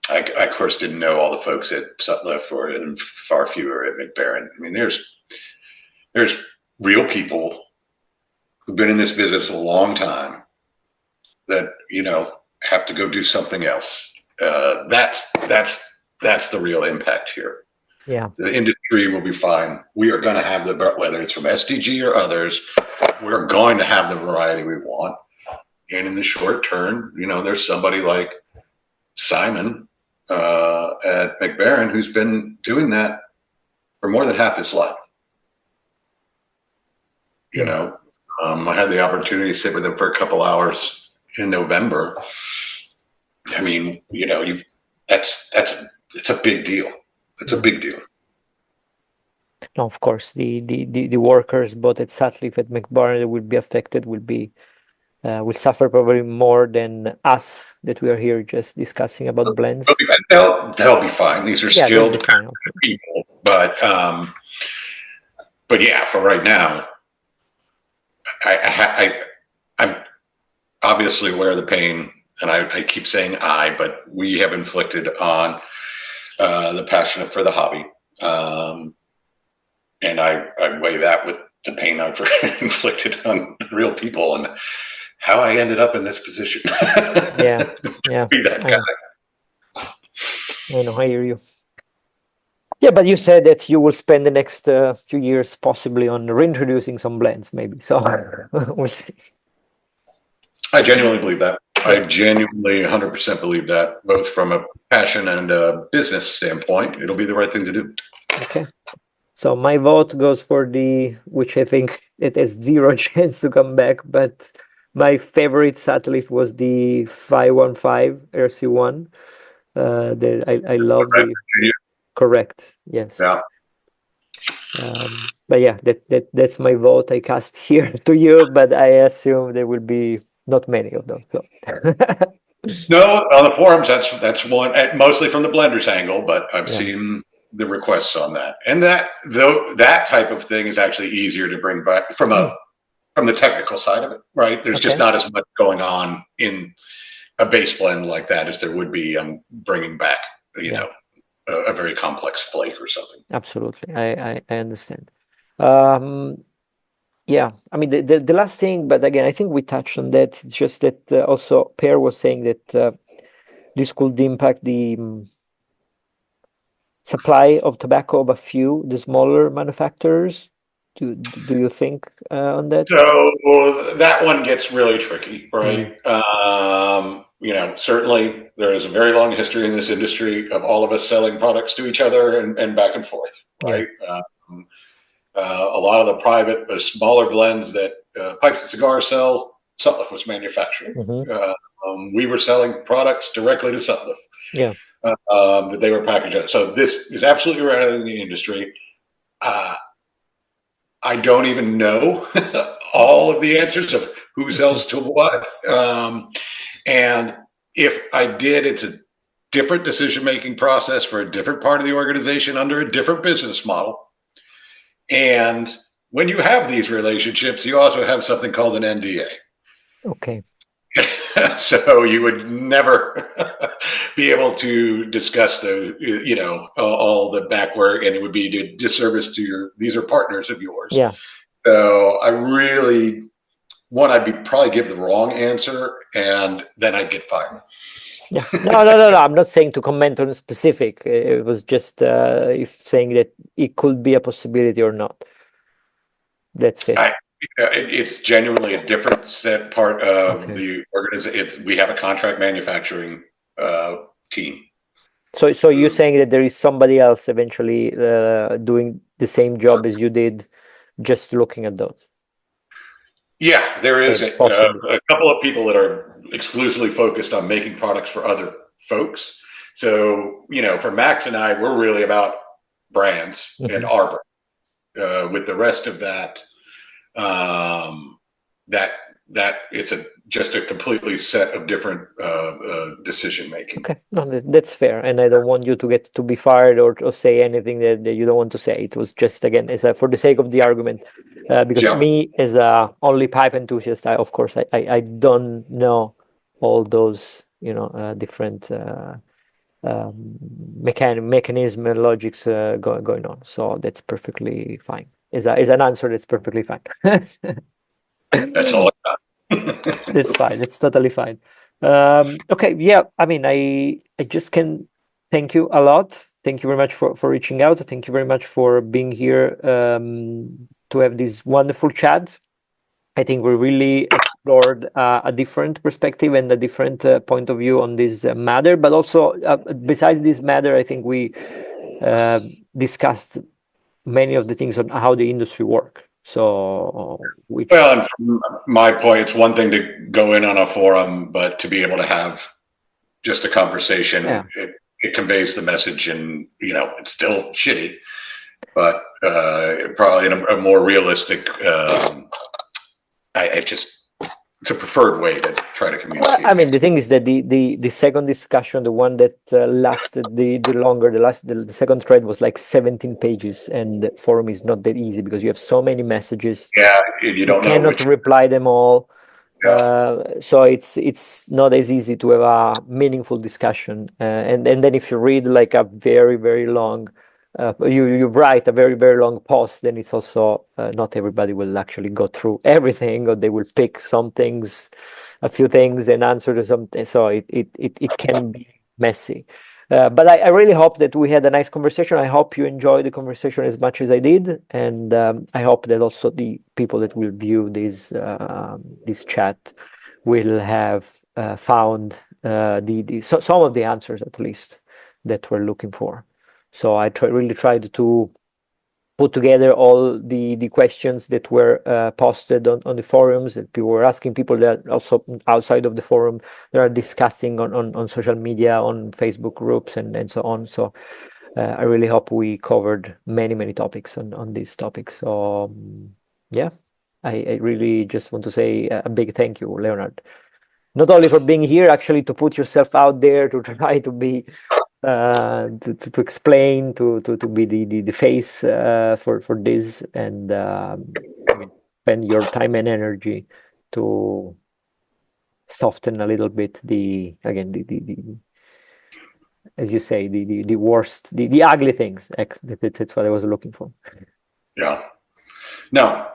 I of course didn't know all the folks at Sutliff and far fewer at MacBaren. I mean, there's real people who've been in this business a long time that, you know, have to go do something else. That's the real impact here. Yeah. The industry will be fine. We are going to have whether it's from STG or others, we're going to have the variety we want. And in the short term, you know, there's somebody like Simon at MacBaren who's been doing that for more than half his life. You know, I had the opportunity to sit with him for a couple hours in November. I mean, you know, it's a big deal. It's a big deal. No, of course, the workers both at Sutliff at MacBaren that will be affected will suffer probably more than us that we are here just discussing about blends. They'll be fine. These are skilled people, but yeah, for right now, I'm obviously aware of the pain, and I keep saying but we have inflicted on the passionate for the hobby, and I weigh that with the pain I've inflicted on real people and how I ended up in this position. Yeah. Be that guy. I know, I hear you. Yeah, but you said that you will spend the next few years possibly on reintroducing some blends, maybe. So we'll see. I genuinely believe that. I genuinely 100% believe that, both from a passion and a business standpoint. It'll be the right thing to do. Okay. So my vote goes for which I think it has zero chance to come back, but my favorite Sutliff was the 515 RC1. I love the... Correct. Yes. Yeah. But yeah, that's my vote I cast here to you, but I assume there will be not many of them. So. No, on the forums, that's one, mostly from the blenders angle, but I've seen the requests on that. And that type of thing is actually easier to bring back from the technical side of it, right? There's just not as much going on in a base blend like that as there would be bringing back, you know, a very complex flake or something. Absolutely. I understand. Yeah, I mean, the last thing, but again, I think we touched on that. It's just that also Per was saying that this could impact the supply of tobacco of the smaller manufacturers. Do you think on that? So that one gets really tricky, right? You know, certainly there is a very long history in this industry of all of us selling products to each other and back and forth, right? A lot of the private, smaller blends that pipes and cigar cell, Sutliff was manufacturing. We were selling products directly to Sutliff. Yeah. That they were packaging. So this is absolutely right in the industry. I don't even know all of the answers of who sells to what. And if I did, it's a different decision-making process for a different part of the organization under a different business model. And when you have these relationships, you also have something called an NDA. Okay. So you would never be able to discuss all the back work, and it would be a disservice to these are partners of yours. Yeah. So I really, I'd probably give the wrong answer, and then I'd get fired. Yeah. No. I'm not saying to comment on specific. It was just if saying that it could be a possibility or not. That's it. It's genuinely a different set part of the organization. We have a contract manufacturing team. So you're saying that there is somebody else eventually doing the same job as you did, just looking at those? Yeah, there is a couple of people that are exclusively focused on making products for other folks. So, for Max and I, we're really about brands and our brand. With the rest of that, that it's just a completely set of different decision making. Okay, no, that's fair, and I don't want you to get to be fired or say anything that you don't want to say. It was just, again, for the sake of the argument, because me as a only pipe enthusiast, of course I don't know all those different mechanism and logics going on. So that's perfectly fine. Is an answer that's perfectly fine. That's all I got. It's fine. It's totally fine. Okay. Yeah. I mean, I just can thank you a lot. Thank you very much for reaching out. Thank you very much for being here to have this wonderful chat. I think we really explored a different perspective and a different point of view on this matter. But also, besides this matter, I think we discussed many of the things on how the industry works. So, well, and my point, it's one thing to go in on a forum, but to be able to have just a conversation, it conveys the message, and it's still shitty, but probably in a more realistic. It's a preferred way to try to communicate. Well, I mean, the thing is that the second discussion, the one that lasted the longer, the second thread was like 17 pages, and the forum is not that easy because you have so many messages. Yeah, you cannot reply them all. Yeah. So it's not as easy to have a meaningful discussion. And then if you read like a very, very long, you write a very, very long post, then it's also not everybody will actually go through everything, or they will pick some things, a few things, and answer to something. So it can be messy. But I really hope that we had a nice conversation. I hope you enjoyed the conversation as much as I did, and I hope that also the people that will view this chat will have found some of the answers, at least, that we're looking for. So I really tried to put together all the questions that were posted on the forums that people were asking, people that also outside of the forum that are discussing on social media, on Facebook groups, and so on. So I really hope we covered many topics on these topics. So yeah, I really just want to say a big thank you, Leonard. Not only for being here, actually, to put yourself out there, to try to be to explain, to be the face for this, and spend your time and energy to soften a little bit the as you say, the worst, the ugly things. That's what I was looking for. Yeah. No,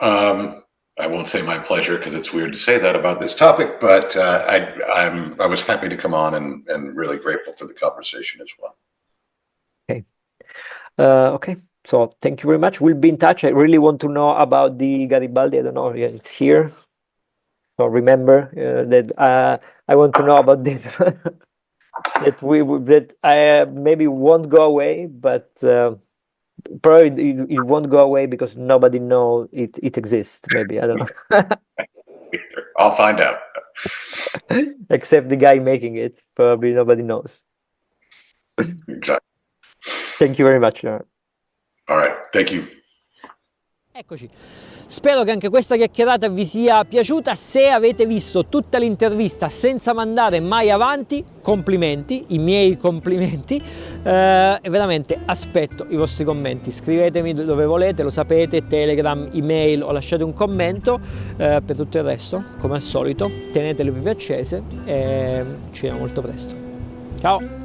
I won't say my pleasure because it's weird to say that about this topic, but I was happy to come on and really grateful for the conversation as well. Okay. Okay. So thank you very much. We'll be in touch. I really want to know about the Garibaldi. I don't know. Yeah, it's here. So remember that I want to know about this. that I maybe won't go away, but Probably it won't go away because nobody knows it exists. Maybe I don't know. I'll find out. Except the guy making it. Probably nobody knows. Exactly. Thank you very much, Leonard. All right. Thank you. Eccoci. Spero che anche questa chiacchierata vi sia piaciuta. Se avete visto tutta l'intervista senza mandare mai avanti, complimenti, i miei complimenti, e veramente aspetto i vostri commenti. Scrivetemi dove volete, lo sapete, Telegram, email o lasciate un commento. Per tutto il resto, come al solito, tenete le pipe accese e ci vediamo molto presto. Ciao!